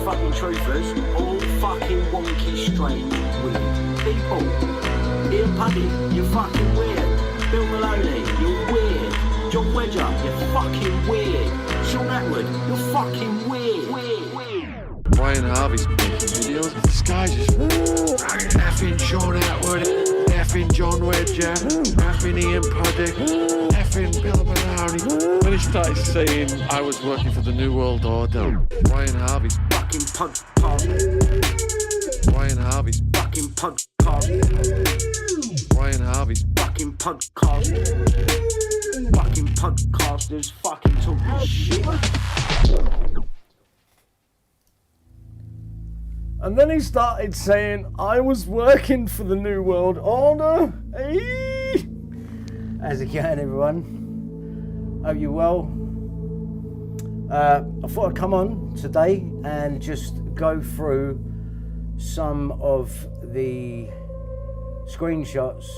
fucking truthers, all fucking wonky, strange, weird people. Ian Puddy, you're fucking weird. Bill Maloney, you're weird. John Wedger, you're fucking weird. Sean Atwood, you're fucking weird. Brian Harvey's making videos. This guy's just effing Sean Atwood, effing John Wedger, effing Ian Puddy, effing Bill Maloney. When he started saying I was working for the New World Order, Brian Harvey's fucking podcast. Brian Harvey's fucking podcast. Brian Harvey's fucking podcast. Fucking podcasters fucking talking shit. And then he started saying, I was working for the New World Order. Eee! How's it going, everyone? Hope you're well. I thought I'd come on today and just go through some of the screenshots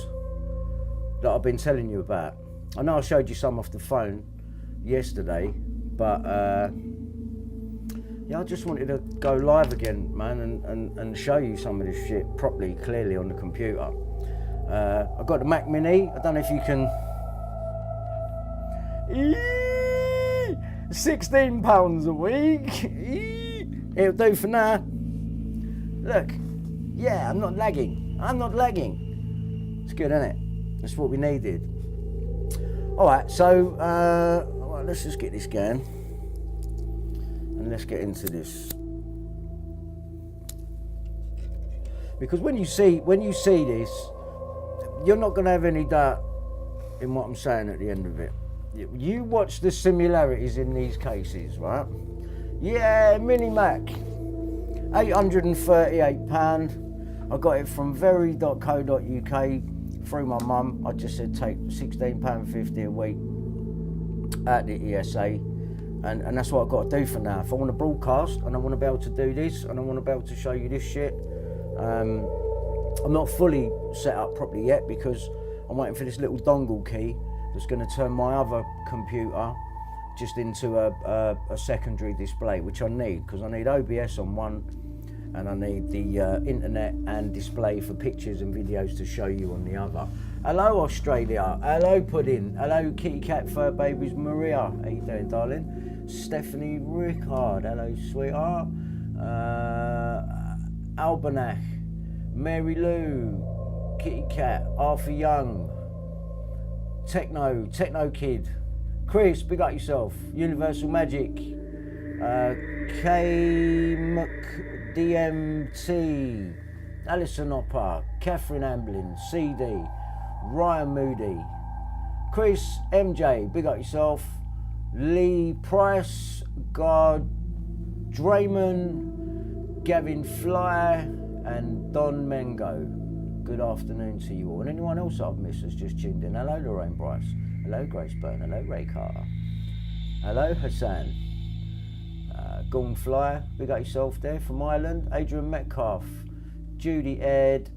that I've been telling you about. I know I showed you some off the phone yesterday, but yeah, I just wanted to go live again, man, and show you some of this shit properly, clearly on the computer. I've got the Mac Mini. I don't know if you can... £16 a week. It'll do for now. Look, yeah, I'm not lagging. It's good, isn't it? That's what we needed. All right, so well, let's just get this going. And let's get into this, because when you see this, you're not going to have any doubt in what I'm saying at the end of it. You watch the similarities in these cases, right? Yeah, Mini Mac, £838. I got it from very.co.uk through my mum. I just said take £16.50 a week at the ESA. And that's what I've got to do for now. If I want to broadcast and I want to be able to do this and I want to be able to show you this shit, I'm not fully set up properly yet because I'm waiting for this little dongle key that's going to turn my other computer just into a secondary display, which I need, because I need OBS on one and I need the internet and display for pictures and videos to show you on the other. Hello Australia, hello Pudding, hello Kitty Cat Fur Babies Maria, how you doing, darling? Stephanie Rickard, hello sweetheart. Albanach, Mary Lou, Kitty Cat, Arthur Young, Techno Kid, Chris, big up yourself, Universal Magic, K McDMT, Alison Hopper, Catherine Amblin, CD, Ryan Moody, Chris MJ, big up yourself, Lee Price, God Draymond, Gavin Fly, and Don Mengo. Good afternoon to you all. And anyone else I've missed has just tuned in. Hello Lorraine Bryce. Hello Grace Byrne. Hello Ray Carter. Hello Hassan. Gone Fly, big up yourself there from Ireland. Adrian Metcalf, Judy Ed.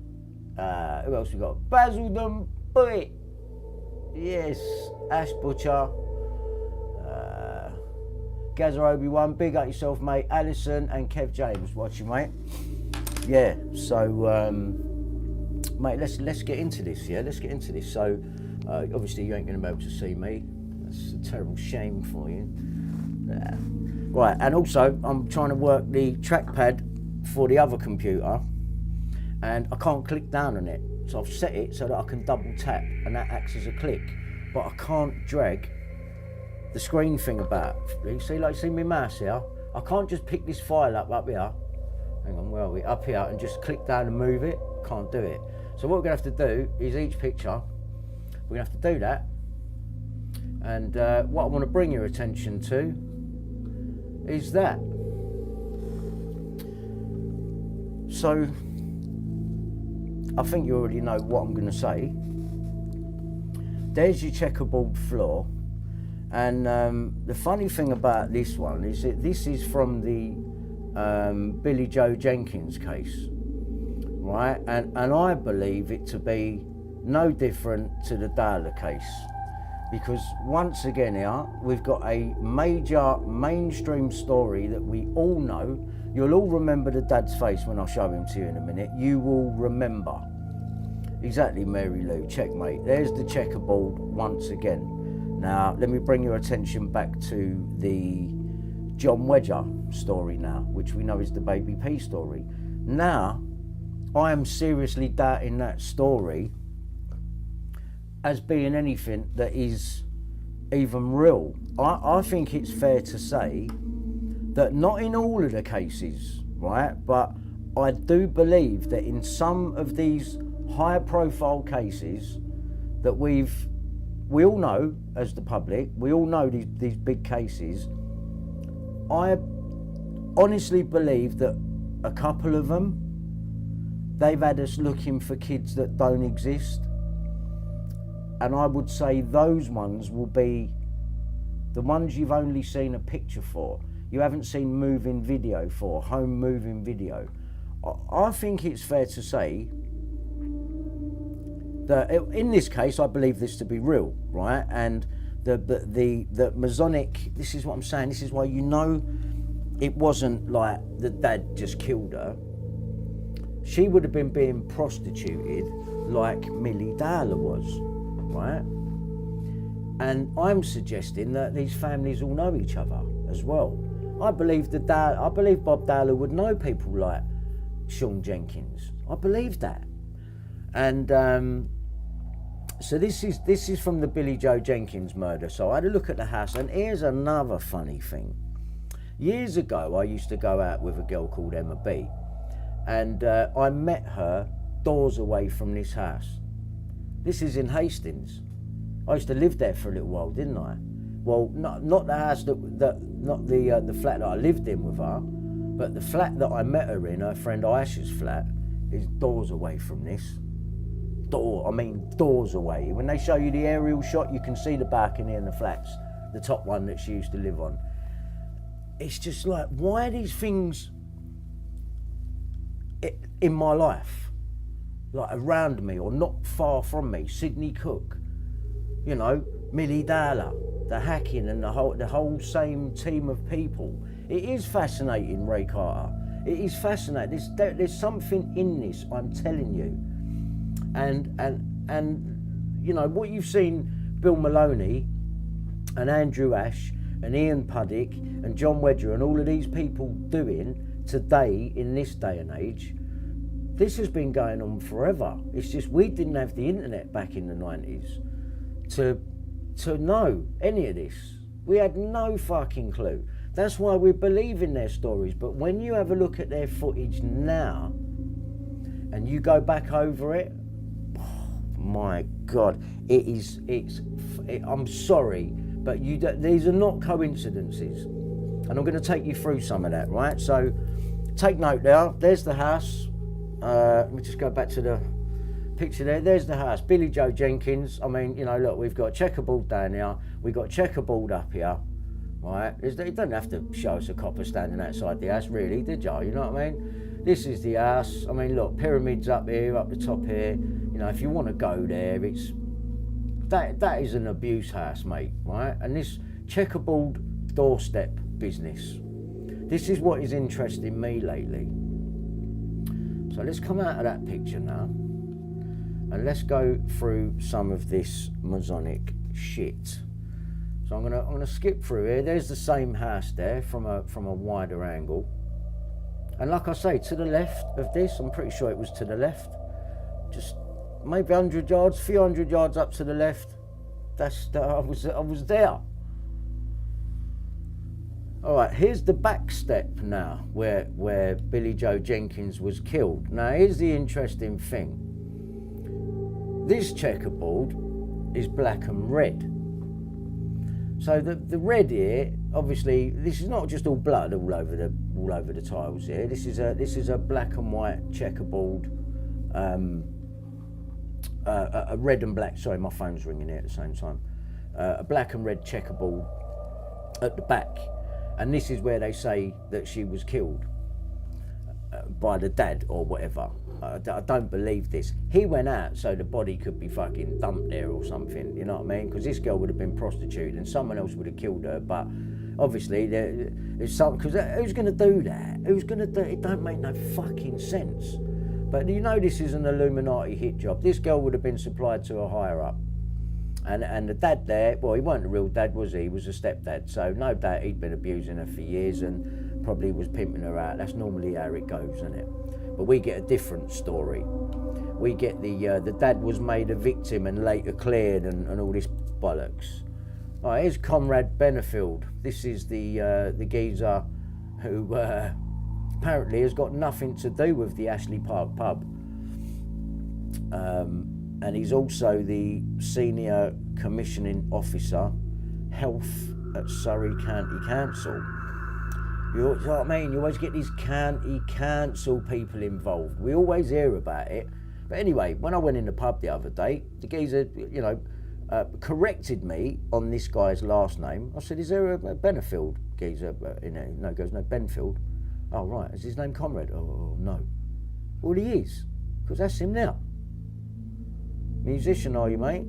Who else we got? Basil Dumbuit. Yes, Ash Butcher. Gaza Obi-Wan, big up yourself, mate. Alison and Kev James watching, mate. Yeah, so mate, let's get into this. Yeah, let's get into this. So obviously you ain't gonna be able to see me. That's a terrible shame for you. Right, and also I'm trying to work the trackpad for the other computer, and I can't click down on it. So I've set it so that I can double tap, and that acts as a click. But I can't drag the screen thing about. You see my mouse here? I can't just pick this file up here. Hang on, where are we? Up here, and just click down and move it. Can't do it. So what we're gonna have to do is each picture, we're gonna have to do that. And what I want to bring your attention to is that. So I think you already know what I'm gonna say. There's your checkerboard floor. And the funny thing about this one is that this is from the Billy Joe Jenkins case, right? And I believe it to be no different to the Dowler case. Because once again here, we've got a major mainstream story that we all know. You'll all remember the dad's face when I show him to you in a minute. You will remember. Exactly, Mary Lou, checkmate. There's the checkerboard once again. Now, let me bring your attention back to the John Wedger story now, which we know is the Baby P story. Now, I am seriously doubting that story as being anything that is even real. I think it's fair to say that not in all of the cases, right, but I do believe that in some of these high profile cases that we all know as the public, we all know these big cases, I honestly believe that a couple of them, they've had us looking for kids that don't exist. And I would say those ones will be the ones you've only seen a picture for. You haven't seen moving video for, home moving video. I think it's fair to say that in this case, I believe this to be real, right? And the Masonic, this is what I'm saying, this is why you know it wasn't like the dad just killed her. She would have been being prostituted like Milly Dowler was, right? And I'm suggesting that these families all know each other as well. I believe Bob Dowler would know people like Sean Jenkins. I believe that. And so this is from the Billy Joe Jenkins murder. So I had a look at the house, and here's another funny thing. Years ago, I used to go out with a girl called Emma B, and I met her doors away from this house. This is in Hastings. I used to live there for a little while, didn't I? Well, not the house not the flat that I lived in with her, but the flat that I met her in, her friend Aisha's flat, is doors away from this. Doors away. When they show you the aerial shot, you can see the balcony and the flats, the top one that she used to live on. It's just like, why are these things in my life, like around me or not far from me? Sidney Cook, you know, Milly Dowler, the hacking, and the whole same team of people. It is fascinating, Ray Carter. It is fascinating. There's something in this, I'm telling you. And you know, what you've seen Bill Maloney and Andrew Ash and Ian Puddick and John Wedger and all of these people doing today in this day and age, this has been going on forever. It's just we didn't have the internet back in the 90s to know any of this. We had no fucking clue. That's why we believe in their stories. But when you have a look at their footage now and you go back over it, my God, I'm sorry, but these are not coincidences. And I'm going to take you through some of that, right? So take note there. There's the house. Let me just go back to the picture there. There's the house. Billy Joe Jenkins. I mean, you know, look, we've got checkerboard down here. We've got checkerboard up here, right? You don't have to show us a copper standing outside the house, really, did you? You know what I mean? This is the house. I mean, look, pyramids up here, up the top here. You know, if you want to go there, that is an abuse house, mate, right? And this checkerboard doorstep business, this is what is interesting me lately. So let's come out of that picture now, and let's go through some of this Masonic shit. So I'm gonna skip through here. There's the same house there from a wider angle. And like I say, to the left of this, I'm pretty sure it was to the left, just maybe 100 yards, few hundred yards up to the left. I was there. All right, here's the back step now, where Billy Joe Jenkins was killed. Now, here's the interesting thing. This checkerboard is black and red. So the red here, obviously, this is not just all blood all over the tiles here. This is a black and white checkerboard, a red and black. Sorry, my phone's ringing here at the same time. A black and red checkerboard at the back, and this is where they say that she was killed. by the dad or whatever. I don't believe this. He went out so the body could be fucking dumped there or something, you know what I mean? Because this girl would have been prostituted and someone else would have killed her, but obviously there's something, because who's going to do that? Who's going to do it? It don't make no fucking sense. But you know this is an Illuminati hit job. This girl would have been supplied to a higher up. And the dad there, well, he wasn't a real dad, was he? He was a stepdad. So no doubt he'd been abusing her for years and probably was pimping her out. That's normally how it goes, isn't it? But we get a different story. We get the dad was made a victim and later cleared and all this bollocks. All right, here's Comrade Bellfield. This is the geezer who apparently has got nothing to do with the Ashley Park pub. And he's also the Senior Commissioning Officer, Health at Surrey County Council. You know what I mean? You always get these county council people involved. We always hear about it. But anyway, when I went in the pub the other day, the geezer, you know, corrected me on this guy's last name. I said, is there a Bellfield geezer in there? No, he goes, no, Bellfield. Oh, right, is his name Comrade? Oh, no. Well, he is, because that's him now. Musician, are you, mate?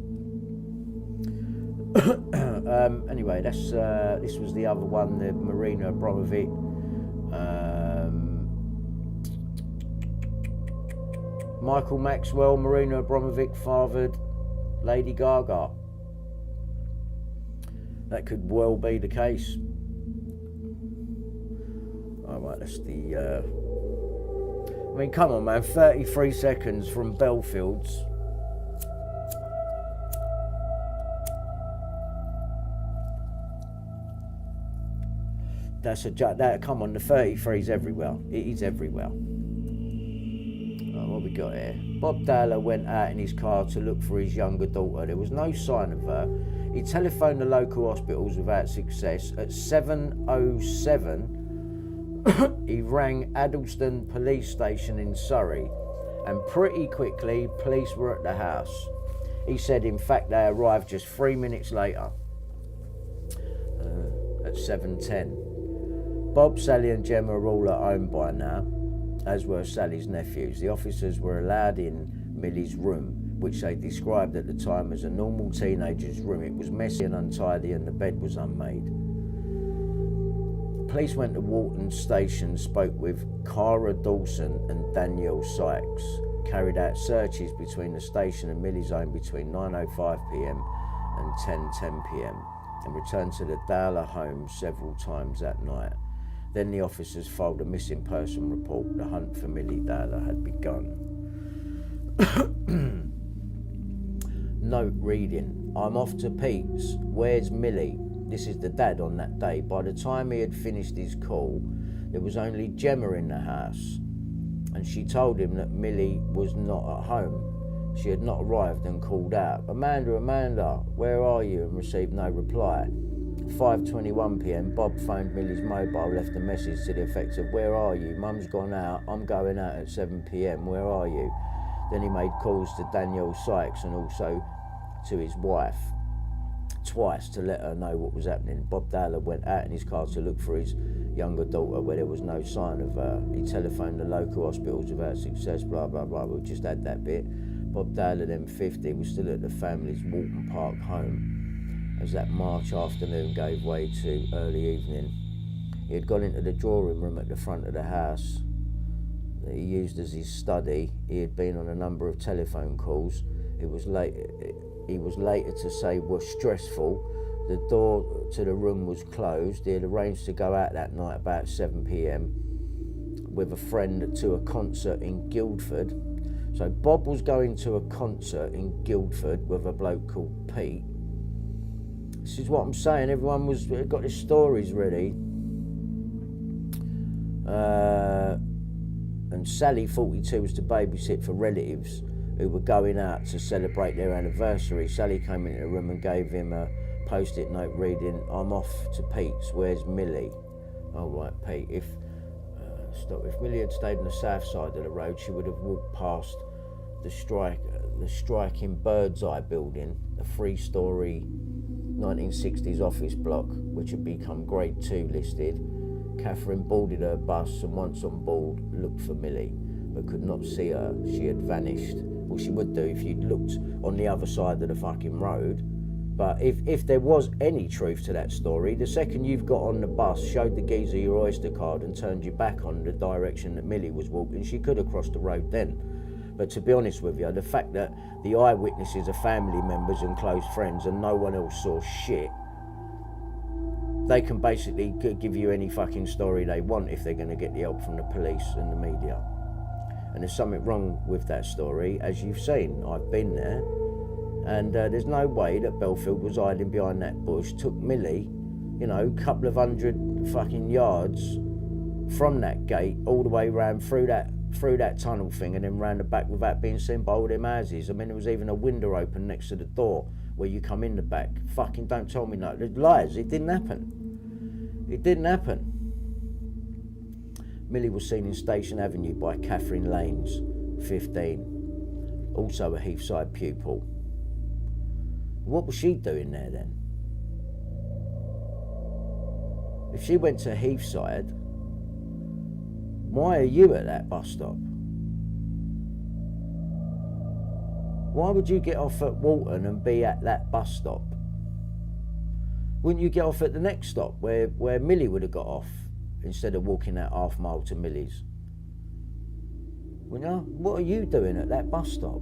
Anyway, that's this was the other one, the Marina Abramovic. Michael Maxwell, Marina Abramovic fathered Lady Gaga. That could well be the case. All right, that's the. I mean, come on, man! 33 seconds from Bellfields. That's a that. Come on, the 33's everywhere. It is everywhere. What we got here? Bob Dowler went out in his car to look for his younger daughter. There was no sign of her. He telephoned the local hospitals without success. At 7:07, he rang Addleston Police Station in Surrey, and pretty quickly, police were at the house. He said, in fact, they arrived just 3 minutes later. At 7:10. Bob, Sally, and Gemma are all at home by now, as were Sally's nephews. The officers were allowed in Milly's room, which they described at the time as a normal teenager's room. It was messy and untidy and the bed was unmade. Police went to Walton Station, spoke with Cara Dawson and Danielle Sykes, carried out searches between the station and Milly's home between 9:05pm and 10:10pm, and returned to the Dowler home several times that night. Then the officers filed a missing person report. The hunt for Milly Dowler had begun. Note reading. I'm off to Pete's. Where's Milly? This is the dad on that day. By the time he had finished his call, there was only Gemma in the house, and she told him that Milly was not at home. She had not arrived and called out, Amanda, where are you? And received no reply. 5:21pm, Bob phoned Milly's mobile, left a message to the effect of, where are you? Mum's gone out, I'm going out at 7pm, where are you? Then he made calls to Danielle Sykes and also to his wife twice to let her know what was happening. Bob Dowler went out in his car to look for his younger daughter where there was no sign of her. He telephoned the local hospitals without success, blah, blah, blah. We'll just add that bit. Bob Dowler, then 50, was still at the family's Walton Park home as that March afternoon gave way to early evening. He had gone into the drawing room at the front of the house that he used as his study. He had been on a number of telephone calls. He was later to say were stressful. The door to the room was closed. He had arranged to go out that night about 7pm with a friend to a concert in Guildford. So Bob was going to a concert in Guildford with a bloke called Pete. This is what I'm saying. Everyone was got their stories ready. And Sally, 42, was to babysit for relatives who were going out to celebrate their anniversary. Sally came into the room and gave him a post-it note reading, I'm off to Pete's, where's Milly? Oh right, Pete, if Milly had stayed on the south side of the road, she would have walked past the striking Bird's Eye building, a 3-storey 1960s office block which had become Grade 2 listed. Catherine boarded her bus and once on board looked for Milly, but could not see her. She had vanished. Well, she would do if you'd looked on the other side of the fucking road. But if there was any truth to that story, the second you've got on the bus, showed the geezer your Oyster card and turned you back on the direction that Milly was walking, she could have crossed the road then. But to be honest with you, the fact that the eyewitnesses are family members and close friends and no one else saw shit, they can basically give you any fucking story they want if they're going to get the help from the police and the media. And there's something wrong with that story, as you've seen. I've been there, and there's no way that Bellfield was hiding behind that bush, took Milly, you know, a couple of hundred fucking yards from that gate all the way round through that tunnel thing and then round the back without being seen by all them houses. I mean, there was even a window open next to the door where you come in the back. Fucking don't tell me no. There's lies. It didn't happen. It didn't happen. Milly was seen in Station Avenue by Catherine Lanes, 15, also a Heathside pupil. What was she doing there then? If she went to Heathside, why are you at that bus stop? Why would you get off at Walton and be at that bus stop? Wouldn't you get off at the next stop where Milly would have got off instead of walking that half mile to Milly's? Well, no, what are you doing at that bus stop?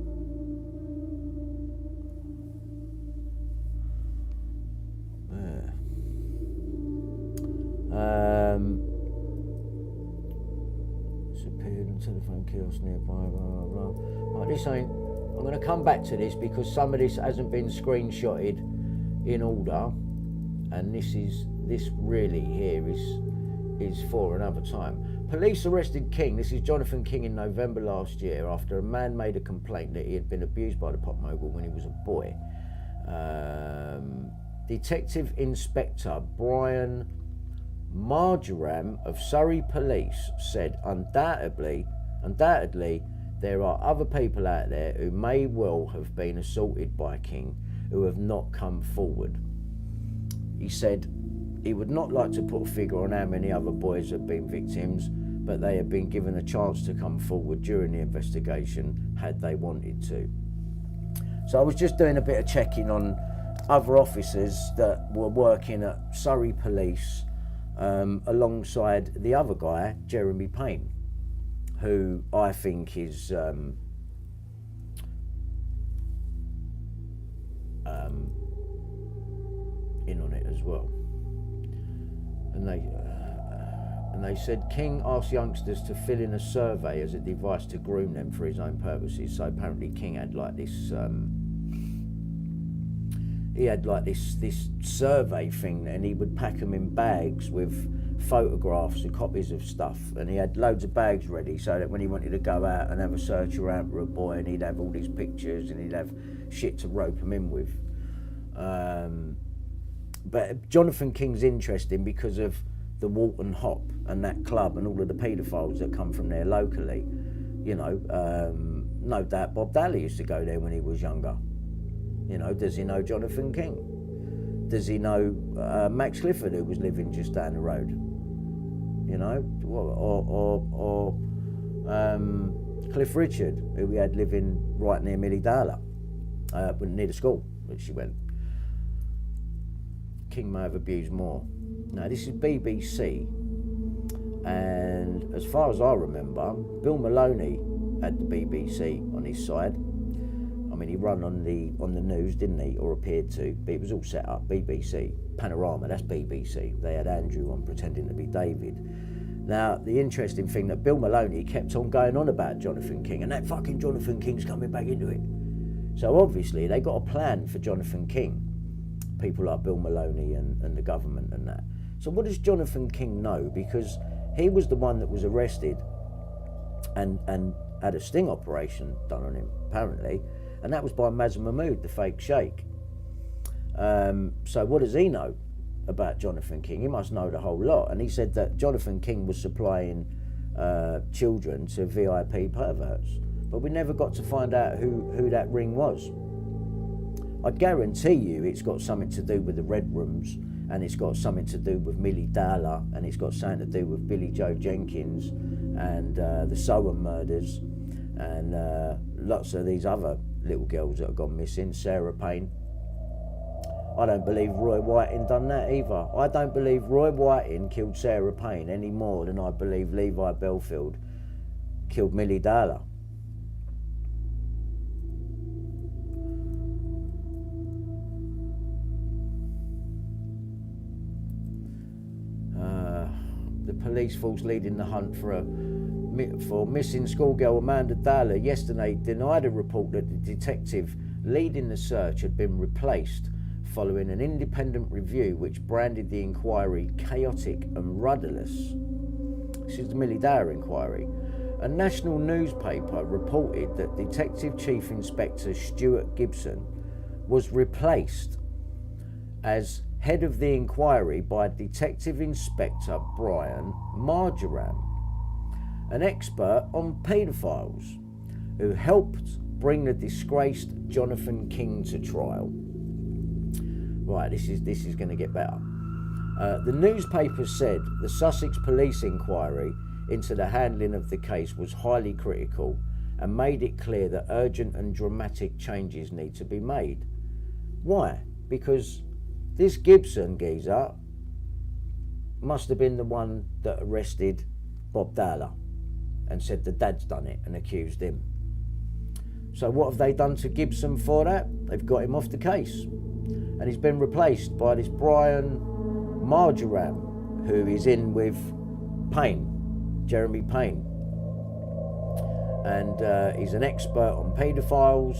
Disappeared in telephone kiosk nearby, blah, blah, blah. Right, this ain't... I'm going to come back to this because some of this hasn't been screenshotted in order, and this really here is for another time. Police arrested King. This is Jonathan King in November last year after a man made a complaint that he had been abused by the pop mogul when he was a boy. Detective Inspector Brian Marjoram of Surrey Police said undoubtedly there are other people out there who may well have been assaulted by King who have not come forward. He said he would not like to put a figure on how many other boys have been victims, but they have been given a chance to come forward during the investigation had they wanted to. So I was just doing a bit of checking on other officers that were working at Surrey Police alongside the other guy, Jeremy Paine, who I think is in on it as well. And they said King asked youngsters to fill in a survey as a device to groom them for his own purposes. So apparently King had like this this survey thing, and he would pack them in bags with photographs and copies of stuff, and he had loads of bags ready so that when he wanted to go out and have a search around for a boy, and he'd have all these pictures and he'd have shit to rope him in with. But Jonathan King's interesting because of the Walton Hop and that club and all of the paedophiles that come from there locally. You know, no doubt Bob Dowler used to go there when he was younger. You know, does he know Jonathan King? Does he know Max Clifford, who was living just down the road? You know, or Cliff Richard, who we had living right near Milly Dowler, near the school that she went. King may have abused more. Now, this is BBC, and as far as I remember, Bill Maloney had the BBC on his side. I mean, he ran on the news, didn't he, or appeared to, but it was all set up. BBC, Panorama, that's BBC. They had Andrew on pretending to be David. Now, the interesting thing that Bill Maloney kept on going on about Jonathan King, and that fucking Jonathan King's coming back into it. So obviously they got a plan for Jonathan King, people like Bill Maloney and the government and that. So what does Jonathan King know? Because he was the one that was arrested and had a sting operation done on him, apparently. And that was by Mazza Mahmood, the fake sheikh. So what does he know about Jonathan King? He must know the whole lot. And he said that Jonathan King was supplying children to VIP perverts. But we never got to find out who that ring was. I guarantee you it's got something to do with the red rooms and it's got something to do with Milly Dowler, and it's got something to do with Billy Joe Jenkins and the Soham murders, and lots of these other little girls that have gone missing, Sarah Payne. I don't believe Roy Whiting done that either. I don't believe Roy Whiting killed Sarah Payne any more than I believe Levi Bellfield killed Milly Dowler. The police force leading the hunt for missing schoolgirl Amanda Dowler yesterday denied a report that the detective leading the search had been replaced following an independent review which branded the inquiry chaotic and rudderless. This is the Milly Dowler inquiry. A national newspaper reported that Detective Chief Inspector Stuart Gibson was replaced as head of the inquiry by Detective Inspector Brian Marjoram, an expert on paedophiles who helped bring the disgraced Jonathan King to trial. Right, this is going to get better. The newspaper said the Sussex police inquiry into the handling of the case was highly critical and made it clear that urgent and dramatic changes need to be made. Why? Because this Gibson geezer must have been the one that arrested Bob Dowler and said the dad's done it and accused him. So what have they done to Gibson for that? They've got him off the case. And he's been replaced by this Brian Marjoram, who is in with Paine, Jeremy Paine. And he's an expert on paedophiles,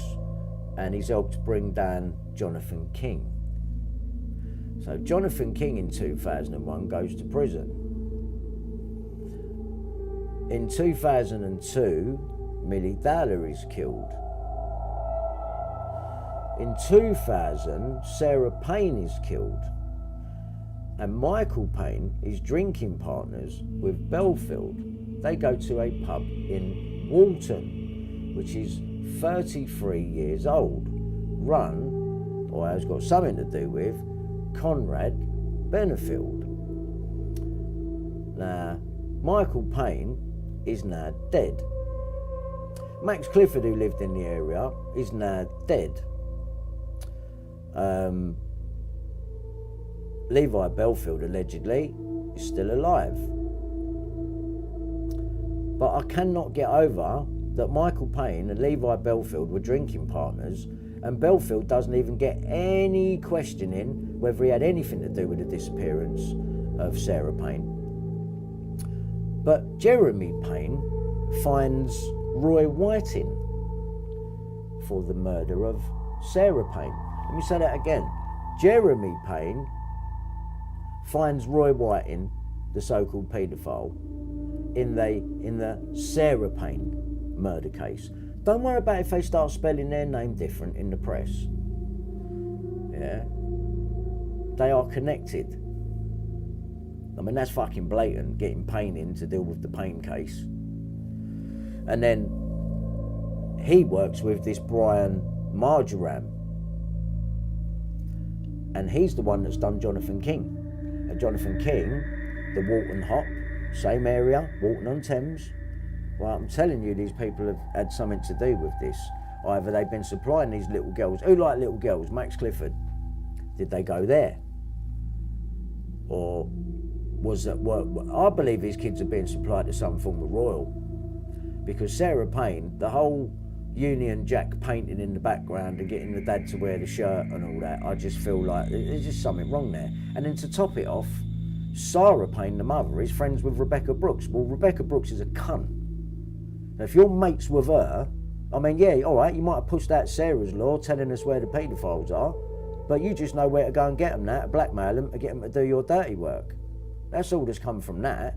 and he's helped bring down Jonathan King. So Jonathan King in 2001 goes to prison. In 2002, Milly Dowler is killed. In 2000, Sarah Payne is killed. And Michael Paine is drinking partners with Bellfield. They go to a pub in Walton, which is 33 years old, run, or has got something to do with, Conrad Benefield. Now, Michael Paine is now dead. Max Clifford, who lived in the area, is now dead. Levi Bellfield, allegedly, is still alive. But I cannot get over that Michael Paine and Levi Bellfield were drinking partners, and Bellfield doesn't even get any questioning whether he had anything to do with the disappearance of Sarah Payne. But Jeremy Paine finds Roy Whiting for the murder of Sarah Payne. Let me say that again. Jeremy Paine finds Roy Whiting, the so-called paedophile, in the Sarah Payne murder case. Don't worry about if they start spelling their name different in the press. Yeah? They are connected. I mean, that's fucking blatant, getting Paine in to deal with the Paine case. And then he works with this Brian Marjoram, and he's the one that's done Jonathan King. And Jonathan King, the Walton Hop, same area, Walton-on-Thames. Well, I'm telling you, these people have had something to do with this. Either they've been supplying these little girls. Who like little girls? Max Clifford. Did they go there? Or was it work? I believe these kids are being supplied to some form of royal. Because Sarah Payne, the whole Union Jack painting in the background and getting the dad to wear the shirt and all that, I just feel like there's just something wrong there. And then to top it off, Sarah Payne, the mother, is friends with Rebecca Brooks. Well, Rebecca Brooks is a cunt. Now, if you're mates with her, I mean, yeah, all right, you might have pushed out Sarah's law telling us where the paedophiles are, but you just know where to go and get them now, to blackmail them, to get them to do your dirty work. That's all that's come from that.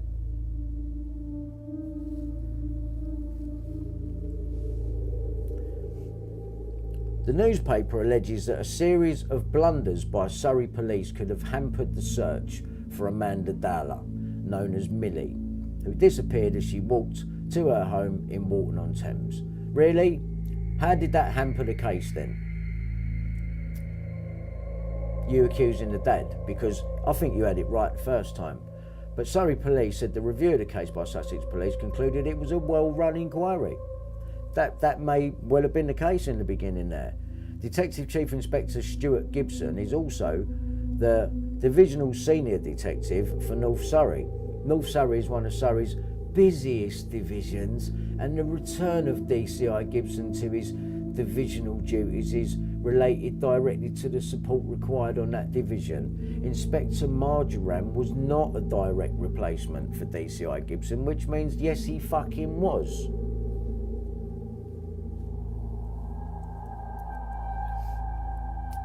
The newspaper alleges that a series of blunders by Surrey police could have hampered the search for Amanda Dowler, known as Milly, who disappeared as she walked to her home in Walton-on-Thames. Really? How did that hamper the case then? you accusing the dad, because I think you had it right the first time. But Surrey police said the review of the case by Sussex police concluded it was a well-run inquiry. That may well have been the case in the beginning there. Detective Chief Inspector Stuart Gibson is also the Divisional Senior Detective for North Surrey. North Surrey is one of Surrey's busiest divisions, and the return of DCI Gibson to his divisional duties is related directly to the support required on that division. Inspector Marjoram was not a direct replacement for DCI Gibson, which means yes, he fucking was.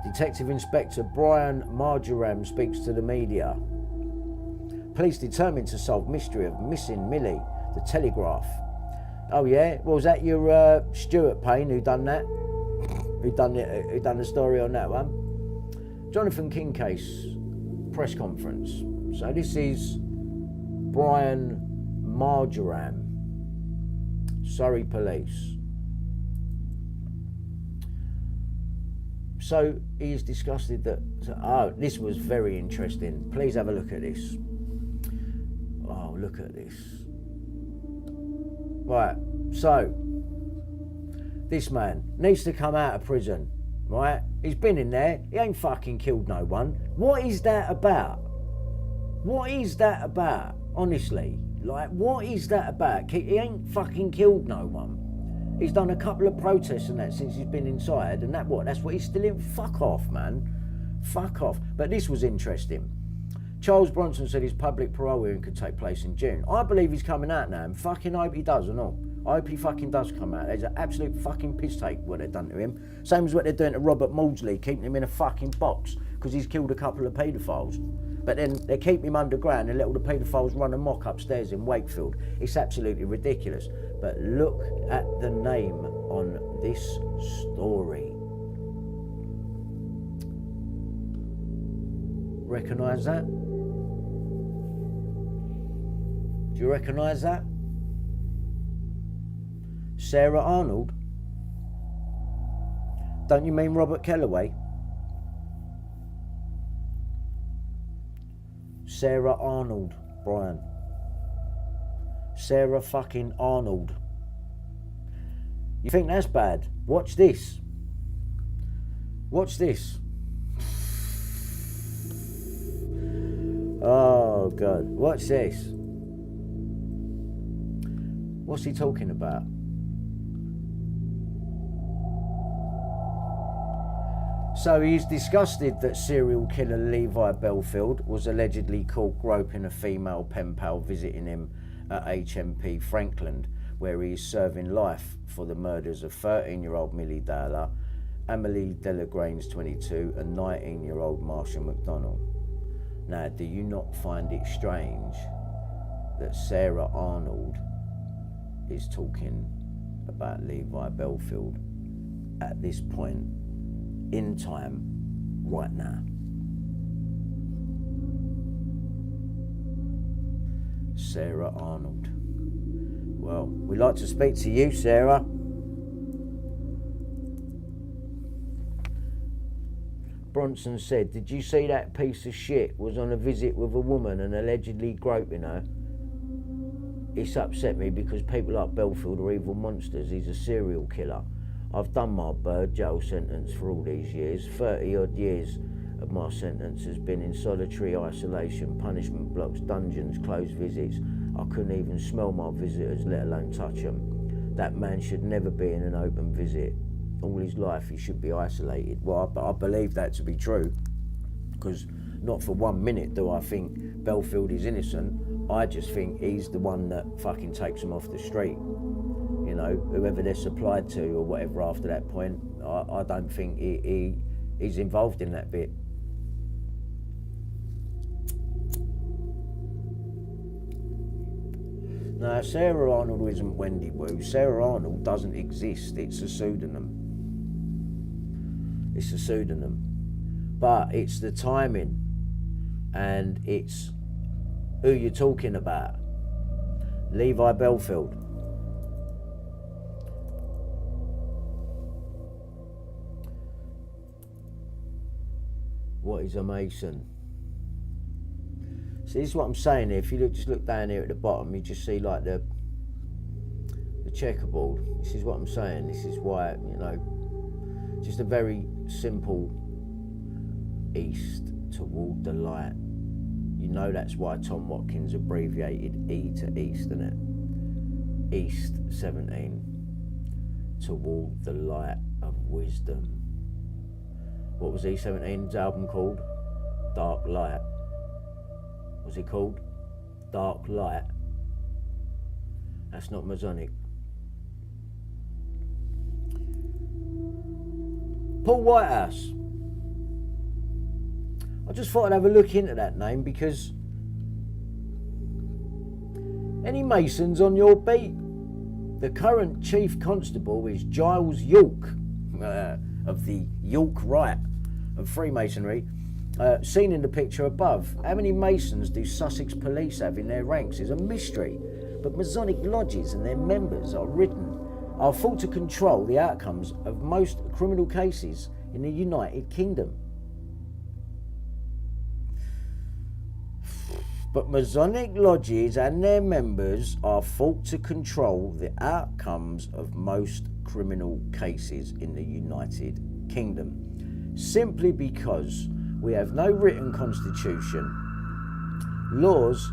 Detective Inspector Brian Marjoram speaks to the media. Police determined to solve mystery of missing Milly, the Telegraph. Oh yeah? Well, was that your Stuart Paine who done that? Who done the story on that one? Jonathan King case press conference. So this is Brian Marjoram, Surrey Police. So he is disgusted that, this was very interesting. Please have a look at this. Oh, look at this. Right, so this man needs to come out of prison, right? He's been in there, he ain't fucking killed no one. What is that about? What is that about? Honestly, like, what is that about? He ain't fucking killed no one. He's done a couple of protests and that since he's been inside, and that's what he's still in. Fuck off, man. Fuck off. But this was interesting. Charles Bronson said his public parole hearing could take place in June. I believe he's coming out now, and fucking hope he does or not. I hope he fucking does come out. There's an absolute fucking piss take what they've done to him. Same as what they're doing to Robert Maudsley, keeping him in a fucking box because he's killed a couple of paedophiles. But then they keep him underground and let all the paedophiles run amok upstairs in Wakefield. It's absolutely ridiculous. But look at the name on this story. Recognise that? Do you recognise that? Sarah Arnold? Don't you mean Robert Kellaway? Sarah Arnold, Brian. Sarah fucking Arnold. You think that's bad? Watch this. Watch this. Oh God, watch this. What's he talking about? So he's disgusted that serial killer Levi Bellfield was allegedly caught groping a female pen pal visiting him at HMP Frankland, where he is serving life for the murders of 13-year-old Milly Dowler, Amelie Delagrange, 22, and 19-year-old Marcia McDonald. Now, do you not find it strange that Sarah Arnold is talking about Levi Bellfield at this point in time right now? Sarah Arnold. Well, we'd like to speak to you, Sarah. Bronson said, did you see that piece of shit was on a visit with a woman and allegedly groping her? It's upset me because people like Bellfield are evil monsters. He's a serial killer. I've done my bird jail sentence for all these years. 30 odd years of my sentence has been in solitary isolation, punishment blocks, dungeons, closed visits. I couldn't even smell my visitors, let alone touch them. That man should never be in an open visit. All his life he should be isolated. Well, I believe that to be true, because not for 1 minute do I think Bellfield is innocent. I just think he's the one that fucking takes him off the street. You know, whoever they're supplied to or whatever after that point, I don't think he's involved in that bit. No, Sarah Arnold isn't Wendy Wu. Sarah Arnold doesn't exist. It's a pseudonym. It's a pseudonym. But it's the timing and it's who you're talking about. Levi Bellfield. What is a Mason? So this is what I'm saying here. If you just look down here at the bottom, you just see like the checkerboard. This is what I'm saying. This is why, you know, just a very simple east toward the light. You know that's why Tom Watkins abbreviated E to east, isn't it? East 17 toward the light of wisdom. What was E17's album called? Dark Light. Was it called Dark Light? That's not Masonic. Paul Whitehouse. I just thought I'd have a look into that name because any Masons on your beat? The current Chief Constable is Giles York of the York Rite of Freemasonry, seen in the picture above. How many Masons do Sussex police have in their ranks is a mystery, but Masonic lodges and their members are thought to control the outcomes of most criminal cases in the United Kingdom. But Masonic lodges and their members are thought to control the outcomes of most criminal cases in the United Kingdom, simply because we have no written constitution. Laws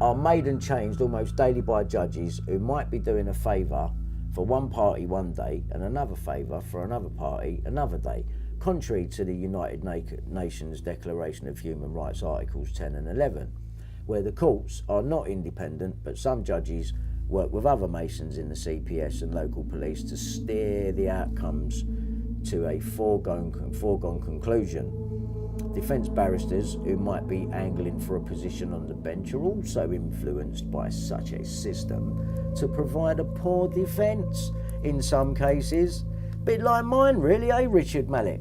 are made and changed almost daily by judges who might be doing a favour for one party one day and another favour for another party another day, contrary to the United Nations Declaration of Human Rights Articles 10 and 11, where the courts are not independent, but some judges work with other Masons in the CPS and local police to steer the outcomes to a foregone conclusion. Defence barristers who might be angling for a position on the bench are also influenced by such a system to provide a poor defence in some cases. Bit like mine really, eh, Richard Mallet?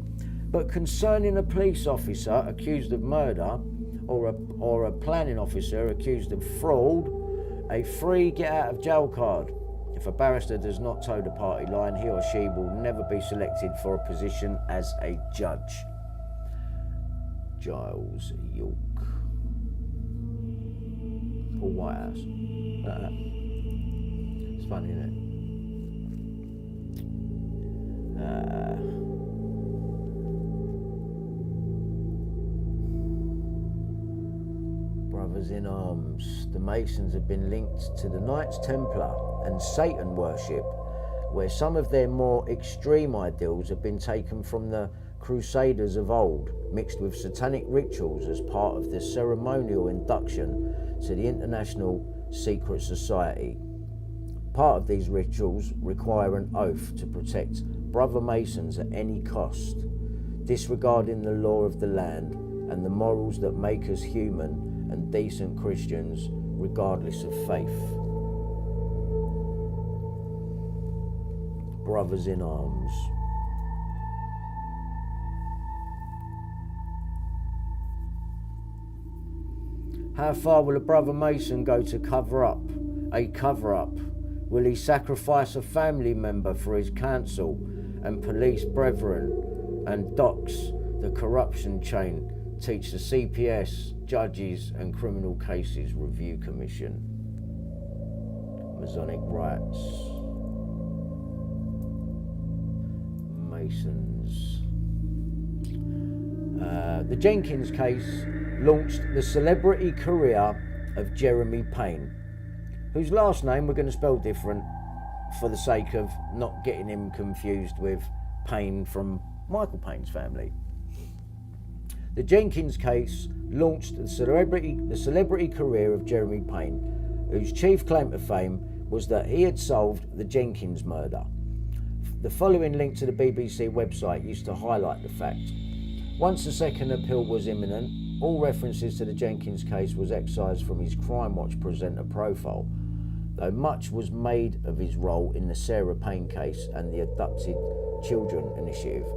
But concerning a police officer accused of murder or a planning officer accused of fraud, a free get out of jail card. If a barrister does not toe the party line, he or she will never be selected for a position as a judge. Giles York. Paul Whitehouse. It's funny, isn't it? Brothers in Arms. The Masons have been linked to the Knights Templar and Satan worship, where some of their more extreme ideals have been taken from the Crusaders of old, mixed with satanic rituals as part of the ceremonial induction to the International Secret Society. Part of these rituals require an oath to protect brother Masons at any cost, disregarding the law of the land and the morals that make us human and decent Christians regardless of faith. Brothers in Arms. How far will a brother Mason go to cover up a cover-up? Will he sacrifice a family member for his counsel and police brethren and dox the corruption chain, teach the CPS, judges and criminal cases review commission? Masonic rights. Masons. The Jenkins case launched the celebrity career of Jeremy Paine, whose last name we're going to spell different for the sake of not getting him confused with Paine from Michael Paine's family. The Jenkins case launched the celebrity career of Jeremy Paine, whose chief claim to fame was that he had solved the Jenkins murder. The following link to the BBC website used to highlight the fact. Once the second appeal was imminent, all references to the Jenkins case was excised from his Crime Watch presenter profile, though much was made of his role in the Sarah Payne case and the Adopted Children Initiative.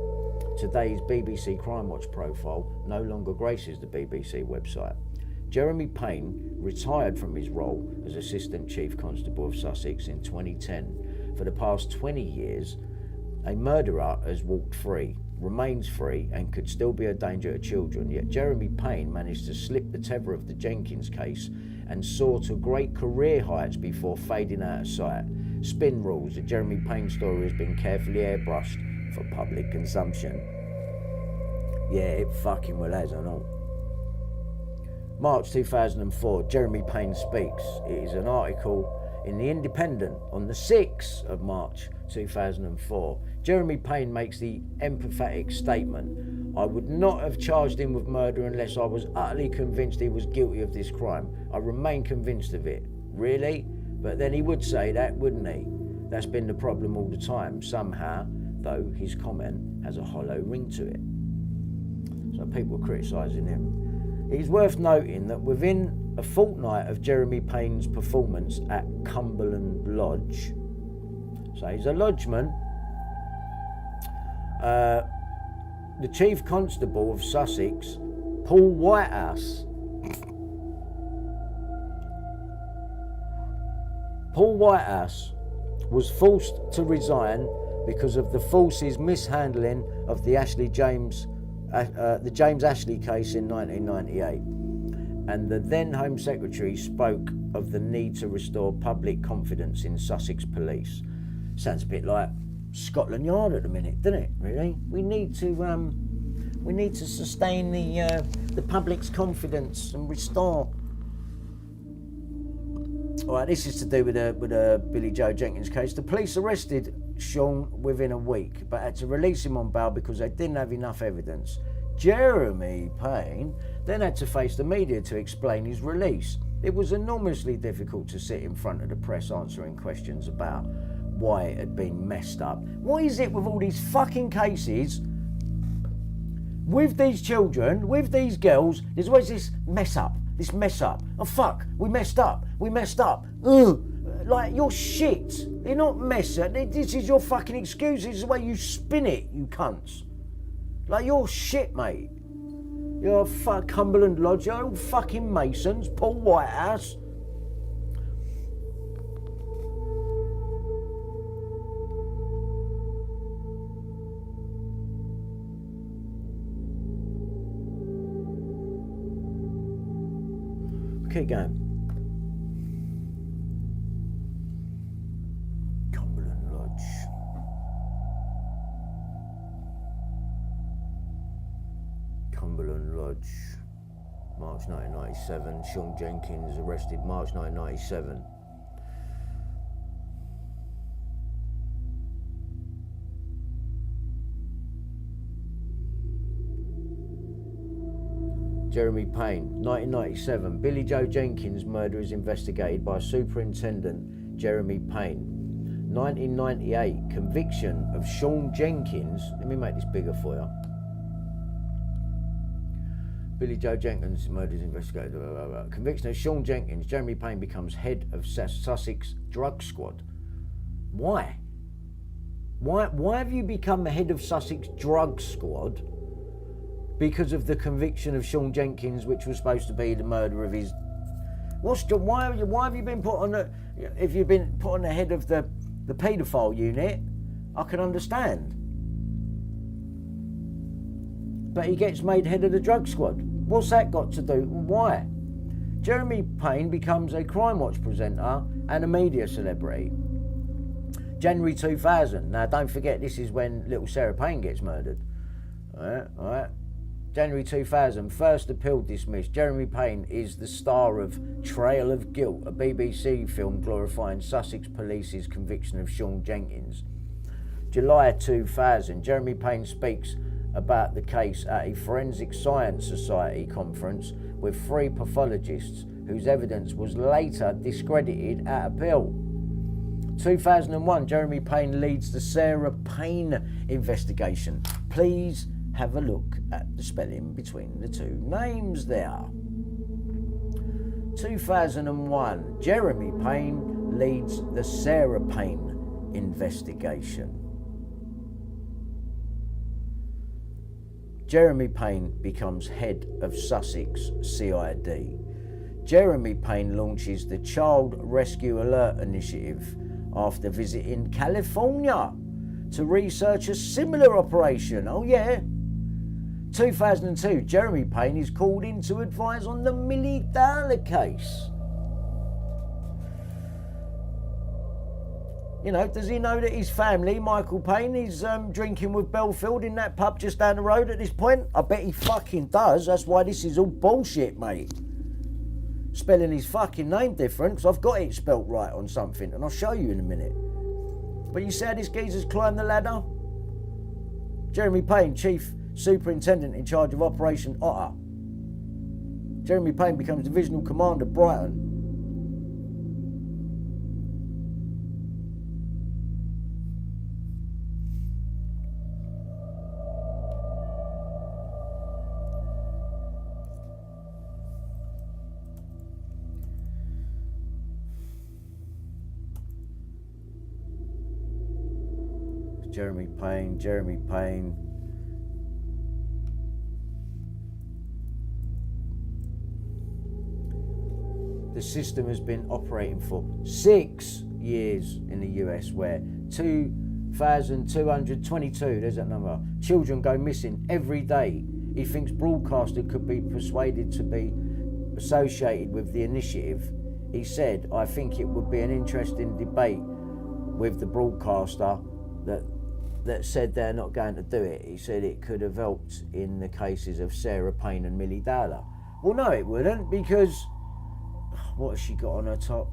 Today's BBC Crime Watch profile no longer graces the BBC website. Jeremy Paine retired from his role as Assistant Chief Constable of Sussex in 2010. For the past 20 years, a murderer has walked free. remains free and could still be a danger to children, yet Jeremy Paine managed to slip the tether of the Jenkins case and soar to great career heights before fading out of sight. Spin rules, the Jeremy Paine story has been carefully airbrushed for public consumption. Yeah, it fucking well has, I know. March 2004, Jeremy Paine speaks. It is an article in The Independent on the 6th of March 2004. Jeremy Paine makes the empathetic statement, "I would not have charged him with murder unless I was utterly convinced he was guilty of this crime. I remain convinced of it." Really? But then he would say that, wouldn't he? That's been the problem all the time. Somehow, though, his comment has a hollow ring to it. So people are criticising him. It is worth noting that within a fortnight of Jeremy Paine's performance at Cumberland Lodge, so he's a lodgeman, the Chief Constable of Sussex, Paul Whitehouse, was forced to resign because of the force's mishandling of the James Ashley case in 1998. And the then Home Secretary spoke of the need to restore public confidence in Sussex police. Sounds a bit like Scotland Yard at the minute, doesn't it? Really, we need to sustain the public's confidence and restore. All right, this is to do with a Billy Joe Jenkins case. The police arrested Sean within a week, but had to release him on bail because they didn't have enough evidence. Jeremy Paine then had to face the media to explain his release. It was enormously difficult to sit in front of the press answering questions about why it had been messed up. What is it with all these fucking cases with these children, with these girls? There's always this mess up. Oh fuck, we messed up. Ugh. Like, you're shit. You're not mess up. This is your fucking excuse. This is the way you spin it, you cunts. Like, you're shit, mate. You're Cumberland Lodge, you're all fucking Masons, Paul Whitehouse. Keep going. Cumberland Lodge. Cumberland Lodge. March 1997. Sean Jenkins arrested March 1997. Jeremy Paine, 1997. Billy Joe Jenkins' murder is investigated by Superintendent Jeremy Paine. 1998. Conviction of Sean Jenkins. Let me make this bigger for you. Billy Joe Jenkins' murder is investigated. Conviction of Sean Jenkins. Jeremy Paine becomes head of Sussex Drug Squad. Why? Why have you become the head of Sussex Drug Squad? Because of the conviction of Sean Jenkins, which was supposed to be the murder of his... Why have you been put on the... If you've been put on the head of the paedophile unit, I can understand. But he gets made head of the drug squad. What's that got to do? Why? Jeremy Paine becomes a Crime Watch presenter and a media celebrity. January 2000. Now, don't forget, this is when little Sarah Payne gets murdered. All right. January 2000, first appeal dismissed. Jeremy Paine is the star of Trail of Guilt, a BBC film glorifying Sussex Police's conviction of Sean Jenkins. July 2000, Jeremy Paine speaks about the case at a Forensic Science Society conference with 3 pathologists whose evidence was later discredited at appeal. 2001, Jeremy Paine leads the Sarah Payne investigation. Please have a look at the spelling between the two names there. 2001, Jeremy Paine leads the Sarah Payne investigation. Jeremy Paine becomes head of Sussex CID. Jeremy Paine launches the Child Rescue Alert Initiative after visiting California to research a similar operation. Oh yeah. 2002, Jeremy Paine is called in to advise on the Milly Dowler case. You know, does he know that his family, Michael Paine, is drinking with Bellfield in that pub just down the road at this point? I bet he fucking does. That's why this is all bullshit, mate. Spelling his fucking name different, because I've got it spelt right on something, and I'll show you in a minute. But you see how this geezer's climbed the ladder? Jeremy Paine, Chief Superintendent in charge of Operation Otter. Jeremy Paine becomes Divisional Commander, Brighton. Jeremy Paine. The system has been operating for 6 years in the US, where 2,222, there's that number, children go missing every day. He thinks broadcaster could be persuaded to be associated with the initiative. He said, I think it would be an interesting debate with the broadcaster that said they're not going to do it. He said it could have helped in the cases of Sarah Payne and Milly Dowler. Well, no, it wouldn't, because what has she got on her top?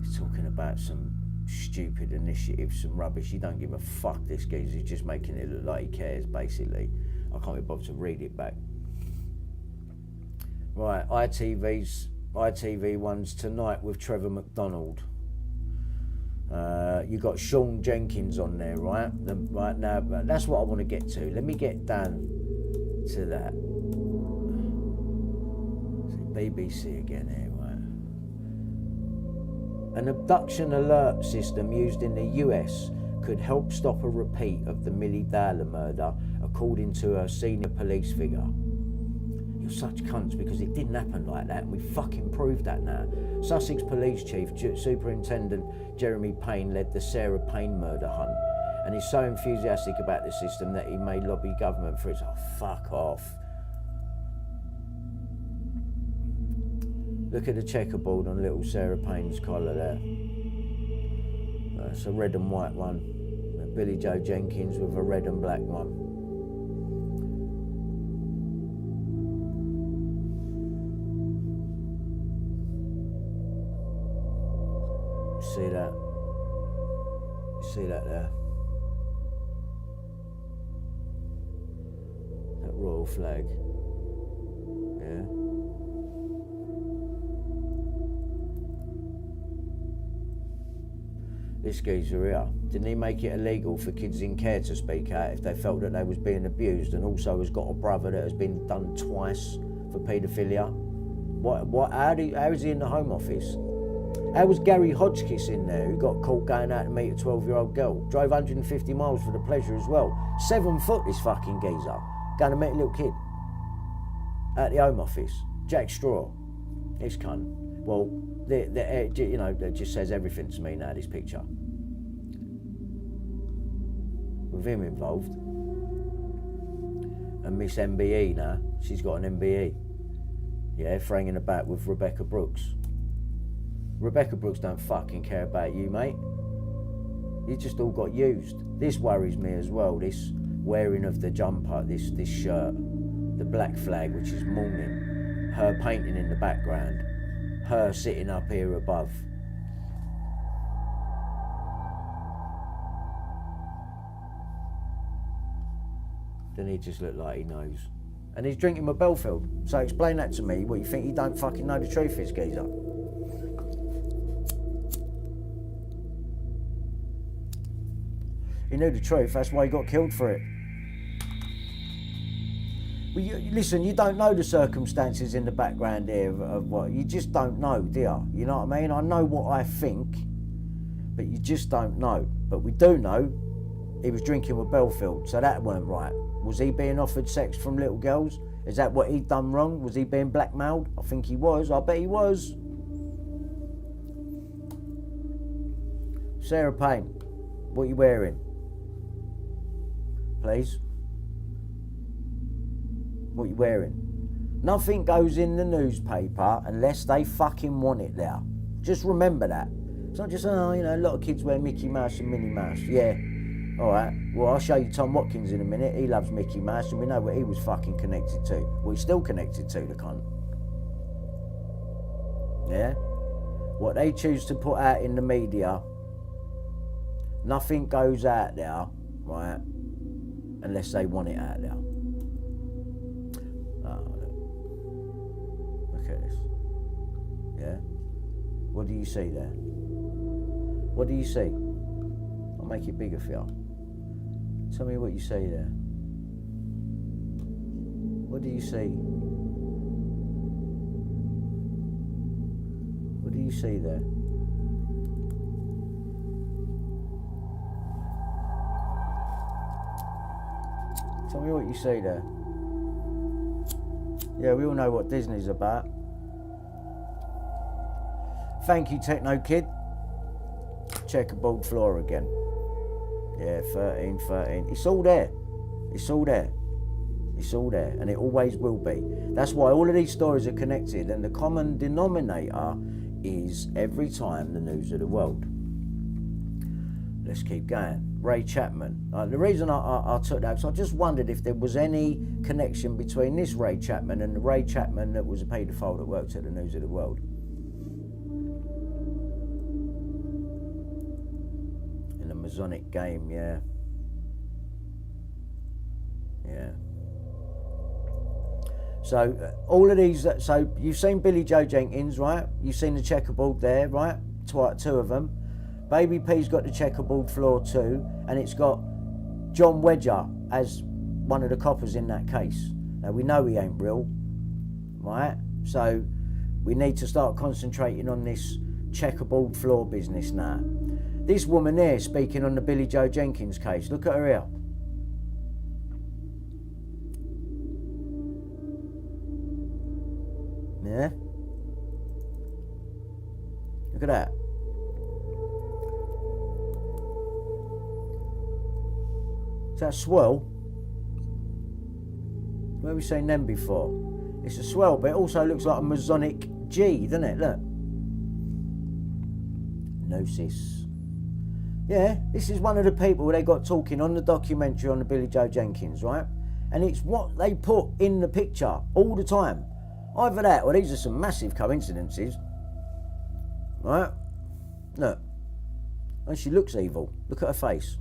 He's talking about some stupid initiative, some rubbish. He don't give a fuck, this geezer. He's just making it look like he cares, basically. I can't be bothered to read it back. Right, ITV one's tonight with Trevor McDonald. You got Sean Jenkins on there, right? Right now, that's what I want to get to. Let me get down to that. BBC again here, right? An abduction alert system used in the US could help stop a repeat of the Milly Dowler murder, according to a senior police figure. You're such cunts, because it didn't happen like that, and we fucking proved that now. Sussex Police Chief Superintendent Jeremy Paine led the Sarah Payne murder hunt, and he's so enthusiastic about the system that he may lobby government for it. Oh, fuck off. Look at the checkerboard on little Sarah Payne's collar there. It's a red and white one. Billy Joe Jenkins with a red and black one. See that? You see that there? That royal flag. Yeah. This geezer here, didn't he make it illegal for kids in care to speak out if they felt that they was being abused, and also has got a brother that has been done twice for paedophilia? How is he in the Home Office? How was Gary Hodgkiss in there, who got caught going out to meet a 12-year-old girl? Drove 150 miles for the pleasure as well. 7 foot, this fucking geezer. Going to meet a little kid. At the Home Office. Jack Straw. This cunt. Well, you know, that just says everything to me now, this picture. With him involved. And Miss MBE now. She's got an MBE. Yeah, franging about with Rebecca Brooks. Rebecca Brooks don't fucking care about you, mate. You just all got used. This worries me as well, this wearing of the jumper, this shirt, the black flag, which is mourning, her painting in the background, her sitting up here above. Doesn't he just look like he knows? And he's drinking with Bellfield. So explain that to me, what you think he don't fucking know the truth is, geezer. He knew the truth, that's why he got killed for it. Well, listen, you don't know the circumstances in the background here of what, you just don't know, do you? You know what I mean? I know what I think, but you just don't know. But we do know he was drinking with Bellfield, so that weren't right. Was he being offered sex from little girls? Is that what he'd done wrong? Was he being blackmailed? I think he was. I bet he was. Sarah Payne, what are you wearing? Please? What are you wearing? Nothing goes in the newspaper unless they fucking want it there. Just remember that. It's not just, oh, you know, a lot of kids wear Mickey Mouse and Minnie Mouse. Yeah. Alright, well, I'll show you Tom Watkins in a minute. He loves Mickey Mouse, and we know what he was fucking connected to. Well, he's still connected to, the cunt. Yeah? What they choose to put out in the media, nothing goes out there, right, unless they want it out there. Oh, look at this. Yeah? What do you see there? What do you see? I'll make it bigger for you. Tell me what you see there. What do you see? What do you see there? Tell me what you see there. Yeah, we all know what Disney's about. Thank you, Techno Kid. Checkerboard floor again. Yeah, 13. It's all there. It's all there. It's all there, and it always will be. That's why all of these stories are connected, and the common denominator is every time the news of the world. Let's keep going. Ray Chapman. The reason I took that, because I just wondered if there was any connection between this Ray Chapman and the Ray Chapman that was a paedophile that worked at the News of the World. In the Masonic game, yeah. Yeah. So all of these, so you've seen Billy Joe Jenkins, right? You've seen the checkerboard there, right? Two of them. Baby P's got the checkerboard floor too, and it's got John Wedger as one of the coppers in that case. Now we know he ain't real, right? So we need to start concentrating on this checkerboard floor business now. This woman there speaking on the Billy Joe Jenkins case, look at her here. Yeah? Look at that. Is that a swirl? Where have we seen them before? It's a swirl, but it also looks like a Masonic G, doesn't it? Look. Gnosis. Yeah, this is one of the people they got talking on the documentary on the Billy Joe Jenkins, right? And it's what they put in the picture all the time. Either that, or these are some massive coincidences. Right? Look. And she looks evil. Look at her face.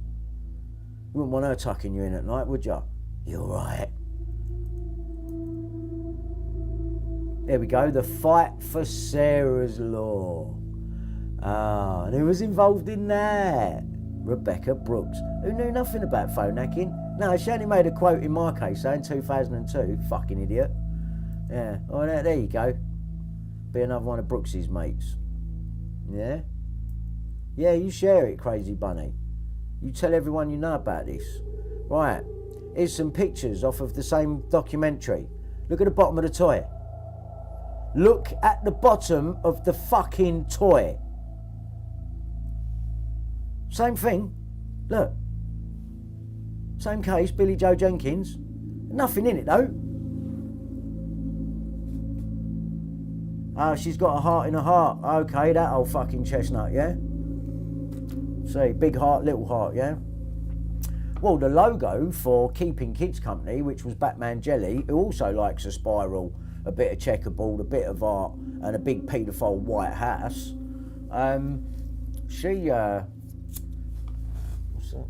You wouldn't want her tucking you in at night, would you? You're right. There we go. The fight for Sarah's law. Ah, and who was involved in that? Rebecca Brooks, who knew nothing about phone hacking. No, she only made a quote in my case, in 2002. Fucking idiot. Yeah, oh, there you go. Be another one of Brooks's mates. Yeah? Yeah, you share it, Crazy Bunny. You tell everyone you know about this. Right, here's some pictures off of the same documentary. Look at the bottom of the toy. Look at the bottom of the fucking toy. Same thing. Look. Same case, Billy Joe Jenkins. Nothing in it though. Oh, she's got a heart in her heart. Okay, that old fucking chestnut, yeah? See, big heart, little heart, yeah? Well, the logo for Keeping Kids Company, which was Batman Jelly, who also likes a spiral, a bit of checkerboard, a bit of art, and a big paedophile white house. She, what's that?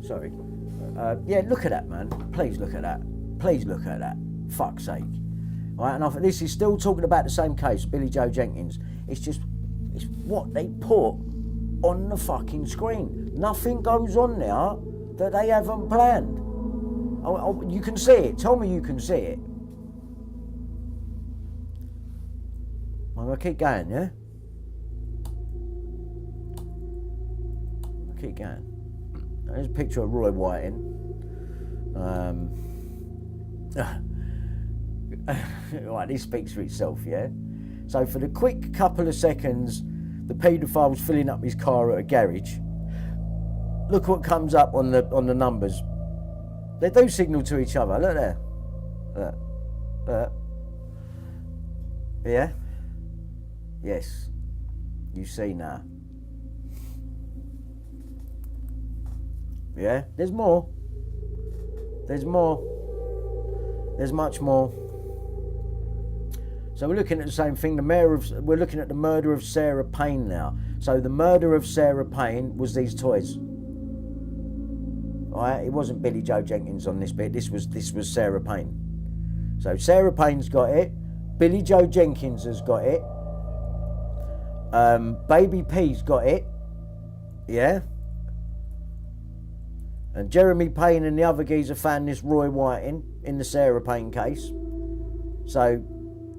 Sorry. Yeah, look at that, man. Please look at that. Please look at that. Fuck's sake. All right, and this is still talking about the same case, Billy Joe Jenkins. It's what they put on the fucking screen. Nothing goes on there that they haven't planned. Oh, you can see it. Tell me you can see it. I'm going to keep going, yeah? I'll keep going. There's a picture of Roy Whiting. Right, this speaks for itself, yeah? So for the quick couple of seconds, the paedophile's filling up his car at a garage. Look what comes up on the numbers. They do signal to each other. Look there. Look. Yeah? Yes. You see now. Yeah? There's more. There's more. There's much more. So we're looking at the same thing. We're looking at the murder of Sarah Payne now. So the murder of Sarah Payne was these toys. Alright, it wasn't Billy Joe Jenkins on this bit. This was Sarah Payne. So Sarah Payne's got it. Billy Joe Jenkins has got it. Baby P's got it. Yeah. And Jeremy Paine and the other geezer found this Roy Whiting in the Sarah Payne case. So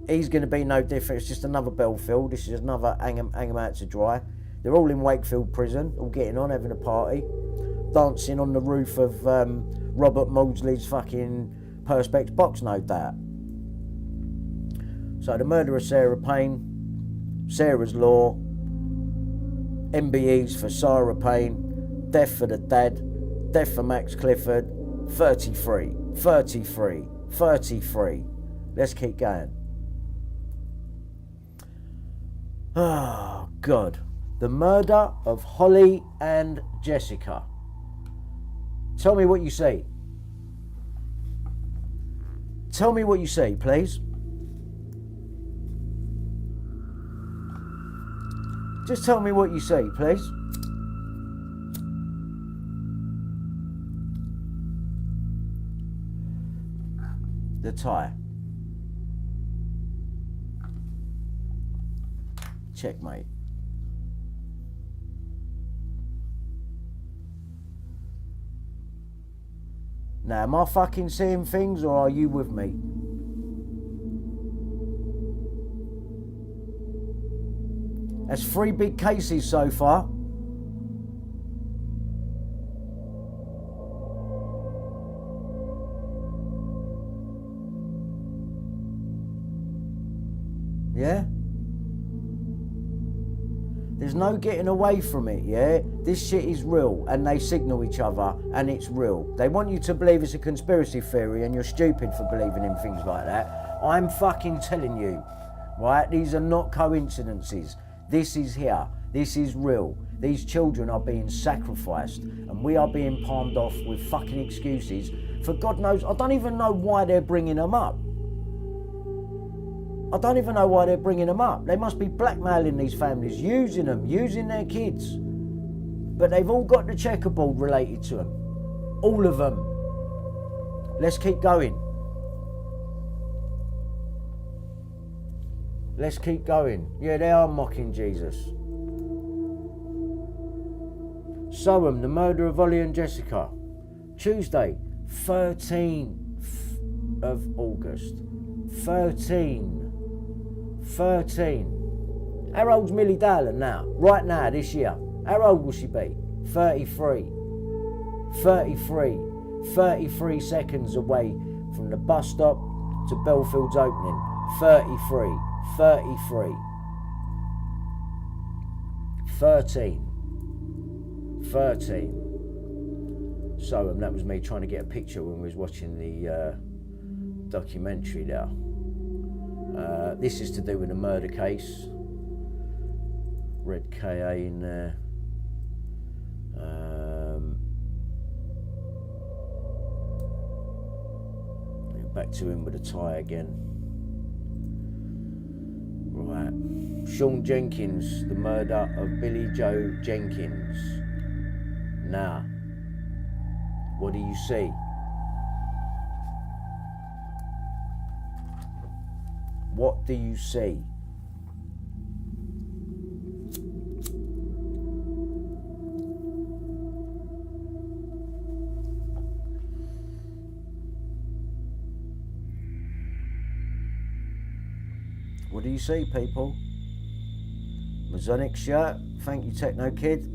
he's going to be no different. It's just another Bellfield. This is another hang 'em out to dry. They're all in Wakefield prison, all getting on, having a party, dancing on the roof of Robert Maudsley's fucking Perspex box, no doubt. So the murder of Sarah Payne, Sarah's Law, MBEs for Sarah Payne, death for the dad, death for Max Clifford, 33. Let's keep going. Oh, God. The murder of Holly and Jessica. Tell me what you see. Tell me what you see, please. Just tell me what you see, please. The tie. Checkmate. Now, am I fucking seeing things or are you with me? That's 3 big cases so far. Yeah? There's no getting away from it, yeah? This shit is real and they signal each other and it's real. They want you to believe it's a conspiracy theory and you're stupid for believing in things like that. I'm fucking telling you, right? These are not coincidences. This is here. This is real. These children are being sacrificed and we are being palmed off with fucking excuses. For God knows, I don't even know why they're bringing them up. I don't even know why they're bringing them up. They must be blackmailing these families, using them, using their kids. But they've all got the checkerboard related to them. All of them. Let's keep going. Let's keep going. Yeah, they are mocking Jesus. Soham, the murder of Ollie and Jessica. Tuesday, 13th of August. 13. How old's Milly Dowler now? Right now, this year. How old will she be? 33. 33 seconds away from the bus stop to Bellfield's opening. 33. 13. So that was me trying to get a picture when we was watching the documentary there. This is to do with a murder case. Red KA in there. Back to him with a tie again. Right. Sean Jenkins, the murder of Billy Joe Jenkins. Now, what do you see? What do you see? What do you see, people? Masonic shirt. Thank you, Techno Kid.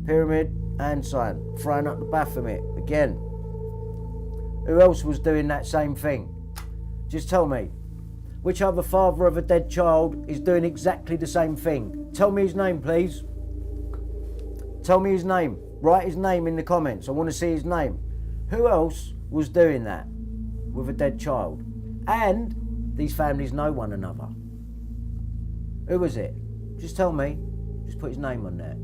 Pyramid hand sign. Throwing up the Baphomet again. Who else was doing that same thing? Just tell me. Which other father of a dead child is doing exactly the same thing? Tell me his name, please. Tell me his name. Write his name in the comments. I want to see his name. Who else was doing that with a dead child? And these families know one another. Who was it? Just tell me. Just put his name on there.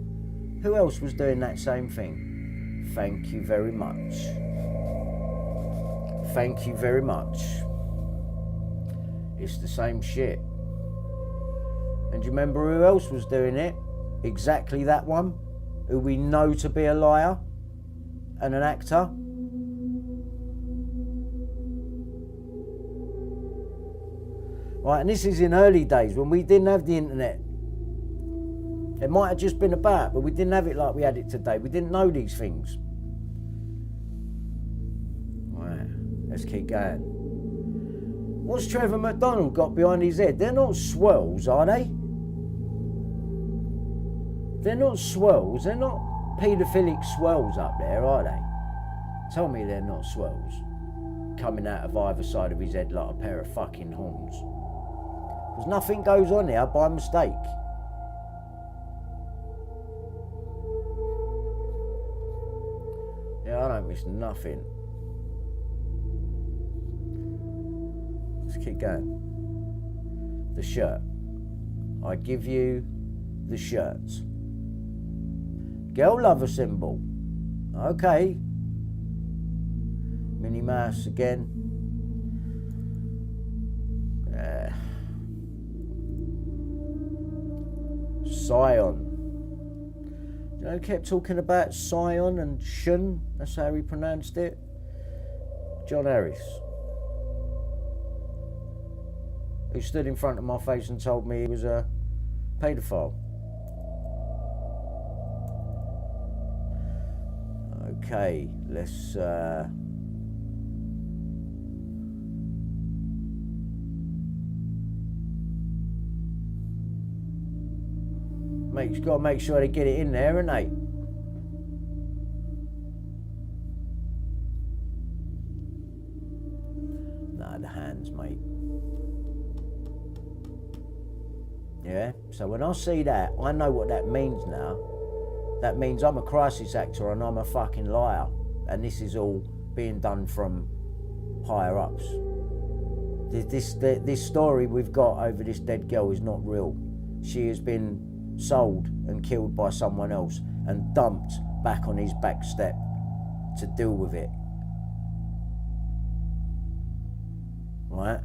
Who else was doing that same thing? Thank you very much. Thank you very much. It's the same shit. And do you remember who else was doing it? Exactly that one, who we know to be a liar and an actor. Right, and this is in early days when we didn't have the internet. It might have just been about, but we didn't have it like we had it today. We didn't know these things. Right, let's keep going. What's Trevor McDonald got behind his head? They're not swirls, are they? They're not swirls. They're not paedophilic swirls up there, are they? Tell me they're not swirls. Coming out of either side of his head like a pair of fucking horns. Because nothing goes on there by mistake. Yeah, I don't miss nothing. Let's keep going. The shirt. I give you the shirts. Girl lover symbol. Okay. Minnie Mouse again. Scion. You know, kept talking about Scion and Shun. That's how he pronounced it. John Harris. Who stood in front of my face and told me he was a paedophile. Okay, let's got to make sure they get it in there, haven't they? Nah, the hands, mate. Yeah, so when I see that, I know what that means now. That means I'm a crisis actor and I'm a fucking liar. And this is all being done from higher ups. This story we've got over this dead girl is not real. She has been sold and killed by someone else and dumped back on his back step to deal with it. Right?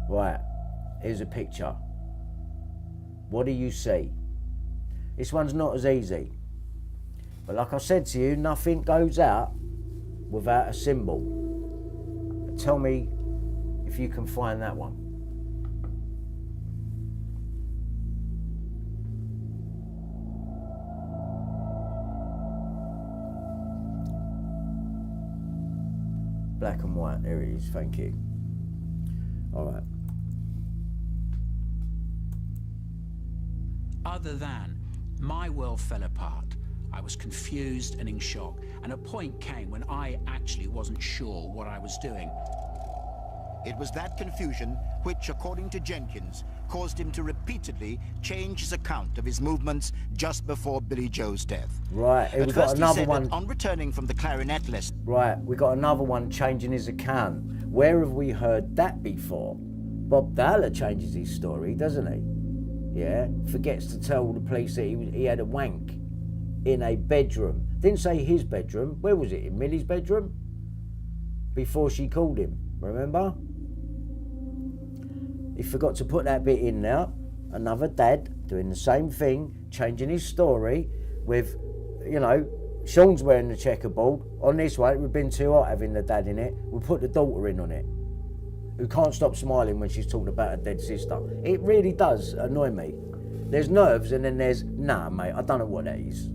Right. Here's a picture. What do you see? This one's not as easy. But like I said to you, nothing goes out without a symbol. But tell me if you can find that one. Black and white, there it is, thank you. All right. Other than my world fell apart, I was confused and in shock, and a point came when I actually wasn't sure what I was doing. It was that confusion which, according to Jenkins, caused him to repeatedly change his account of his movements just before Billy Joe's death. Right, At we got first he another said one. that on returning from the clarinet lesson. Right, we got another one changing his account. Where have we heard that before? Bob Dowler changes his story, doesn't he? Yeah, forgets to tell the police that he had a wank in a bedroom. Didn't say his bedroom. Where was it? In Milly's bedroom? Before she called him, remember? He forgot to put that bit in there. Another dad doing the same thing, changing his story with, you know, Sean's wearing the checkerboard. On this one, it would have been too hot having the dad in it. We'll put the daughter in on it, who can't stop smiling when she's talking about her dead sister. It really does annoy me. There's nerves and then there's, nah, mate, I don't know what that is.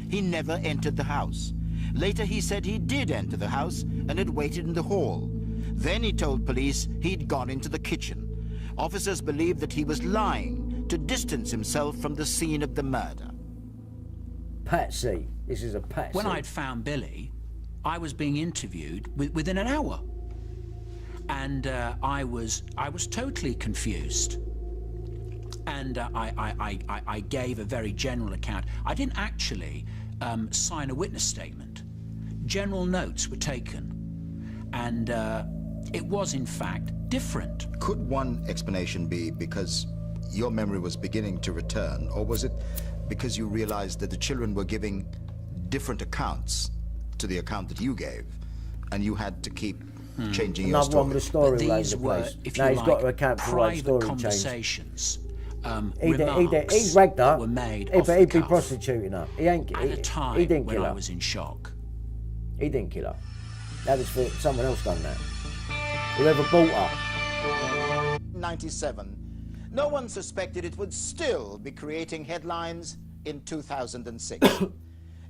He never entered the house. Later, he said he did enter the house and had waited in the hall. Then he told police he'd gone into the kitchen. Officers believed that he was lying to distance himself from the scene of the murder. Patsy. This is a patsy. When I'd found Billy, I was being interviewed within an hour. And I was totally confused. And I gave a very general account. I didn't actually sign a witness statement. General notes were taken. And it was, in fact, different. Could one explanation be because your memory was beginning to return, or was it because you realized that the children were giving different accounts to the account that you gave, and you had to keep changing your Another story? one with the story But all over these the were, place. if Now you he's like, got to account for why the private story changed. conversations, He'd remarks ragged her. were made He'd off the be cuff prostituting her. He ain't. at a He time didn't when kill I her. was in shock. He didn't kill her. That was for someone else done that. Whoever bought her. 97. No one suspected it would still be creating headlines in 2006.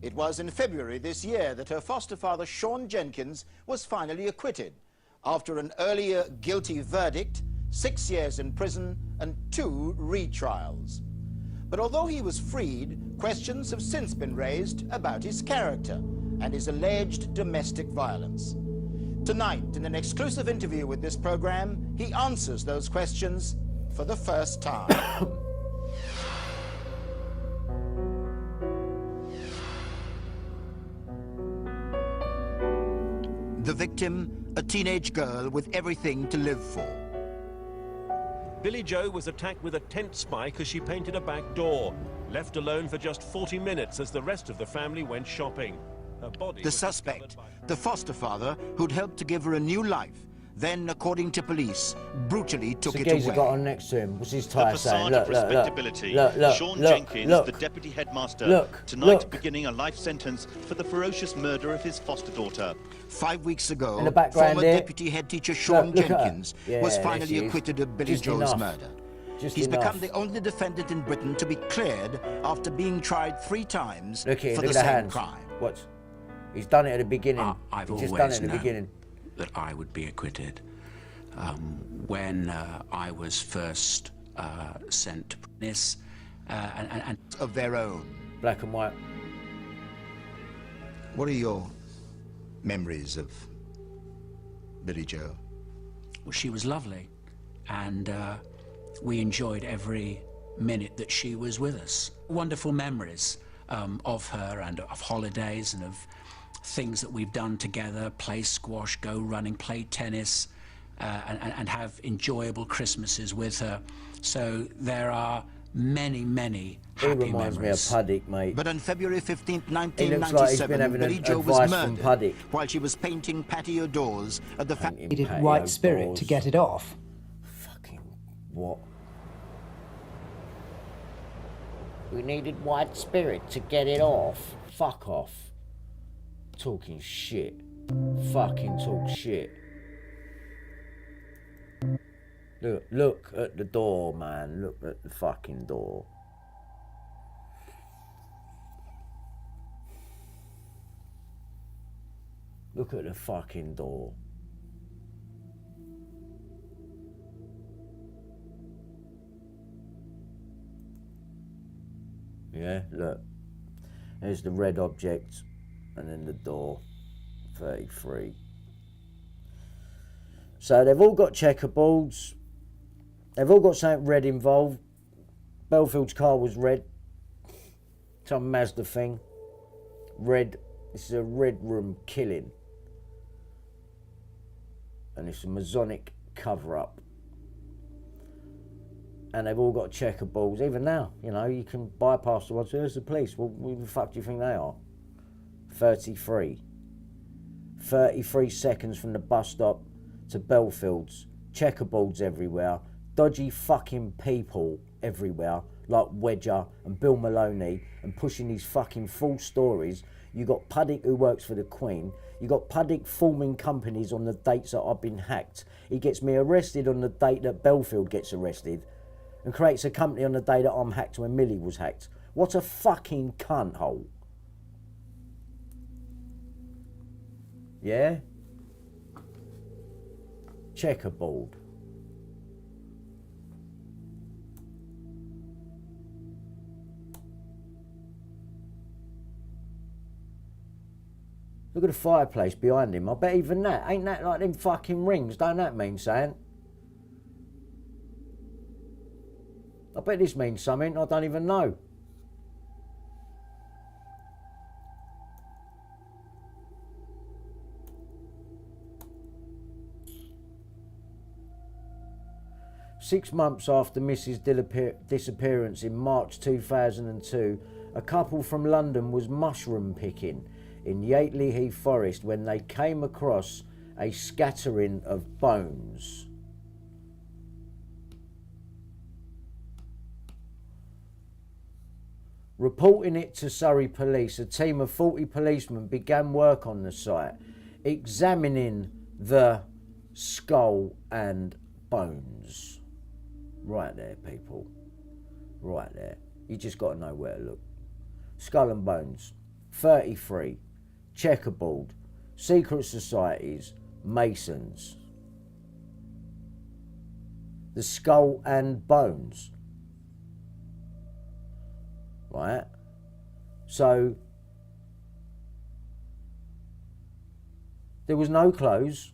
It was in February this year that her foster father, Sean Jenkins, was finally acquitted after an earlier guilty verdict, 6 years in prison and 2 retrials. But although he was freed, questions have since been raised about his character and his alleged domestic violence. Tonight, in an exclusive interview with this program, he answers those questions for the first time. The victim, a teenage girl with everything to live for. Billy Joe was attacked with a tent spike as she painted a back door, left alone for just 40 minutes as the rest of the family went shopping. Her body The was suspect, discovered by... the foster father who'd helped to give her a new life, then, according to police, brutally took The it geezer away. got on next to him. What's his The tie saying? facade Look, of look, respectability. look, Sean look, Jenkins, look. the deputy headmaster, Look, tonight look. beginning a life sentence for the ferocious murder of his foster daughter. 5 weeks ago, In the background former there. deputy head teacher Sean Look at her. Jenkins Yeah, was there finally she is. acquitted of Billy Just Joe's enough. murder. Just He's enough. become the only defendant in Britain to be cleared after being tried 3 times Look here, for look the at the same hands. crime. What? He's done it at the beginning. I've He's just always done it at the known beginning. that I would be acquitted. When I was first sent to Paine, and Of their own. Black and white. What are your memories of Billy Joe? well, she was lovely, and we enjoyed every minute that she was with us. Wonderful memories of her and of holidays and of things that we've done together, play squash, go running, play tennis, and have enjoyable Christmases with her. So there are many, many He happy reminds memories. me of Puddick, mate. But on February 15th, He looks like he's been 1997, having Billy Joe was advice from murdered Puddick. while she was painting patio doors at the Painting patio white spirit doors. to get it off. Fucking what? We needed white spirit to get it off. Fuck off. Talking shit. Fucking talk shit. Look at the door, man. Look at the fucking door. Look at the fucking door. Yeah, look. There's the red object and then the door. 33. So they've all got checkerboards. They've all got something red involved. Bellfield's car was red. Some Mazda thing. Red. This is a red room killing. And it's a Masonic cover-up. And they've all got checkerboards. Even now, you know, you can bypass the ones. There's the police. Well, who the fuck do you think they are? 33. 33 seconds from the bus stop to Bellfield's. Checkerboards everywhere. Dodgy fucking people everywhere. Like Wedger and Bill Maloney. And pushing these fucking false stories. You got Puddick who works for the Queen. You got Puddick forming companies on the dates that I've been hacked. He gets me arrested on the date that Bellfield gets arrested. And creates a company on the day that I'm hacked when Milly was hacked. What a fucking cunt hole. Yeah? Checkerboard. Look at the fireplace behind him. I bet even that, ain't that like them fucking rings? Don't that mean something? I bet this means something I don't even know. Six months after Mrs. disappearance in March 2002, a couple from London was mushroom picking in Yateley Heath Forest when they came across a scattering of bones. Reporting it to Surrey Police, a team of 40 policemen began work on the site, examining the skull and bones. Right there, people. Right there. You just got to know where to look. Skull and bones. 33. Checkerboard. Secret societies. Masons. The skull and bones. Right? So, there was no clothes.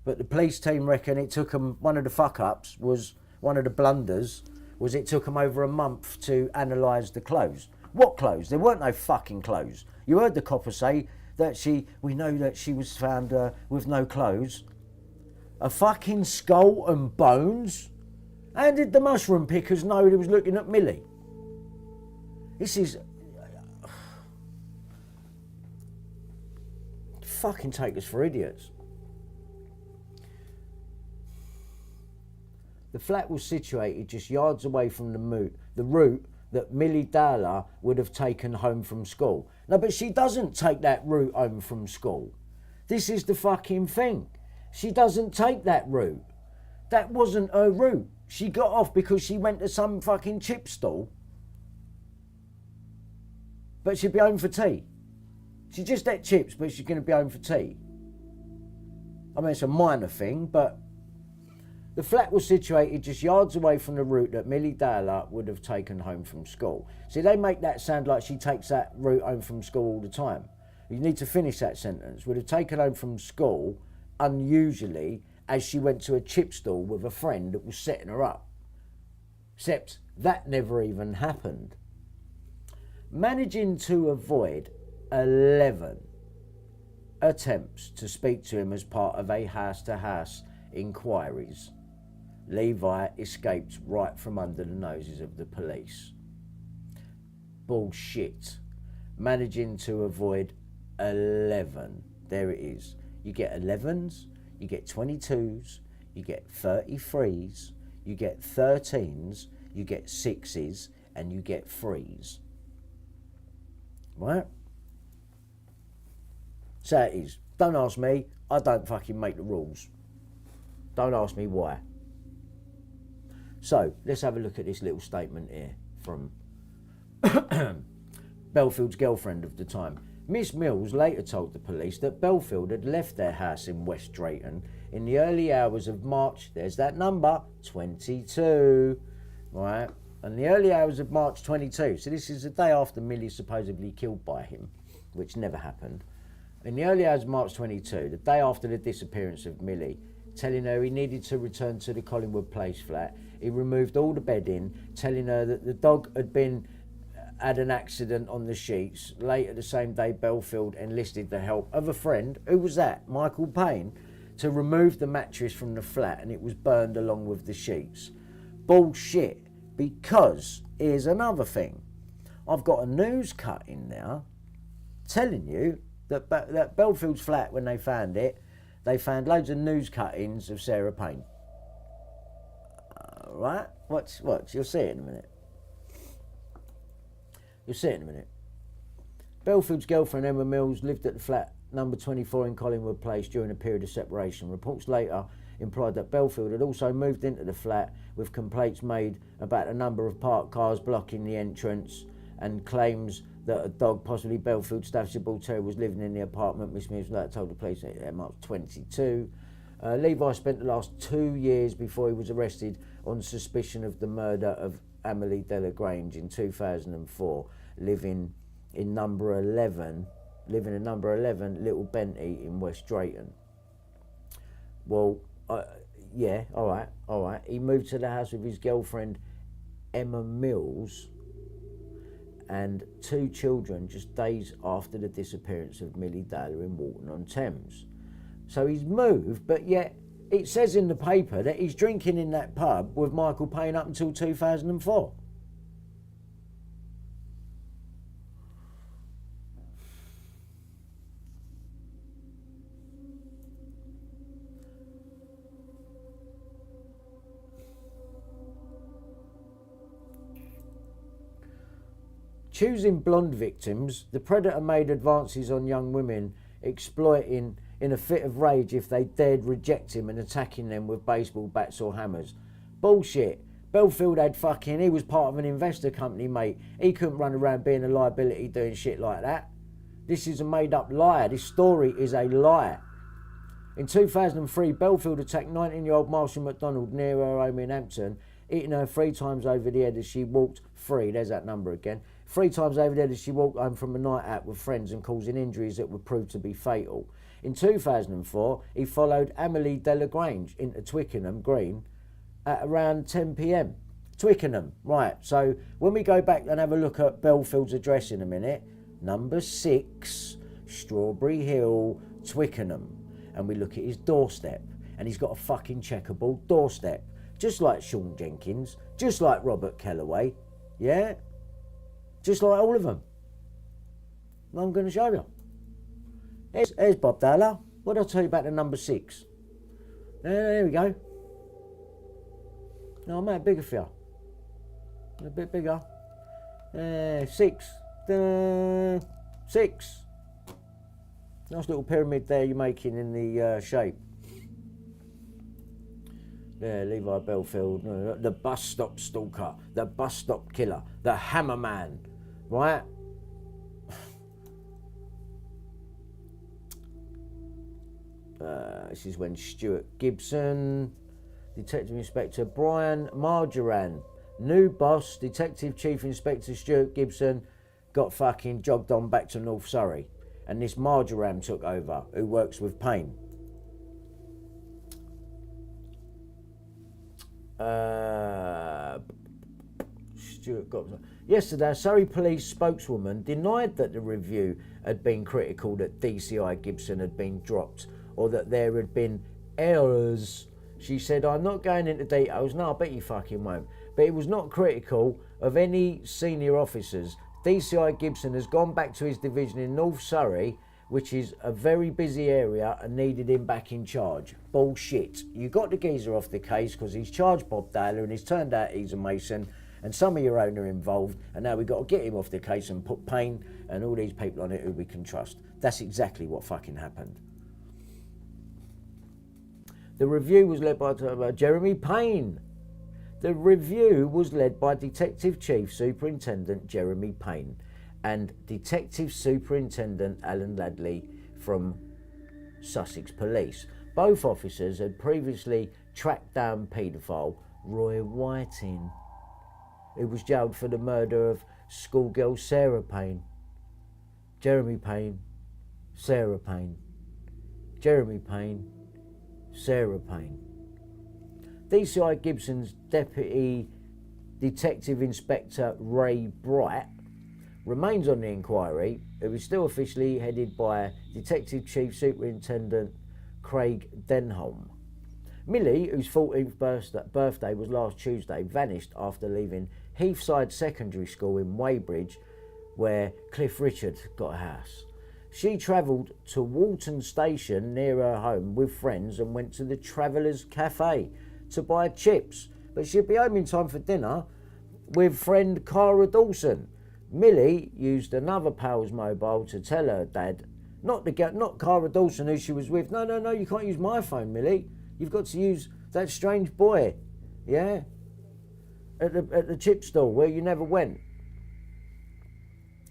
But the police team reckon it took them, one of the fuck-ups was, one of the blunders, was it took them over a month to analyse the clothes. What clothes? There weren't no fucking clothes. You heard the copper say that we know that she was found with no clothes. A fucking skull and bones? How did the mushroom pickers know he was looking at Milly? This is... fucking take us for idiots. The flat was situated just yards away from the route that Milly Dowler would have taken home from school. No, but she doesn't take that route home from school. This is the fucking thing. She doesn't take that route. That wasn't her route. She got off because she went to some fucking chip stall. But she'd be home for tea. She just ate chips, but she's going to be home for tea. I mean, it's a minor thing, but... The flat was situated just yards away from the route that Milly Dowler would have taken home from school. See, they make that sound like she takes that route home from school all the time. You need to finish that sentence. Would have taken home from school, unusually, as she went to a chip stall with a friend that was setting her up. Except that never even happened. Managing to avoid 11 attempts to speak to him as part of a house-to-house inquiries, Levi escaped right from under the noses of the police. Bullshit. Managing to avoid 11. There it is. You get 11s, you get 22s, you get 33s, you get 13s, you get 6s, and you get 3s. Right? So it is. Don't ask me. I don't fucking make the rules. Don't ask me why. So, let's have a look at this little statement here from Bellfield's girlfriend of the time. Miss Mills later told the police that Bellfield had left their house in West Drayton in the early hours of March, there's that number, 22, right? And the early hours of March 22, so this is the day after Milly supposedly killed by him, which never happened. In the early hours of March 22, the day after the disappearance of Milly, telling her he needed to return to the Collingwood Place flat. He removed all the bedding, telling her that the dog had an accident on the sheets. Later the same day, Bellfield enlisted the help of a friend, who was that? Michael Paine, to remove the mattress from the flat, and it was burned along with the sheets. Bullshit, because here's another thing. I've got a news cutting now telling you that Bellfield's flat, when they found it, they found loads of news cuttings of Sarah Payne. Right? Watch. You'll see it in a minute. You'll see it in a minute. Bellfield's girlfriend, Emma Mills, lived at the flat number 24 in Collingwood Place during a period of separation. Reports later implied that Bellfield had also moved into the flat, with complaints made about a number of parked cars blocking the entrance and claims that a dog, possibly Bellfield Staffordshire Bull Terrier, was living in the apartment. Miss Mills told the police at March 22. Levi spent the last 2 years before he was arrested on suspicion of the murder of Milly Dowler in 2004, living in number 11 Little Bentley in West Drayton. Well, yeah, all right. He moved to the house with his girlfriend Emma Mills and 2 children just days after the disappearance of Milly Dowler in Walton-on-Thames. So he's moved, but yet it says in the paper that he's drinking in that pub with Michael Paine up until 2004. Choosing blonde victims, the predator made advances on young women, exploiting in a fit of rage if they dared reject him and attacking them with baseball bats or hammers. Bullshit. Bellfield he was part of an investor company, mate. He couldn't run around being a liability doing shit like that. This is a made up lie. This story is a lie. In 2003, Bellfield attacked 19-year-old Marshall McDonald near her home in Hampton, hitting her 3 times over the head as she walked free. There's that number again. 3 times over the head as she walked home from a night out with friends and causing injuries that would prove to be fatal. In 2004, he followed Milly Dowler into Twickenham Green at around 10 p.m. Twickenham, right. So when we go back and have a look at Bellfield's address in a minute, number 6, Strawberry Hill, Twickenham, and we look at his doorstep, and he's got a fucking checkerboard doorstep, just like Sean Jenkins, just like Robert Kellaway, yeah? Just like all of them. I'm going to show you. Here's Bob Dowler. What did I tell you about the number 6? There we go. No, I'm out bigger for you. A bit bigger. 6. 6. Nice little pyramid there you're making in the shape. There, Levi Bellfield. The bus stop stalker. The bus stop killer. The hammer man. Right? This is when Stuart Gibson, Detective Inspector Brian Marjoran, new boss, Detective Chief Inspector Stuart Gibson, got fucking jogged on back to North Surrey. And this Marjoram took over, who works with Paine. Stuart Gibson. Yesterday, a Surrey police spokeswoman denied that the review had been critical that DCI Gibson had been dropped or that there had been errors. She said, I'm not going into details. No, I bet you fucking won't. But it was not critical of any senior officers. DCI Gibson has gone back to his division in North Surrey, which is a very busy area, and needed him back in charge. Bullshit. You got the geezer off the case because he's charged Bob Dowler and it's turned out he's a Mason and some of your own are involved, and now we've got to get him off the case and put Paine and all these people on it who we can trust. That's exactly what fucking happened. The review was led by Jeremy Paine. The review was led by Detective Chief Superintendent Jeremy Paine and Detective Superintendent Alan Ladley from Sussex Police. Both officers had previously tracked down paedophile Roy Whiting, who was jailed for the murder of schoolgirl Sarah Payne. Jeremy Paine, Sarah Payne. Jeremy Paine, Sarah Payne. DCI Gibson's Deputy Detective Inspector Ray Bright remains on the inquiry. It was still officially headed by Detective Chief Superintendent Craig Denholm. Milly, whose 14th birthday was last Tuesday, vanished after leaving Heathside Secondary School in Weybridge, where Cliff Richard got a house. She travelled to Walton Station near her home with friends and went to the Travellers Cafe to buy chips, but she'd be home in time for dinner with friend Cara Dawson. Milly used another pal's mobile to tell her dad, not Cara Dawson who she was with, no, you can't use my phone, Milly. You've got to use that strange boy, yeah? At the chip stall where you never went.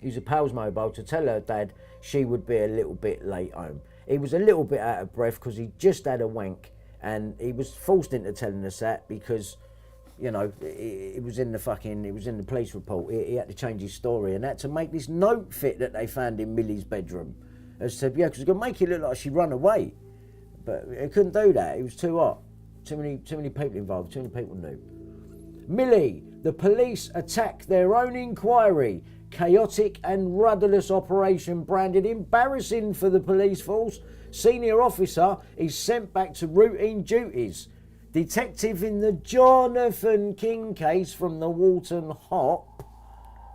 use a Pals mobile to tell her dad she would be a little bit late home. He was a little bit out of breath because he just had a wank, and he was forced into telling us that because, you know, it was in the police report. He had to change his story and had to make this note fit that they found in Milly's bedroom. As said, yeah, because it could make it look like she run away, but it couldn't do that. It was too hot. Too many people involved. Too many people knew. Milly, the police attack their own inquiry. Chaotic and rudderless operation branded embarrassing for the police force. Senior officer is sent back to routine duties. Detective in the Jonathan King case from the Walton Hop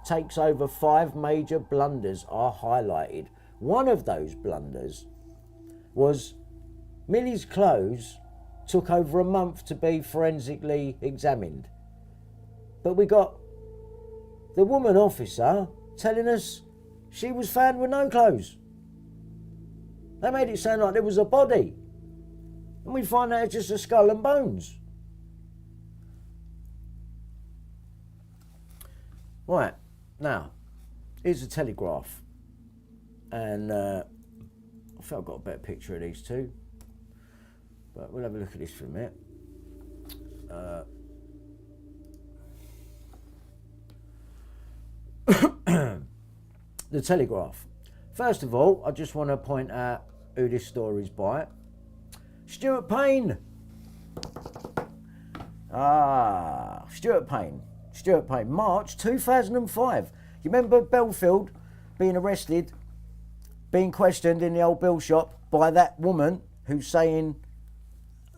takes over. 5 major blunders are highlighted. One of those blunders was Milly's clothes took over a month to be forensically examined. But we got the woman officer telling us she was found with no clothes. They made it sound like there was a body. And we find out it's just a skull and bones. Right, now, here's a telegraph. And I think I've got a better picture of these two. But we'll have a look at this for a minute. The Telegraph. First of all, I just want to point out who this story's by. Stuart Paine. Stuart Paine. Stuart Paine. March 2005. You remember Bellfield being arrested, being questioned in the old bill shop by that woman who's saying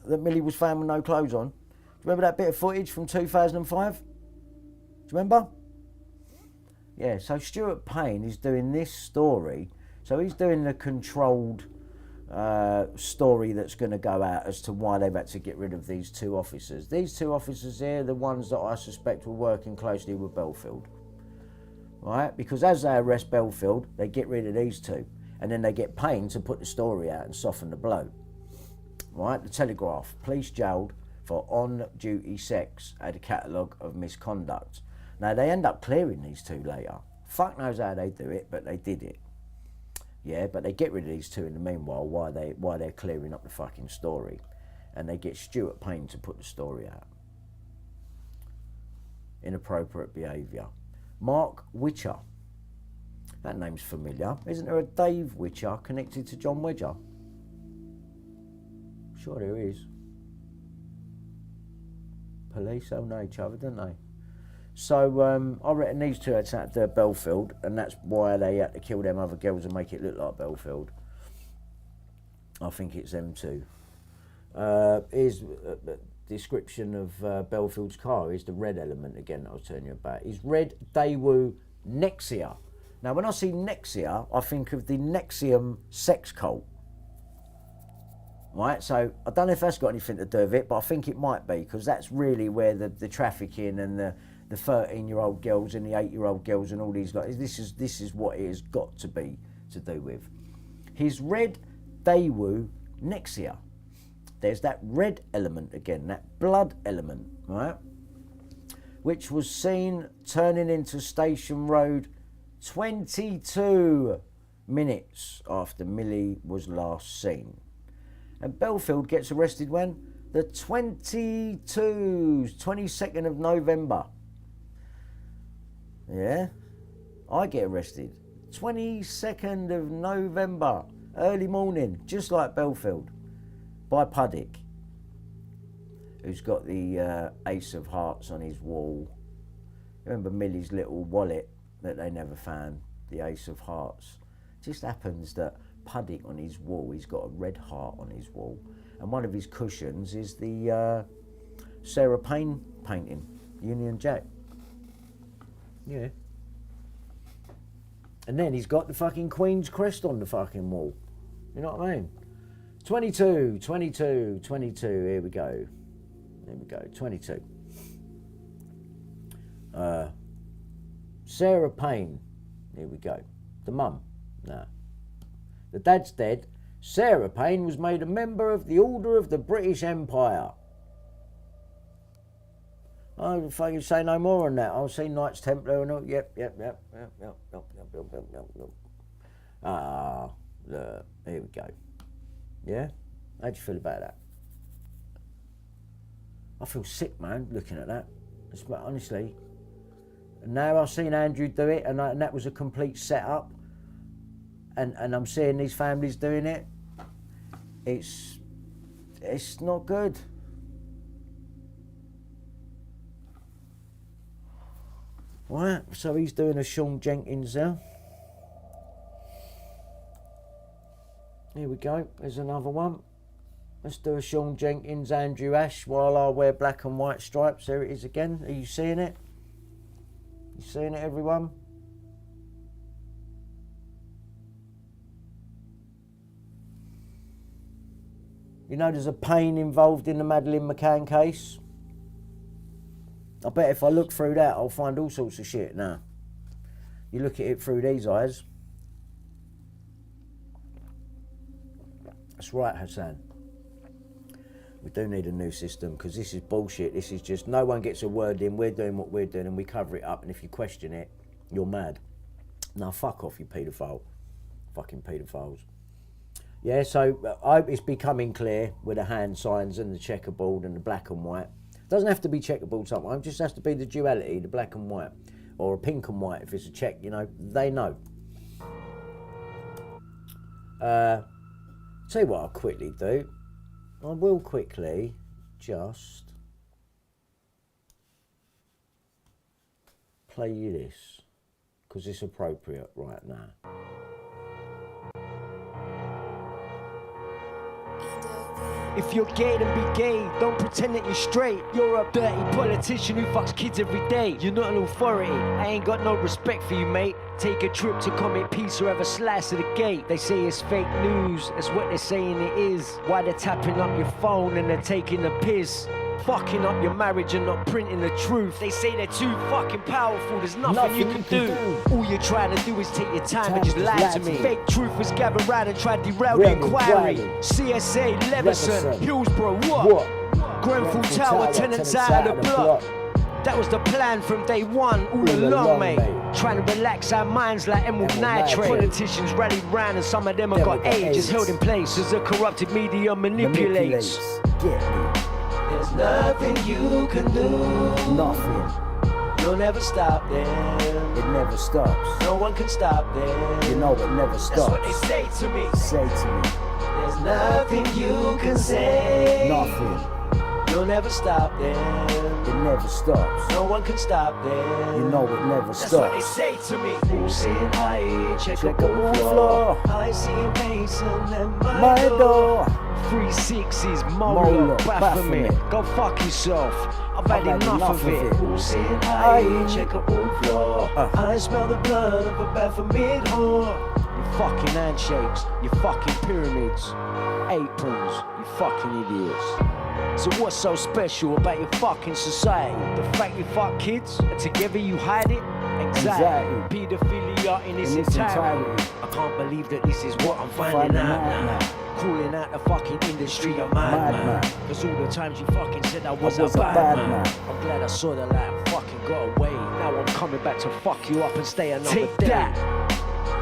that Milly was found with no clothes on? Do you remember that bit of footage from 2005? Do you remember? Yeah, so Stuart Paine is doing this story. So he's doing the controlled story that's going to go out as to why they've had to get rid of these 2 officers. These 2 officers here, the ones that I suspect were working closely with Bellfield. Right? Because as they arrest Bellfield, they get rid of these 2. And then they get Paine to put the story out and soften the blow. Right? The Telegraph. Police jailed for on-duty sex at a catalogue of misconduct. Now, they end up clearing these 2 later. Fuck knows how they do it, but they did it. Yeah, but they get rid of these 2 in the meanwhile while they're clearing up the fucking story. And they get Stuart Paine to put the story out. Inappropriate behaviour. Mark Witcher. That name's familiar. Isn't there a Dave Witcher connected to John Wedger? Sure there is. Police all know each other, don't they? So I reckon these 2 had to do Bellfield, and that's why they had to kill them other girls and make it look like Bellfield. I think it's them 2. Here's a description of Bellfield's car. Here's the red element again that I was telling you about. It's red Daewoo Nexia. Now, when I see Nexia, I think of the Nexium sex cult. Right, so I don't know if that's got anything to do with it, but I think it might be, because that's really where the trafficking and the 13-year-old girls and the 8-year-old girls and all these guys, this is what it has got to be to do with. His red Daewoo Nexia. There's that red element again, that blood element, right? Which was seen turning into Station Road 22 minutes after Milly was last seen. And Bellfield gets arrested when? The 22nd of November. Yeah? I get arrested. 22nd of November. Early morning, just like Bellfield. By Puddick. Who's got the Ace of Hearts on his wall. Remember Milly's little wallet that they never found? The Ace of Hearts. Just happens that Puddick on his wall, he's got a red heart on his wall, and one of his cushions is the Sarah Payne painting, Union Jack. Yeah. And then he's got the fucking Queen's crest on the fucking wall. You know what I mean? 22, here we go. 22. Sarah Payne, here we go. The mum, no. The dad's dead. Sarah Payne was made a member of the Order of the British Empire. I fucking say no more on that. I'll see Knights Templar and all. Yep. Ah, look, here we go. Yeah? How do you feel about that? I feel sick, man, looking at that. Honestly. And now I've seen Andrew do it, and that was a complete setup. And I'm seeing these families doing it. It's not good. Right, so he's doing a Sean Jenkins there. Here we go, there's another one. Let's do a Sean Jenkins, Andrew Ash, while I wear black and white stripes. There it is again. Are you seeing it? You seeing it, everyone? You know there's a Paine involved in the Madeleine McCann case? I bet if I look through that, I'll find all sorts of shit now. You look at it through these eyes. That's right, Hassan. We do need a new system, because this is bullshit. This is just, no one gets a word in, we're doing what we're doing, and we cover it up, and if you question it, you're mad. Now fuck off, you paedophile. Fucking paedophiles. Yeah, so I hope it's becoming clear with the hand signs and the checkerboard and the black and white. Doesn't have to be checkerboard sometimes, just has to be the duality, the black and white, or a pink and white if it's a check, you know, they know. Tell you what I'll quickly do. I will quickly just play you this, because it's appropriate right now. If you're gay, then be gay. Don't pretend that you're straight. You're a dirty politician who fucks kids every day. You're not an authority. I ain't got no respect for you, mate. Take a trip to Comet Peace or have a slice of the gate. They say it's fake news. That's what they're saying it is. Why they're tapping up your phone and they're taking the piss. Fucking up your marriage and not printing the truth. They say they're too fucking powerful. There's nothing you can do. All you're trying to do is take your time and just lie to me. Fake truth was gathered round and tried to derail the inquiry. CSA, Leveson, Hillsborough, what? Grenfell Tower, tenants out of the block. That was the plan from day one, all along, mate. Trying to relax our minds like emerald nitrate. Politicians rallied round and some of them have got ages held in place as the corrupted media manipulates. There's nothing you can do. Nothing. You'll never stop them. It never stops. No one can stop them. You know it never stops. That's what they say to me. Say to me. There's nothing you can say. Nothing. You'll never stop them. It never stops. No one can stop them. You know it never That's stops. what they say to me. Who's saying I check up on the floor. I see a Mason and My door. 360s, Molo, Baphomet. Go fuck yourself. I've had enough of it. Who's saying I check up on the floor. I smell the blood of a Baphomet whore. You fucking handshakes, you fucking pyramids, aprons, you fucking idiots. So what's so special about your fucking society? The fact you fuck kids and together you hide it? Anxiety. Paedophilia in its entirety. I can't believe that this is what I'm finding out now. Calling out the fucking industry a madman. Cause all the times you fucking said I was a bad man. I'm glad I saw the light and fucking got away. Now I'm coming back to fuck you up and stay another day. Take that.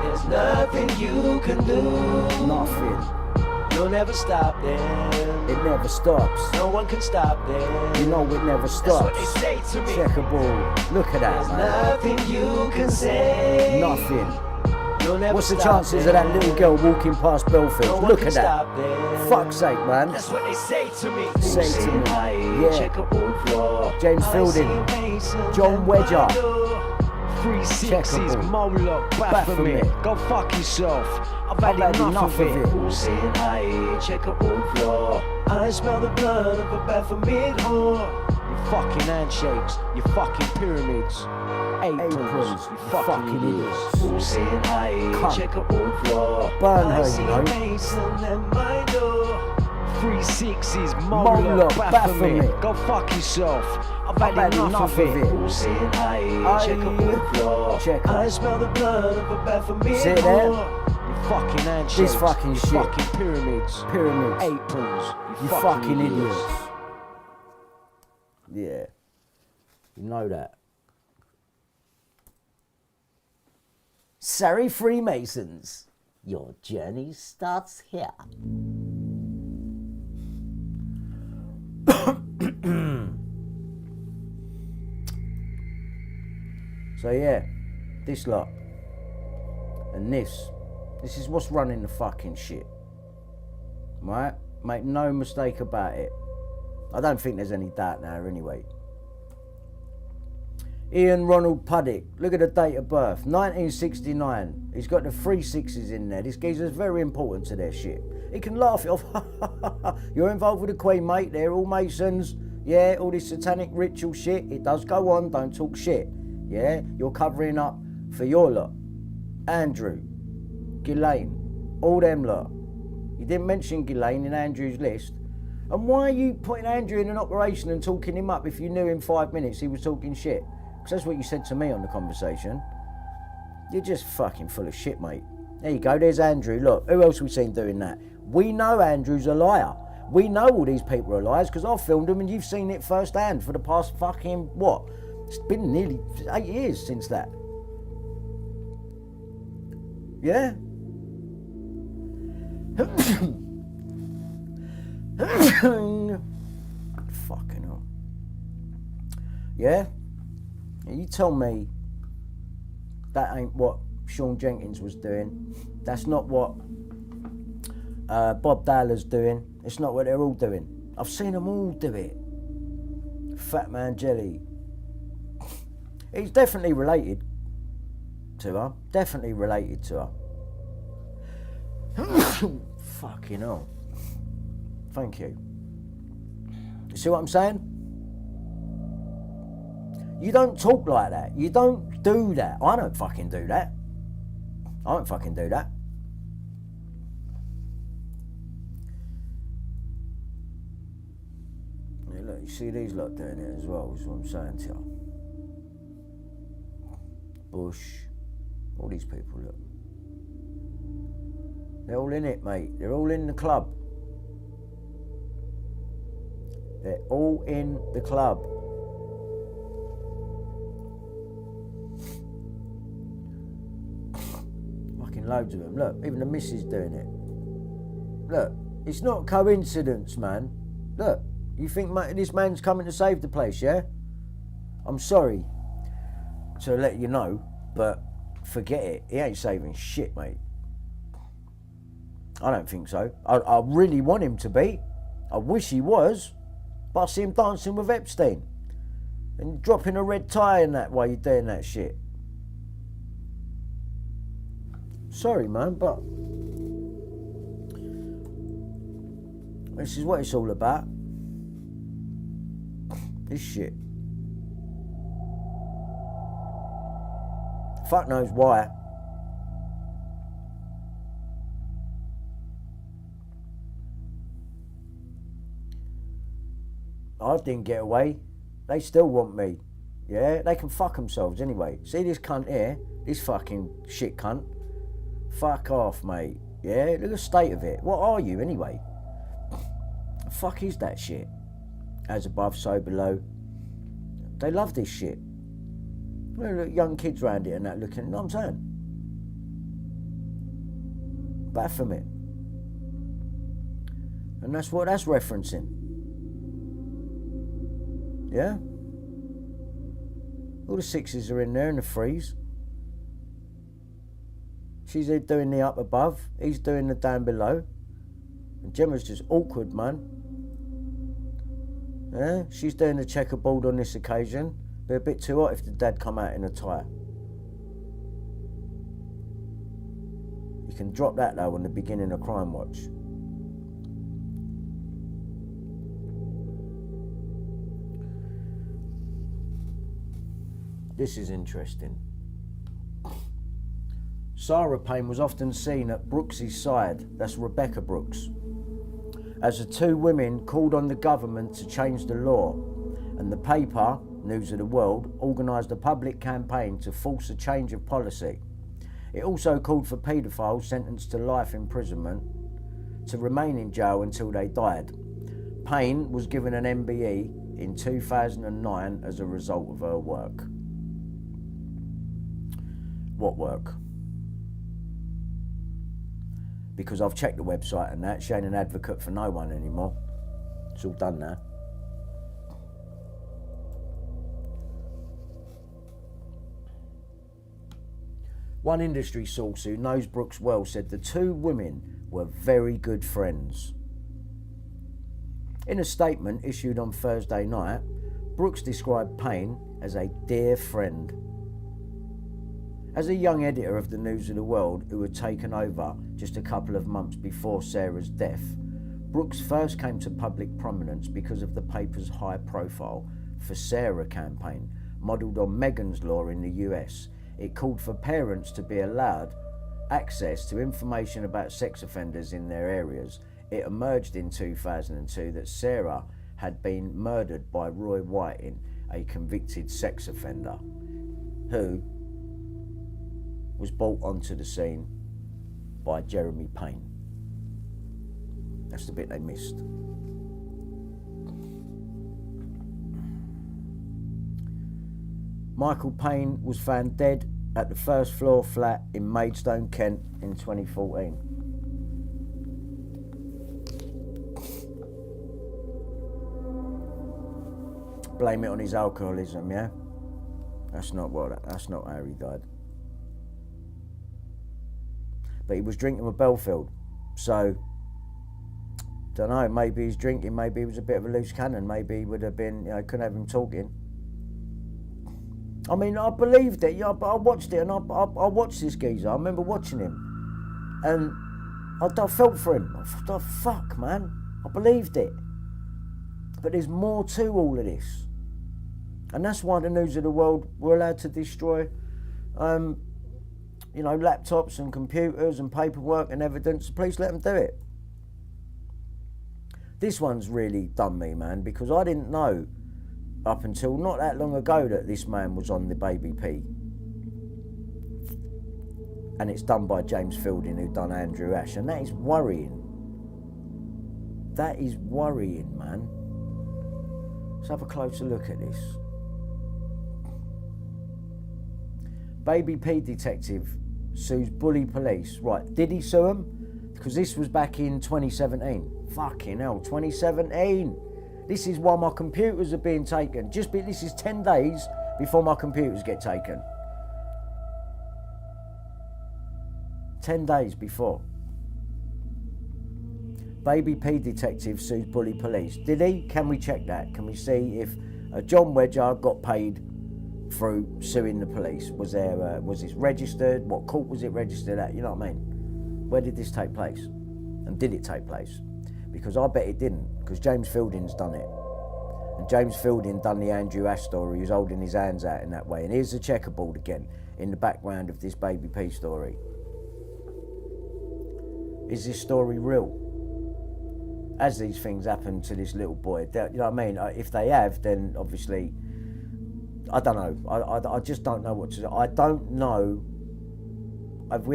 There's nothing you can do. Nothing. You'll never stop them. It never stops. No one can stop them. You know it never stops. That's what they say to me. Checkerboard. Look at that, There's man. nothing you can say. Nothing. You'll never What's the stop chances them. of that little girl walking past Bellfield? No one Look can at that. stop them. Fuck's sake, man. That's what they say to me. Say to me. Yeah. Checkerboard floor. James Fielding. John Wedger. 360s, Molo, Baphomet. Go fuck yourself. I've had enough of it. Who's saying I checkerboard floor? I smell the blood of a Baphomet whore. You fucking handshakes, you fucking pyramids, aprons, you fucking idiots. Who's saying I checkerboard floor? Burn her, I see you know. Mason and my door. 360s, Molo, Baphomet. Go fuck yourself. I've had enough of it. Who's saying I checkerboard floor? I smell the blood of a Baphomet See it there? whore. You fucking handshakes, This fucking you shit. fucking pyramids, Pyramids. aprons, You fucking idiots. Yeah. You know that. Sorry, Freemasons. Your journey starts here. So yeah, this lot. And this is what's running the fucking shit. Right? Make no mistake about it. I don't think there's any doubt now anyway. Ian Ronald Puddick, look at the date of birth, 1969. He's got the 3 6s in there. This geezer's very important to their shit. He can laugh it off. You're involved with the Queen, mate. They're all Masons. Yeah, all this satanic ritual shit. It does go on. Don't talk shit. Yeah, you're covering up for your lot. Andrew, Ghislaine, all them lot. You didn't mention Ghislaine in Andrew's list. And why are you putting Andrew in an operation and talking him up if you knew in 5 minutes he was talking shit? Because that's what you said to me on the conversation. You're just fucking full of shit, mate. There you go, there's Andrew. Look, who else we seen doing that? We know Andrew's a liar. We know all these people are liars because I've filmed them and you've seen it firsthand for the past fucking, what? It's been nearly 8 years since that. Yeah? Fucking hell. Yeah? You tell me that ain't what Sean Jenkins was doing. That's not what Bob Dowler's doing. It's not what they're all doing. I've seen them all do it. Fat Man Jelly. He's definitely related to her. Definitely related to her. Fucking hell. Thank you. You see what I'm saying? You don't talk like that. You don't do that. I don't fucking do that. I don't fucking do that. Yeah, look, you see these lot doing it as well, is what I'm saying to you. Bush, all these people, look. They're all in it, mate. They're all in the club. They're all in the club. Fucking loads of them. Look, even the missus doing it. Look, it's not coincidence, man. Look, you think this man's coming to save the place, yeah? I'm sorry to let you know, but forget it. He ain't saving shit, mate. I don't think so. I really want him to be. I wish he was. But I see him dancing with Epstein. And dropping a red tie in that while you're doing that shit. Sorry, man, but this is what it's all about. This shit. Fuck knows why. I didn't get away. They still want me. Yeah, they can fuck themselves anyway. See this cunt here? This fucking shit cunt. Fuck off, mate. Yeah, look at the state of it. What are you anyway? The fuck is that shit? As above, so below. They love this shit. Look, young kids round here and that looking, you know what I'm saying? Baphomet. And that's what that's referencing. Yeah? All the 6s are in there and the 3s. She's doing the up above, he's doing the down below. And Gemma's just awkward, man. Yeah? She's doing the checkerboard on this occasion. Be a bit too hot if the dad come out in a tie. You can drop that though on the beginning of Crime Watch. This is interesting. Sarah Payne was often seen at Brooks's side, that's Rebecca Brooks, as the two women called on the government to change the law, and the paper, News of the World, organised a public campaign to force a change of policy. It also called for paedophiles sentenced to life imprisonment to remain in jail until they died. Paine was given an MBE in 2009 as a result of her work. What work? Because I've checked the website and that, she ain't an advocate for no one anymore. It's all done now. One industry source who knows Brooks well said the two women were very good friends. In a statement issued on Thursday night, Brooks described Paine as a dear friend. As a young editor of the News of the World who had taken over just a couple of months before Sarah's death, Brooks first came to public prominence because of the paper's high profile For Sarah campaign, modelled on Megan's Law in the US. It called for parents to be allowed access to information about sex offenders in their areas. It emerged in 2002 that Sarah had been murdered by Roy Whiting, a convicted sex offender, who was brought onto the scene by Jeremy Paine. That's the bit they missed. Michael Paine was found dead at the first floor flat in Maidstone, Kent in 2014. Blame it on his alcoholism, yeah? That's not how he died. But he was drinking with Bellfield, so don't know, maybe he's drinking, maybe he was a bit of a loose cannon, maybe he would have been, couldn't have him talking. I mean, I believed it. Yeah, I watched it, and I watched this geezer. I remember watching him, and I felt for him. I thought, fuck, man, I believed it. But there's more to all of this, and that's why the News of the World were allowed to destroy, laptops and computers and paperwork and evidence. Please let them do it. This one's really done me, man, because I didn't know up until not that long ago that this man was on the Baby P. And it's done by James Fielding, who done Andrew Ash, and that is worrying. That is worrying, man. Let's have a closer look at this. Baby P detective sues bully police. Right, did he sue him? Because this was back in 2017. Fucking hell, 2017. This is why my computers are being taken. This is 10 days before my computers get taken. 10 days before. Baby P detective sues bully police. Did he? Can we check that? Can we see if John Wedger got paid through suing the police? Was this registered? What court was it registered at? You know what I mean? Where did this take place? And did it take place? Because I bet it didn't, because James Fielding's done it. And James Fielding done the Andrew Ash story. He was holding his hands out in that way. And here's the checkerboard again, in the background of this Baby P story. Is this story real? As these things happen to this little boy, you know what I mean? If they have, then obviously, I don't know. I just don't know what to do. I don't know. If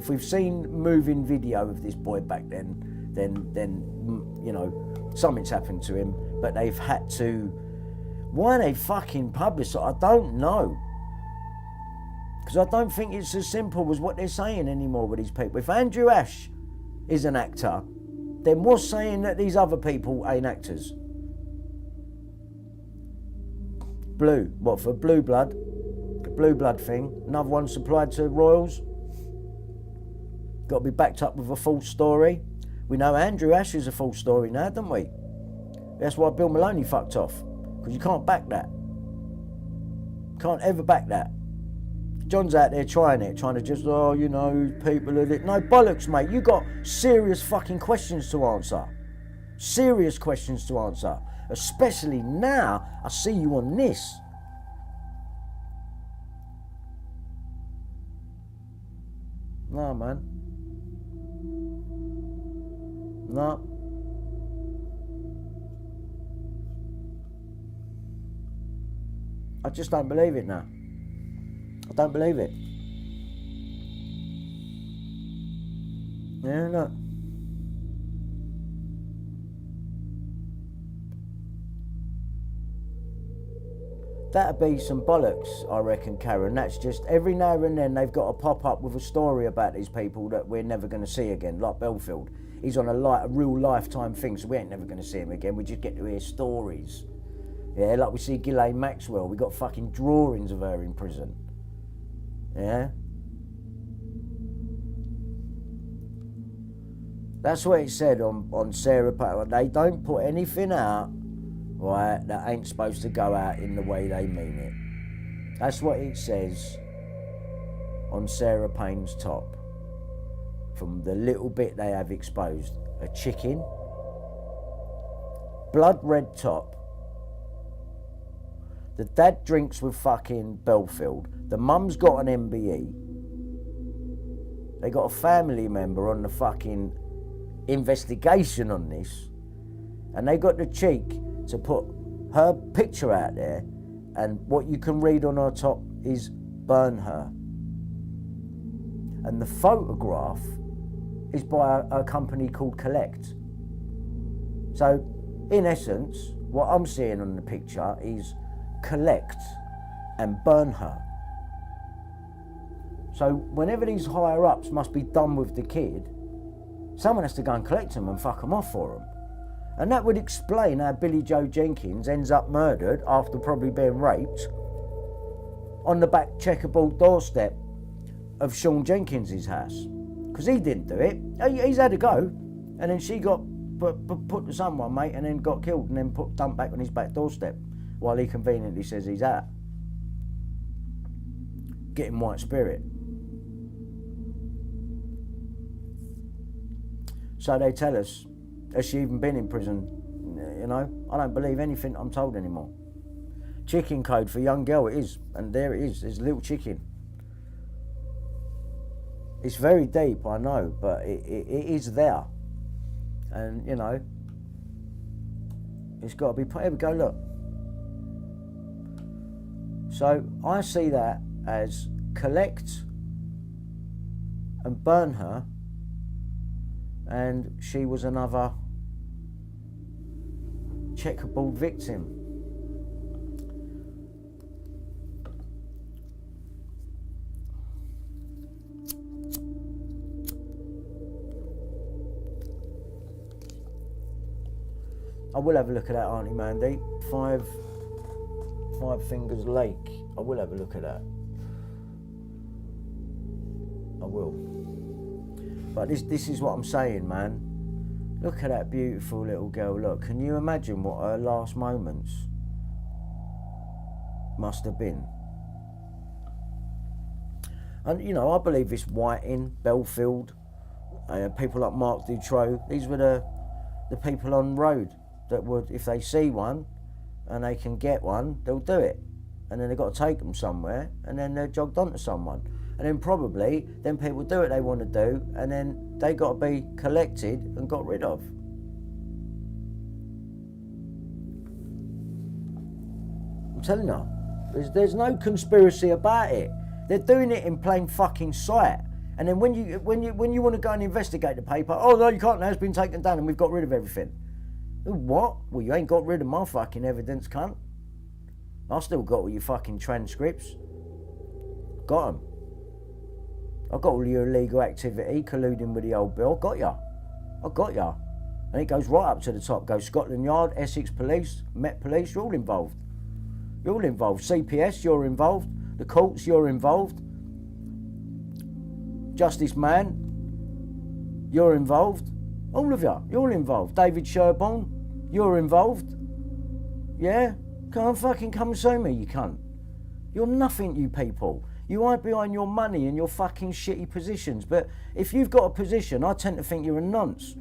we've seen moving video of this boy back then something's happened to him, but they've had to. Why they fucking publish it, I don't know. Because I don't think it's as simple as what they're saying anymore with these people. If Andrew Ash is an actor, then what's saying that these other people ain't actors? Blue, what for Blue Blood? The Blue Blood thing, another one supplied to Royals. Got to be backed up with a full story. We know Andrew Ash is a full story now, don't we? That's why Bill Maloney fucked off, because you can't back that. Can't ever back that. John's out there trying to just, people are it. No bollocks, mate. You got serious fucking questions to answer. Serious questions to answer. Especially now, I see you on this. No, man. No. I just don't believe it now. I don't believe it. Yeah, no. That'd be some bollocks, I reckon, Karen. That's just every now and then they've got to pop up with a story about these people that we're never going to see again, like Bellfield. He's on a real lifetime thing, so we ain't never going to see him again. We just get to hear stories. Yeah, like we see Ghislaine Maxwell. We got fucking drawings of her in prison. Yeah? That's what it said on Sarah Payne. They don't put anything out, right, that ain't supposed to go out in the way they mean it. That's what it says on Sarah Payne's top. From the little bit they have exposed. A chicken, blood red top. The dad drinks with fucking Bellfield. The mum's got an MBE. They got a family member on the fucking investigation on this, and they got the cheek to put her picture out there, and what you can read on her top is burn her. And the photograph is by a company called Collect. So in essence, what I'm seeing on the picture is collect and burn her. So whenever these higher ups must be done with the kid, someone has to go and collect them and fuck them off for them. And that would explain how Billy Joe Jenkins ends up murdered after probably being raped on the back checkerboard doorstep of Sean Jenkins's house. Because he didn't do it. He's had a go, and then she got put to someone, mate, and then got killed and then dumped back on his back doorstep while he conveniently says he's out. Getting white spirit. So they tell us, has she even been in prison? You know, I don't believe anything I'm told anymore. Chicken code for young girl, it is. And there it is, there's a little chicken. It's very deep, I know, but it is there. And, you know, it's got to be, here we go, look. So I see that as collect and burn her, and she was another checkerboard victim. I will have a look at that, Auntie Mandy. Five Fingers Lake. I will have a look at that. I will. But this is what I'm saying, man. Look at that beautiful little girl. Look, can you imagine what her last moments must have been? And, you know, I believe this Whiting, Bellfield, people like Mark Dutroux, these were the people on road that would, if they see one and they can get one, they'll do it. And then they've got to take them somewhere, and then they're jogged onto someone. And then probably, then people do what they want to do, and then they got to be collected and got rid of. I'm telling you, there's no conspiracy about it. They're doing it in plain fucking sight. And then when you want to go and investigate the paper, oh no, you can't now, it's been taken down and we've got rid of everything. What? Well, you ain't got rid of my fucking evidence, cunt. I still got all your fucking transcripts. Got them. I got all your illegal activity, colluding with the old bill. Got ya. I got ya. And it goes right up to the top. Goes Scotland Yard, Essex Police, Met Police, you're all involved. You're all involved. CPS, you're involved. The courts, you're involved. Justice Man, you're involved. All of you, you're all involved. David Sherborne, you're involved. Yeah? Come and see me, you cunt. You're nothing, you people. You hide behind your money and your fucking shitty positions. But if you've got a position, I tend to think you're a nonce.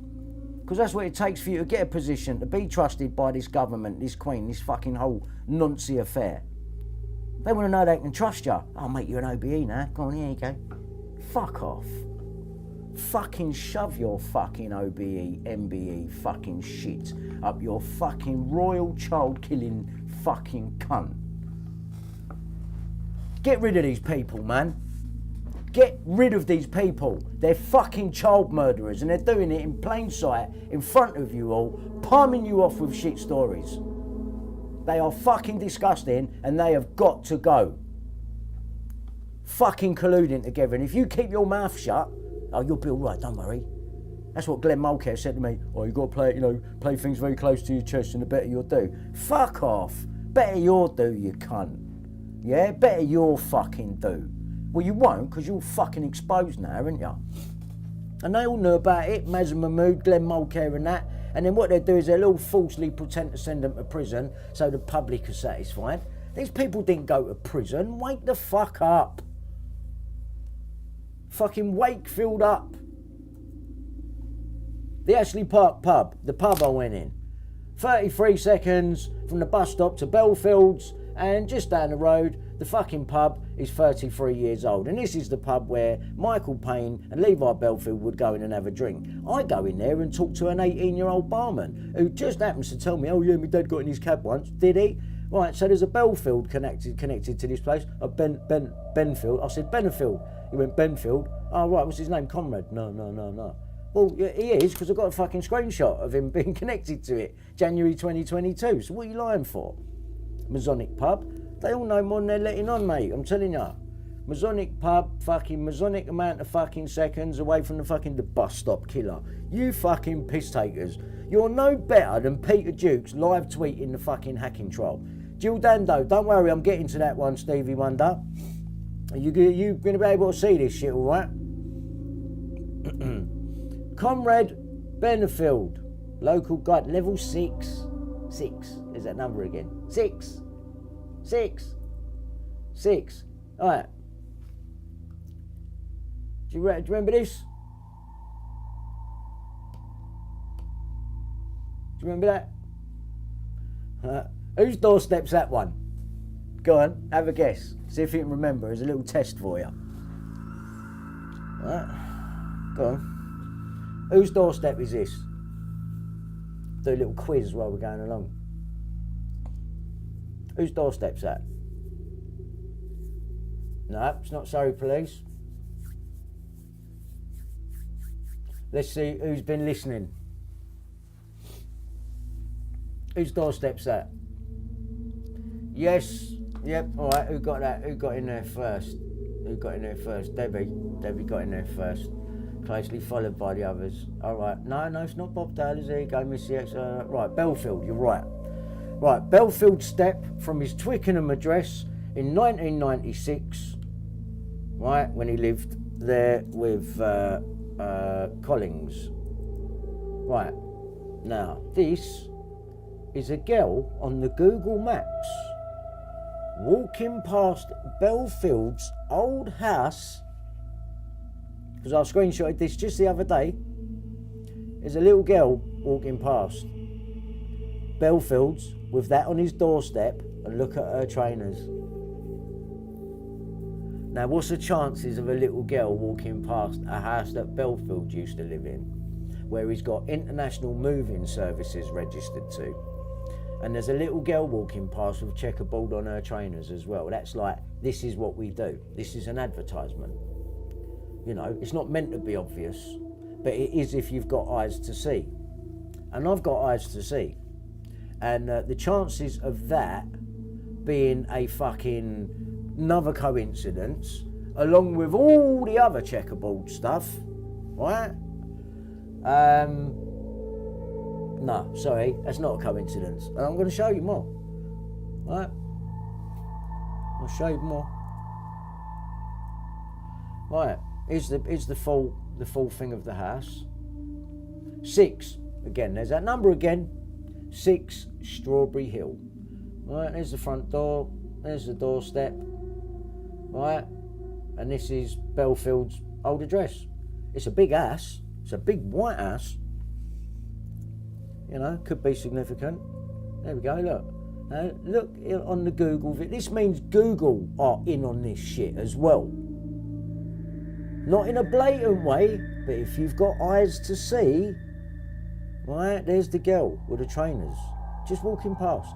Because that's what it takes for you to get a position, to be trusted by this government, this Queen, this fucking whole noncy affair. They want to know they can trust you. I'll make you an OBE now. Go on, here you go. Fuck off. Fucking shove your fucking OBE, MBE fucking shit up your fucking royal child killing fucking cunt. Get rid of these people, man. Get rid of these people. They're fucking child murderers, and they're doing it in plain sight, in front of you all, palming you off with shit stories. They are fucking disgusting and they have got to go. Fucking colluding together. And if you keep your mouth shut, oh, you'll be all right, don't worry. That's what Glenn Mulcair said to me. Oh, you've got to play, play things very close to your chest and the better you'll do. Fuck off. Better you'll do, you cunt. Yeah? Better you'll fucking do. Well, you won't, because you're fucking exposed now, aren't you? And they all knew about it, Maz and Mahmood, Glenn Mulcair and that. And then what they do is they'll all falsely pretend to send them to prison so the public are satisfied. These people didn't go to prison. Wake the fuck up. Fucking Wakefield up. The Ashley Park pub, the pub I went in. 33 seconds from the bus stop to Bellfield's, and just down the road, the fucking pub is 33 years old. And this is the pub where Michael Paine and Levi Bellfield would go in and have a drink. I go in there and talk to an 18-year-old barman who just happens to tell me, oh yeah, my dad got in his cab once. Did he? Right, so there's a Bellfield connected to this place. Benfield. I said, Benefield. He went, Benfield. Oh right, what's his name? Comrade? No. Well, yeah, he is, because I've got a fucking screenshot of him being connected to it. January 2022. So what are you lying for? Masonic pub. They all know more than they're letting on, mate. I'm telling you. Masonic pub, fucking Masonic amount of fucking seconds away from the bus stop killer. You fucking piss takers. You're no better than Peter Dukes live tweeting the fucking hacking trial. Jill Dando, don't worry, I'm getting to that one, Stevie Wonder. You're going to be able to see this shit, all right? Comrade Benefield, local guide, level 6. 6. There's that number again. 6. All right. Do you remember this? Do you remember that? Whose doorstep's that one? Go on, have a guess. See if you can remember. There's a little test for you. All right. Go on. Whose doorstep is this? Do a little quiz while we're going along. Whose doorstep's that? No, it's not Surrey Police. Let's see who's been listening. Whose doorstep's that? Yes. Yep. All right. Who got that? Who got in there first? Debbie. Debbie got in there first. Closely followed by the others. All right. No, it's not Bob Taylor's. There you go, Missy X. Right, Bellfield. You're right. Right, Bellfield step from his Twickenham address in 1996. Right, when he lived there with Collings. Right. Now, this is a girl on the Google Maps walking past Bellfield's old house, because I screenshotted this just the other day. There's a little girl walking past Bellfield's with that on his doorstep, and look at her trainers. Now, what's the chances of a little girl walking past a house that Bellfield used to live in, where he's got international moving services registered to? And there's a little girl walking past with checkerboard on her trainers as well. That's like, this is what we do. This is an advertisement. You know, it's not meant to be obvious, but it is if you've got eyes to see. And I've got eyes to see. And the chances of that being a fucking another coincidence, along with all the other checkerboard stuff, right? No, sorry, that's not a coincidence. And I'm going to show you more. Right? I'll show you more. Right, here's the full thing of the house. 6, again, there's that number again. 6 Strawberry Hill. Right, there's the front door, there's the doorstep. Right, and this is Bellfield's old address. It's a big house. It's a big white house. You know, could be significant. There we go, look. Now, look on the Google. This means Google are in on this shit as well. Not in a blatant way, but if you've got eyes to see, right, there's the girl with the trainers, just walking past.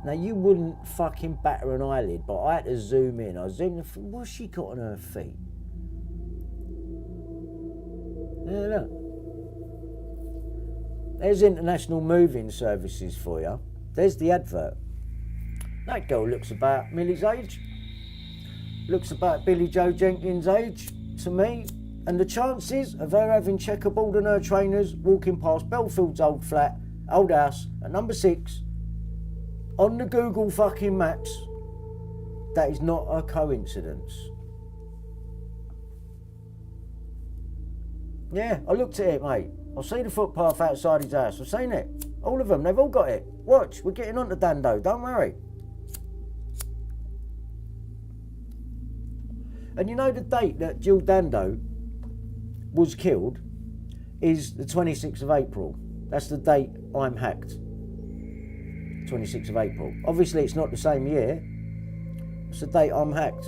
Now, you wouldn't fucking batter an eyelid, but I had to zoom in. I zoomed in, what's she got on her feet? Yeah, look. There's international moving services for you. There's the advert. That girl looks about Milly's age. Looks about Billy Joe Jenkins' age to me. And the chances of her having checkerboard and her trainers walking past Bellfield's old flat, old house at number 6 on the Google fucking maps, that is not a coincidence. Yeah, I looked at it, mate. I've seen the footpath outside his house. I've seen it. All of them, they've all got it. Watch, we're getting on to Dando, don't worry. And you know the date that Jill Dando was killed is the 26th of April. That's the date I'm hacked. 26th of April. Obviously it's not the same year. It's the date I'm hacked.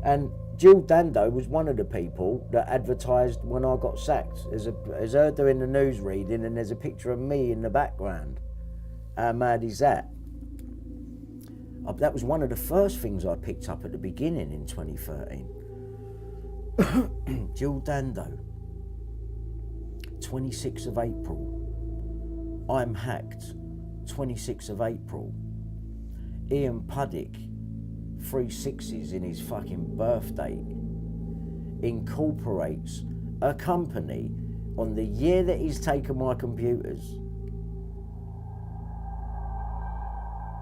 And Jill Dando was one of the people that advertised when I got sacked. There's her doing the news reading and there's a picture of me in the background. How mad is that? That was one of the first things I picked up at the beginning in 2013. Jill Dando, 26th of April. I'm hacked, 26th of April. Ian Puddick, 3 6s in his fucking birthday, incorporates a company on the year that he's taken my computers.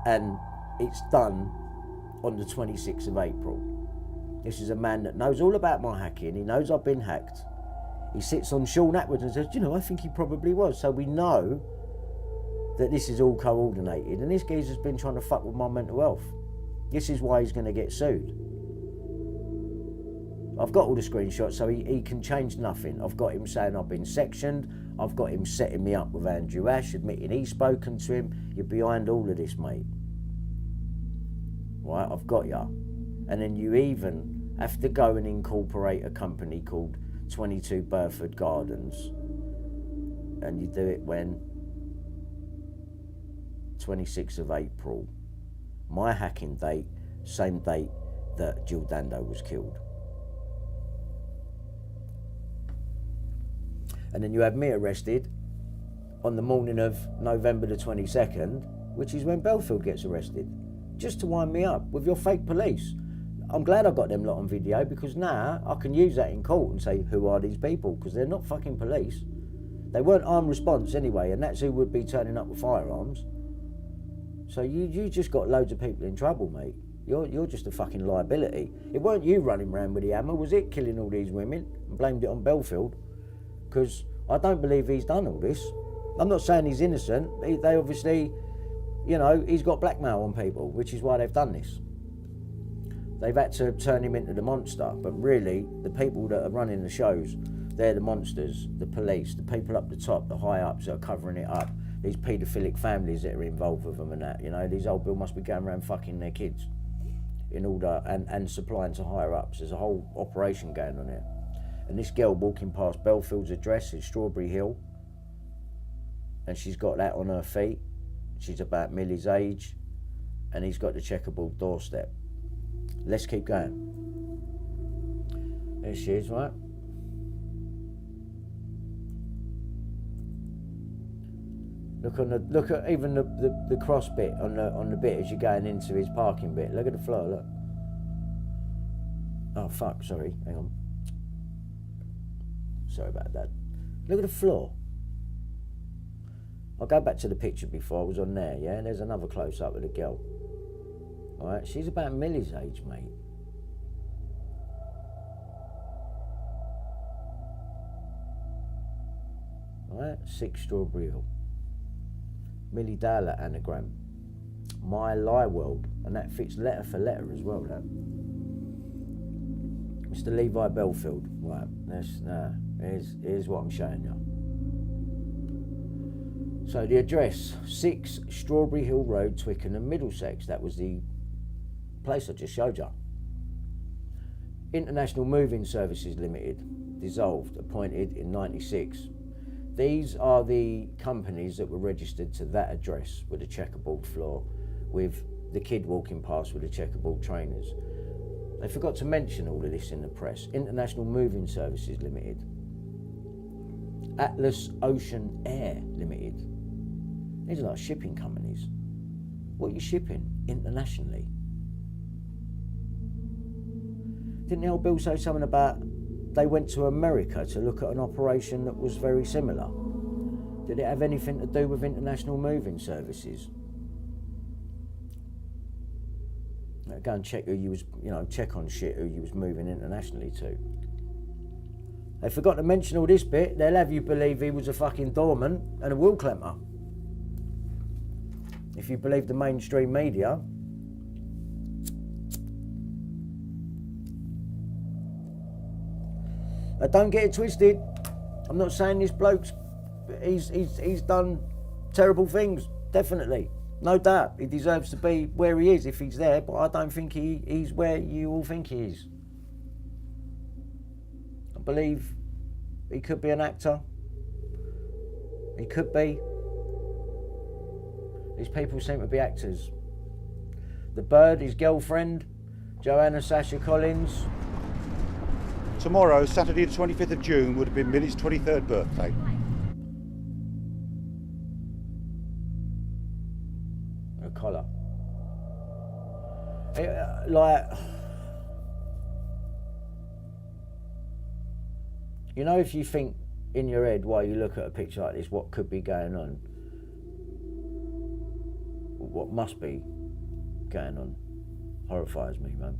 And it's done on the 26th of April. This is a man that knows all about my hacking. He knows I've been hacked. He sits on Sean Atwood and says, you know, I think he probably was. So we know that this is all coordinated. And this geezer's been trying to fuck with my mental health. This is why he's going to get sued. I've got all the screenshots, so he can change nothing. I've got him saying I've been sectioned. I've got him setting me up with Andrew Ash, admitting he's spoken to him. You're behind all of this, mate. Right, I've got ya. And then you even have to go and incorporate a company called 22 Burford Gardens. And you do it when? 26th of April. My hacking date, same date that Jill Dando was killed. And then you have me arrested on the morning of November the 22nd, which is when Bellfield gets arrested, just to wind me up with your fake police. I'm glad I got them lot on video, because now I can use that in court and say, who are these people? Because they're not fucking police. They weren't armed response anyway, and that's who would be turning up with firearms. So you just got loads of people in trouble, mate. You're just a fucking liability. It weren't you running around with the hammer, was it? Killing all these women and blamed it on Bellfield. Because I don't believe he's done all this. I'm not saying he's innocent. They obviously, you know, he's got blackmail on people, which is why they've done this. They've had to turn him into the monster, but really, the people that are running the shows, they're the monsters, the police, the people up the top, the high-ups that are covering it up, these paedophilic families that are involved with them and that, you know, these old people must be going around fucking their kids in order, and supplying to higher-ups. There's a whole operation going on here. And this girl walking past Bellfield's address in Strawberry Hill, and she's got that on her feet. She's about Milly's age, and he's got the checkerboard doorstep. Let's keep going. There she is, right? Look at even the cross bit on the bit as you're going into his parking bit. Look at the floor, look. Oh fuck, sorry, hang on. Sorry about that. Look at the floor. I'll go back to the picture before I was on there, yeah? There's another close up of the girl. Alright, she's about Milly's age, mate. Alright, 6 Strawberry Hill. Milly Dowler anagram. My Lie World. And that fits letter for letter as well, that. Mr. Levi Bellfield. Right, here's what I'm showing you. So the address, 6 Strawberry Hill Road, Twickenham, Middlesex. That was the place I just showed you. International Moving Services Limited, dissolved, appointed in 96. These are the companies that were registered to that address with a checkerboard floor, with the kid walking past with the checkerboard trainers. They forgot to mention all of this in the press. International Moving Services Limited. Atlas Ocean Air Limited. These are like shipping companies. What are you shipping internationally? Didn't the old Bill say something about they went to America to look at an operation that was very similar? Did it have anything to do with international moving services? Go and check who you was, check on shit who you was moving internationally to. They forgot to mention all this bit. They'll have you believe he was a fucking doorman and a wool clemmer. If you believe the mainstream media. Don't get it twisted. I'm not saying this bloke's he's done terrible things, definitely. No doubt, he deserves to be where he is if he's there, but I don't think he's where you all think he is. I believe he could be an actor. He could be. These people seem to be actors. The Bird, his girlfriend, Joanna Sasha Collins. Tomorrow, Saturday the 25th of June, would have been Milly's 23rd birthday. Collar. If you think in your head while you look at a picture like this what could be going on, what must be going on, horrifies me, man.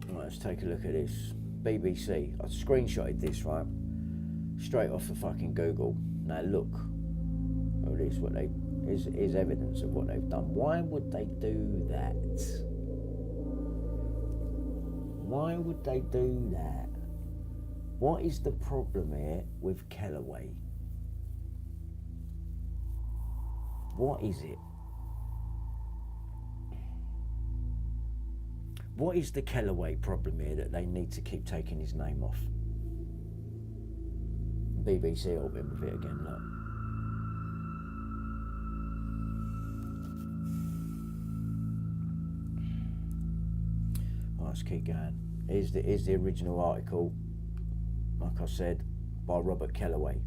Right, let's take a look at this. BBC. I screenshotted this, right? Straight off the fucking Google. Now look. Oh, this what they is evidence of what they've done. Why would they do that? Why would they do that? What is the problem here with Kellaway? What is it? What is the Kellaway problem here that they need to keep taking his name off? BBC help him with it again, look. Right, let's keep going. Here's the original article, like I said, by Robert Kellaway.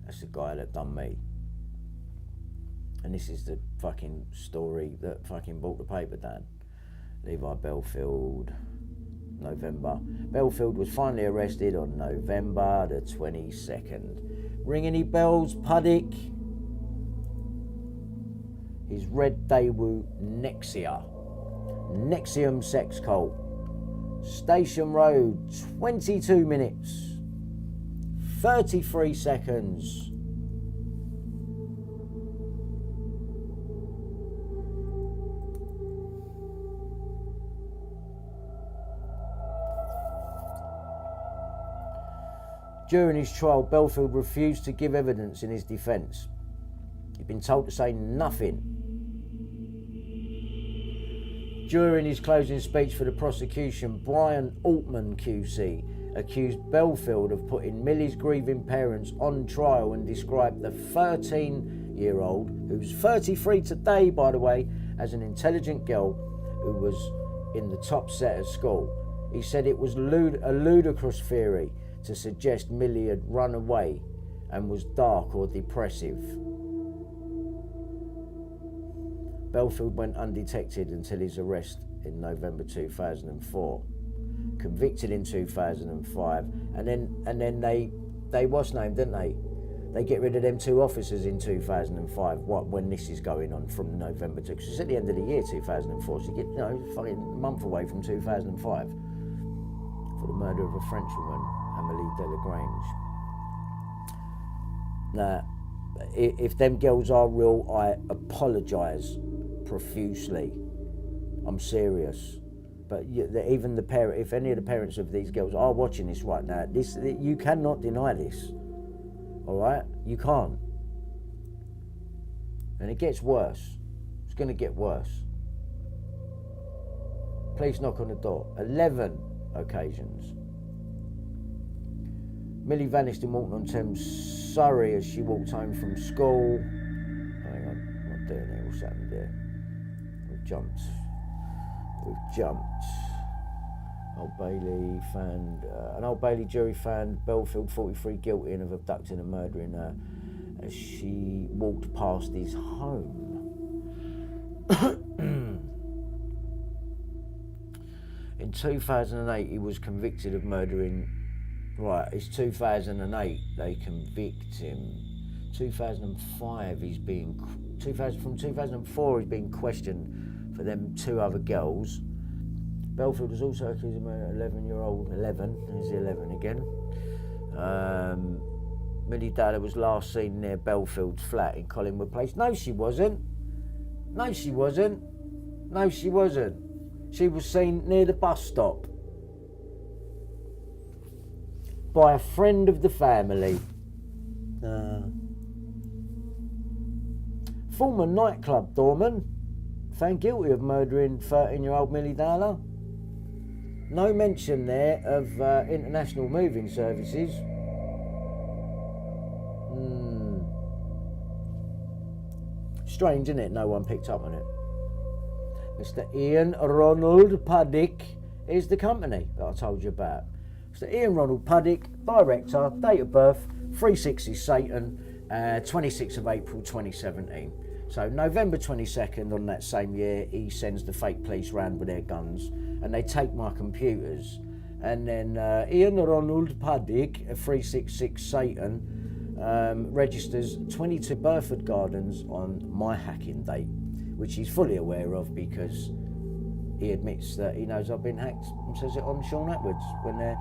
That's the guy that done me. And this is the fucking story that fucking brought the paper down. Levi Bellfield, November. Bellfield was finally arrested on November the 22nd. Ring any bells, Puddick? His Red Daewoo Nexia. Nexium sex cult. Station Road, 22 minutes, 33 seconds. During his trial, Bellfield refused to give evidence in his defence. He'd been told to say nothing. During his closing speech for the prosecution, Brian Altman QC accused Bellfield of putting Milly's grieving parents on trial and described the 13-year-old, who's 33 today, by the way, as an intelligent girl who was in the top set at school. He said it was a ludicrous theory to suggest Milly had run away and was dark or depressive. Bellfield went undetected until his arrest in November 2004. Convicted in 2005, and then they what's named, didn't they? They get rid of them two officers in 2005. When this is going on from November to, because it's at the end of the year 2004, so you get fucking a month away from 2005 for the murder of a Frenchwoman, Amélie Delagrange. Now, if them girls are real, I apologise profusely. I'm serious. But even the parent, if any of the parents of these girls are watching this right now, you cannot deny this. All right, you can't. And it gets worse. It's going to get worse. Please knock on the door. 11 occasions. Milly vanished in Walton-on-Thames, Surrey, as she walked home from school. Hang on, I'm not doing it. What's happened there? We've jumped. Old Bailey found, an Old Bailey jury found Bellfield 43 guilty of abducting and murdering her as she walked past his home. In 2008, he was convicted of murdering. Right, it's 2008 they convict him. 2005 he's being. From 2004 he's being questioned for them 2 other girls. Bellfield was also accused of an 11-year-old. 11, there's the 11 again. Milly Dowler was last seen near Bellfield's flat in Collingwood Place. No, she wasn't. No, she wasn't. No, she wasn't. She was seen near the bus stop by a friend of the family. Former nightclub doorman found guilty of murdering 13-year-old Milly Dowler. No mention there of international moving services. Strange, isn't it? No one picked up on it. Mr. Ian Ronald Puddick is the company that I told you about. Mr. Ian Ronald Puddick, director, date of birth, 360 Satan, 26th of April 2017. So November 22nd on that same year, he sends the fake police round with their guns and they take my computers. And then Ian Ronald Puddick, 366 Satan, registers 22 Burford Gardens on my hacking date, which he's fully aware of because he admits that he knows I've been hacked and says it on Sean Atwood's when they're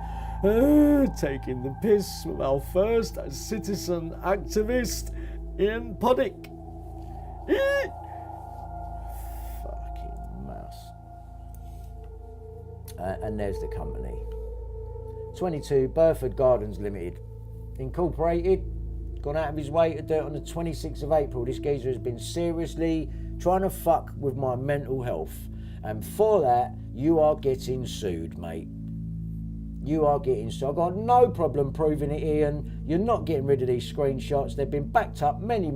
taking the piss with our first citizen activist, Ian Puddick. Fucking mouse. And there's the company. 22 Burford Gardens Limited, Incorporated. Gone out of his way to do it on the 26th of April. This geezer has been seriously trying to fuck with my mental health. And for that, you are getting sued, mate. You are getting sued. I've got no problem proving it, Ian. You're not getting rid of these screenshots. They've been backed up many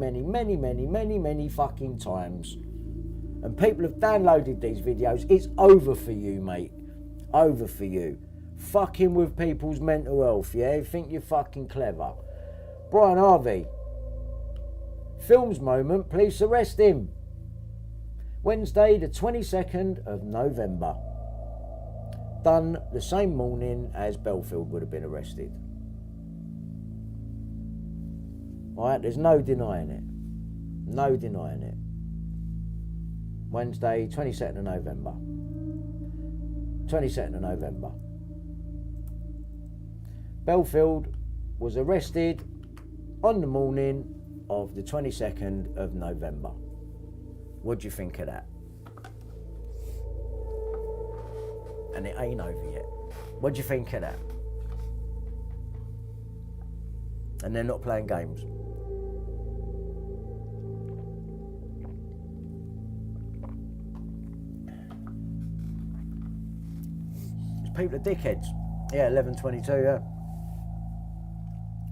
fucking times. And people have downloaded these videos. It's over for you, mate. Over for you. Fucking with people's mental health, yeah? You think you're fucking clever. Brian Harvey. Films moment, police arrest him. Wednesday, the 22nd of November. Done the same morning as Bellfield would have been arrested. Alright, there's no denying it. No denying it. Wednesday, 22nd of November. 22nd of November. Bellfield was arrested on the morning of the 22nd of November. What do you think of that? And it ain't over yet. What do you think of that? And they're not playing games. These people are dickheads. Yeah, 11:22, yeah.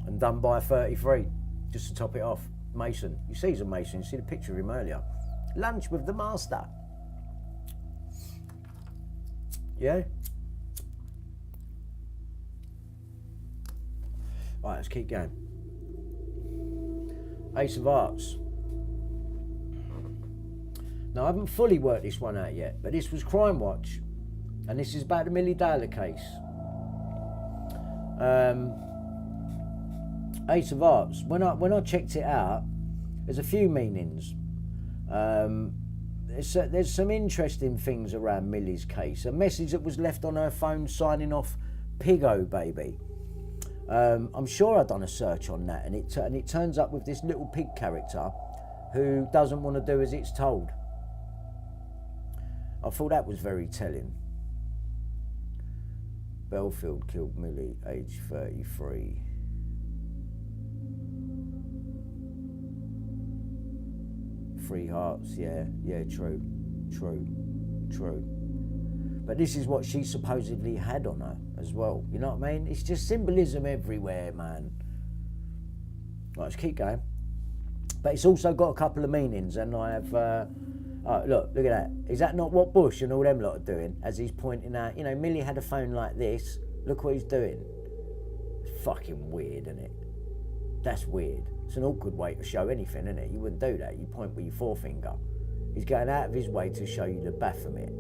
And done by 33, just to top it off. Mason. You see he's a Mason. You see the picture of him earlier. Lunch with the master. Yeah? Alright, let's keep going. Ace of Hearts. Now, I haven't fully worked this one out yet, but this was Crime Watch. And this is about the Milly Dowler case. Ace of Hearts. When I checked it out, there's a few meanings. There's some interesting things around Milly's case. A message that was left on her phone signing off Piggo Baby. I'm sure I've done a search on that, and it turns up with this little pig character who doesn't want to do as it's told. I thought that was very telling. Bellfield killed Milly, age 33. Three hearts, yeah, true. But this is what she supposedly had on her as well. You know what I mean? It's just symbolism everywhere, man. Right, let's keep going. But it's also got a couple of meanings, and I have Oh, look at that. Is that not what Bush and all them lot are doing? As he's pointing out, you know, Milly had a phone like this. Look what he's doing. It's fucking weird, isn't it? That's weird. It's an awkward way to show anything, isn't it? You wouldn't do that. You point with your forefinger. He's going out of his way to show you the Baphomet.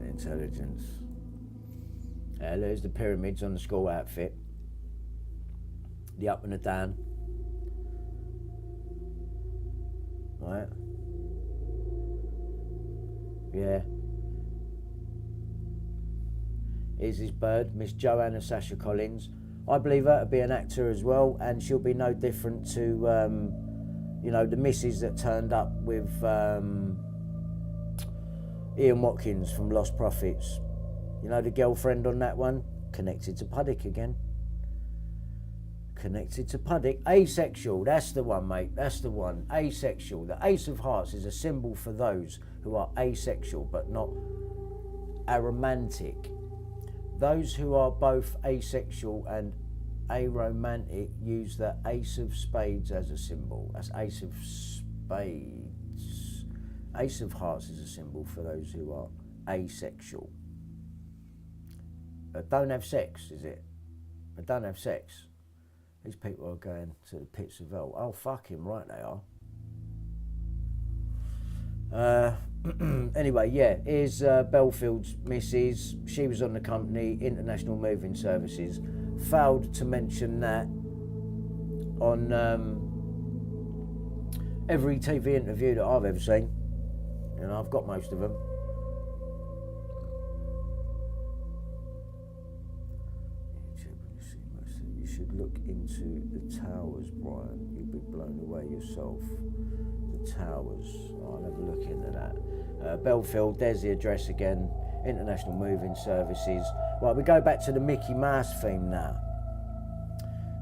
Intelligence. There's the pyramids on the school outfit. The up and the down. Right. Yeah. Here's his bird, Miss Joanna Sasha Collins. I believe her to be an actor as well, and she'll be no different to, you know, the missus that turned up with Ian Watkins from Lost Prophets. You know, the girlfriend on that one? Connected to Puddick again. Connected to Puddick. Asexual, that's the one, mate. That's the one. Asexual. The Ace of Hearts is a symbol for those who are asexual but not aromantic. Those who are both asexual and aromantic use the Ace of Spades as a symbol. That's Ace of Spades. Ace of Hearts is a symbol for those who are asexual. Don't have sex, is it? But don't have sex. These people are going to the pits of hell. Oh, fucking right they are. Anyway, yeah, here's Bellfield's missus. She was on the company, International Moving Services. Failed to mention that on every TV interview that I've ever seen. You know, I've got most of them. You should look into the towers, Brian. You'll be blown away yourself. The towers. I'll have a look into that. Bellfield, there's the address again. International Moving Services. Right, we go back to the Mickey Mouse theme now.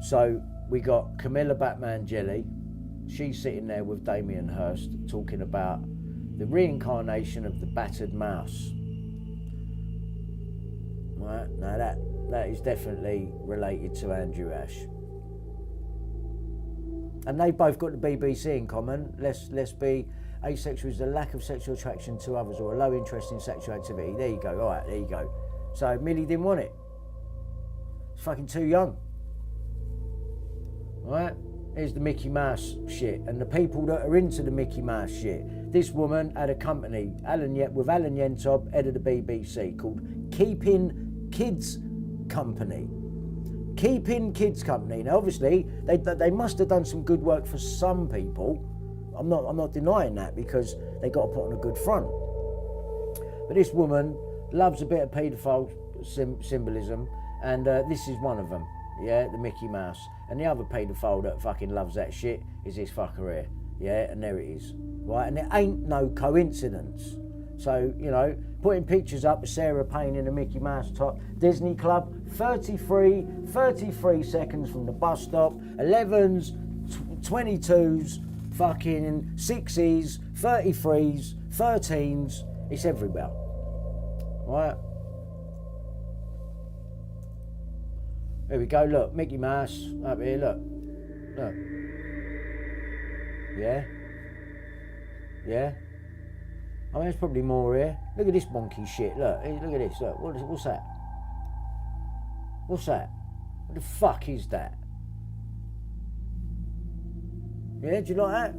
So we got Camilla Batman Jelly. She's sitting there with Damien Hirst talking about the reincarnation of the battered mouse. Right, now that is definitely related to Andrew Ash. And they both got the BBC in common. Let's be asexual is the lack of sexual attraction to others or a low interest in sexual activity. There you go, all right, there you go. So Milly didn't want it. It's fucking too young. All right, here's the Mickey Mouse shit. And the people that are into the Mickey Mouse shit. This woman had a company, with Alan Yentob, head of the BBC, called Keeping Kids Company. Keeping Kids Company. Now, obviously, they must have done some good work for some people. I'm not denying that because they got to put on a good front. But this woman loves a bit of paedophile symbolism, and this is one of them. Yeah, the Mickey Mouse. And the other paedophile that fucking loves that shit is this fucker here. Yeah, and there it is. Right, and it ain't no coincidence. So, you know, putting pictures up of Sarah Payne in a Mickey Mouse top. Disney Club, 33 seconds from the bus stop. 11s, 22s, fucking 6s, 33s, 13s. It's everywhere. Right? There we go, look, Mickey Mouse up here, look. Look. Yeah? Yeah? I mean, there's probably more here. Look at this monkey shit, look. Look at this, look. What's that? What's that? What the fuck is that? Yeah, do you like that?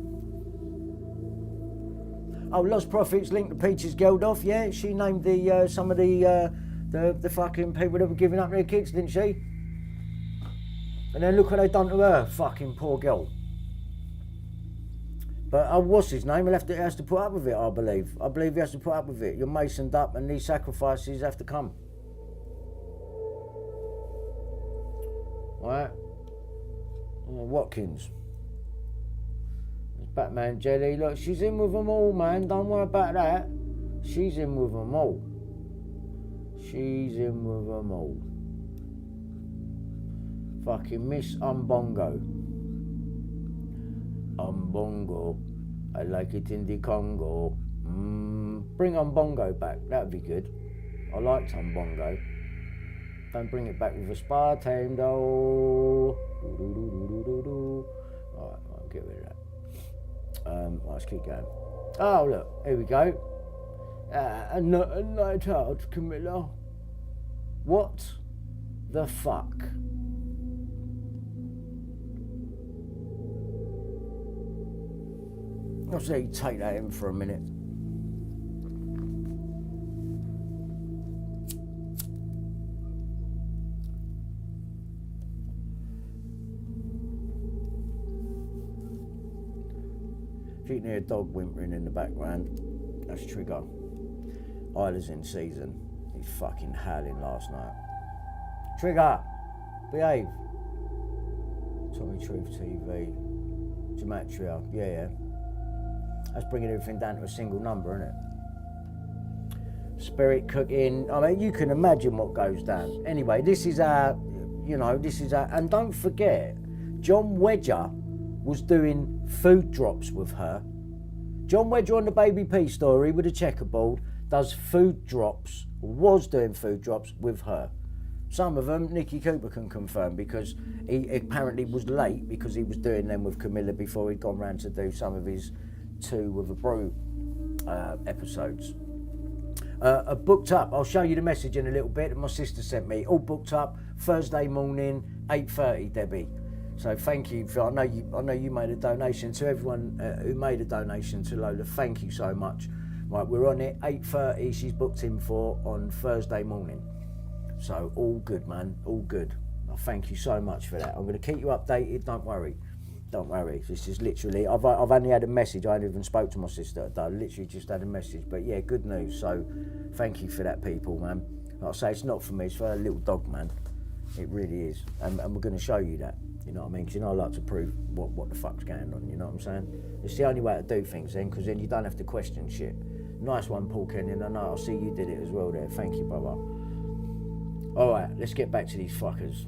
Oh, Lost Prophets linked to Peaches Geldof, yeah? She named the some of the fucking people that were giving up their kids, didn't she? And then look what they done to her, fucking poor girl. But what's his name? He has to put up with it, I believe. I believe he has to put up with it. You're masoned up and these sacrifices have to come. Right? Watkins. There's Batman Jelly. Look, she's in with them all, man. Don't worry about that. She's in with them all. She's in with them all. Fucking Miss Umbongo. Umbongo. I like it in the Congo. Bring on bongo back, that'd be good. I liked on bongo. Don't bring it back with a Spartan though. Alright, I'll get rid of that. Let's keep going. Oh look, here we go. A night out, Camilla. What the fuck? I'll say you take that in for a minute. If you can hear a dog whimpering in the background, that's Trigger. Isla's in season. He's fucking howling last night. Trigger! Behave! Tommy Truth TV. Gematria. Yeah. That's bringing everything down to a single number, isn't it? Spirit cooking. I mean, you can imagine what goes down. Anyway, this is our, and don't forget, John Wedger was doing food drops with her. John Wedger on the Baby P story with a checkerboard does food drops, was doing food drops with her. Some of them Nicky Cooper can confirm because he apparently was late because he was doing them with Camilla before he'd gone round to do some of his Two with a Brew episodes. Booked up. I'll show you the message in a little bit that my sister sent me. All booked up. Thursday morning, 8:30, Debbie. So thank you for. I know you made a donation to everyone who made a donation to Lola. Thank you so much. Right, we're on it. 8:30. She's booked in for on Thursday morning. So all good, man. All good. I thank you so much for that. I'm going to keep you updated. Don't worry. Don't worry. This is literally. I've only had a message. I haven't even spoke to my sister. I literally just had a message. But yeah, good news. So thank you for that, people, man. Like I say, it's not for me. It's for a little dog, man. It really is. And we're going to show you that. You know what I mean? Because I like to prove what the fuck's going on. You know what I'm saying? It's the only way to do things then, because then you don't have to question shit. Nice one, Paul Kenyon. I know. I see you did it as well there. Thank you, brother. All right, let's get back to these fuckers.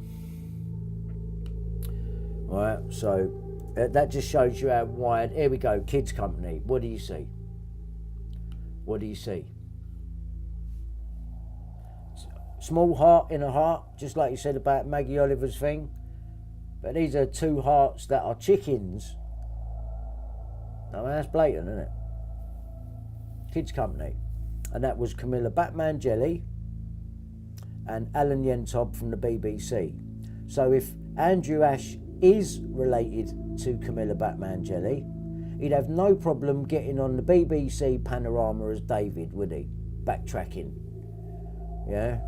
All right, so. That just shows you how wide. Here we go, kids company. What do you see? What do you see? Small heart in a heart, just like you said about Maggie Oliver's thing. But these are two hearts that are chickens. I mean, that's blatant, isn't it? Kids company. And that was Camilla Batman Jelly and Alan Yentob from the BBC. So if Andrew Ash is related to Camilla Batman Jelly, he'd have no problem getting on the BBC panorama as David, would he? Backtracking. Yeah?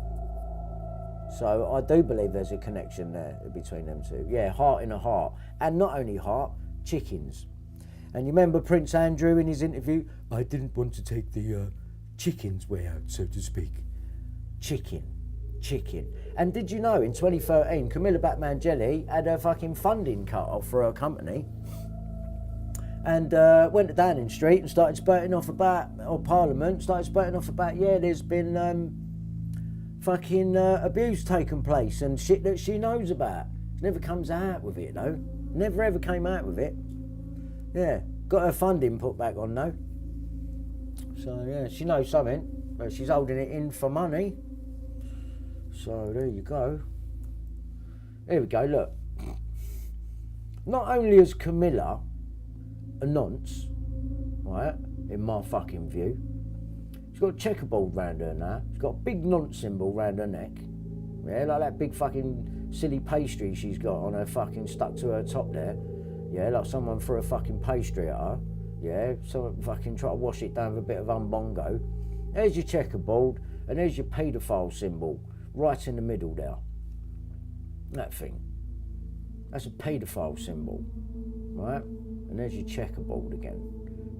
So I do believe there's a connection there between them two. Yeah, heart in a heart. And not only heart, chickens. And you remember Prince Andrew in his interview? I didn't want to take the chicken's way out, so to speak. Chicken. And did you know in 2013 Camilla Batman Jelly had her fucking funding cut off for her company and went to Downing Street and started spurting off about, or Parliament started spurting off about, yeah, there's been fucking abuse taking place and shit that she knows about. She never comes out with it though. Never ever came out with it. Yeah, got her funding put back on though. So yeah, she knows something, but she's holding it in for money. So there you go. Here we go, look. Not only is Camilla a nonce, right, in my fucking view, she's got a checkerboard round her now. She's got a big nonce symbol round her neck. Yeah, like that big fucking silly pastry she's got on her fucking stuck to her top there. Yeah, like someone threw a fucking pastry at her. Yeah, someone fucking try to wash it down with a bit of umbongo. There's your checkerboard, and there's your paedophile symbol. Right in the middle there. That thing. That's a paedophile symbol. Right? And there's your checkerboard again.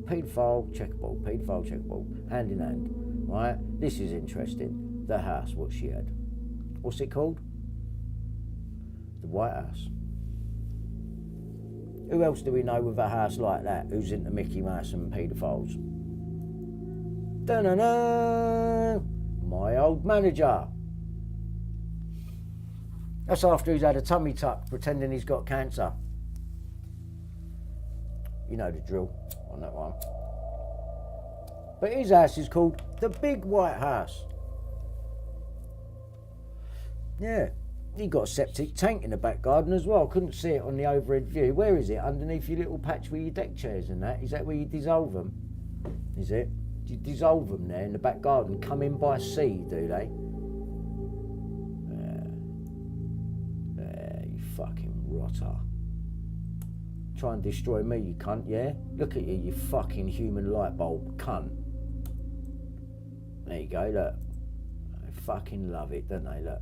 Paedophile, checkerboard, paedophile, checkerboard. Hand in hand. Right? This is interesting. The house, what she had. What's it called? The White House. Who else do we know with a house like that who's into Mickey Mouse and paedophiles? Da-na-na! My old manager. That's after he's had a tummy tuck, pretending he's got cancer. You know the drill on that one. But his house is called the Big White House. Yeah, he got a septic tank in the back garden as well. Couldn't see it on the overhead view. Where is it? Underneath your little patch with your deck chairs and that? Is that where you dissolve them? Is it? Do you dissolve them there in the back garden? Come in by sea, do they? You fucking rotter. Try and destroy me, you cunt, yeah? Look at you, you fucking human light bulb cunt. There you go, look. They fucking love it, don't they, look.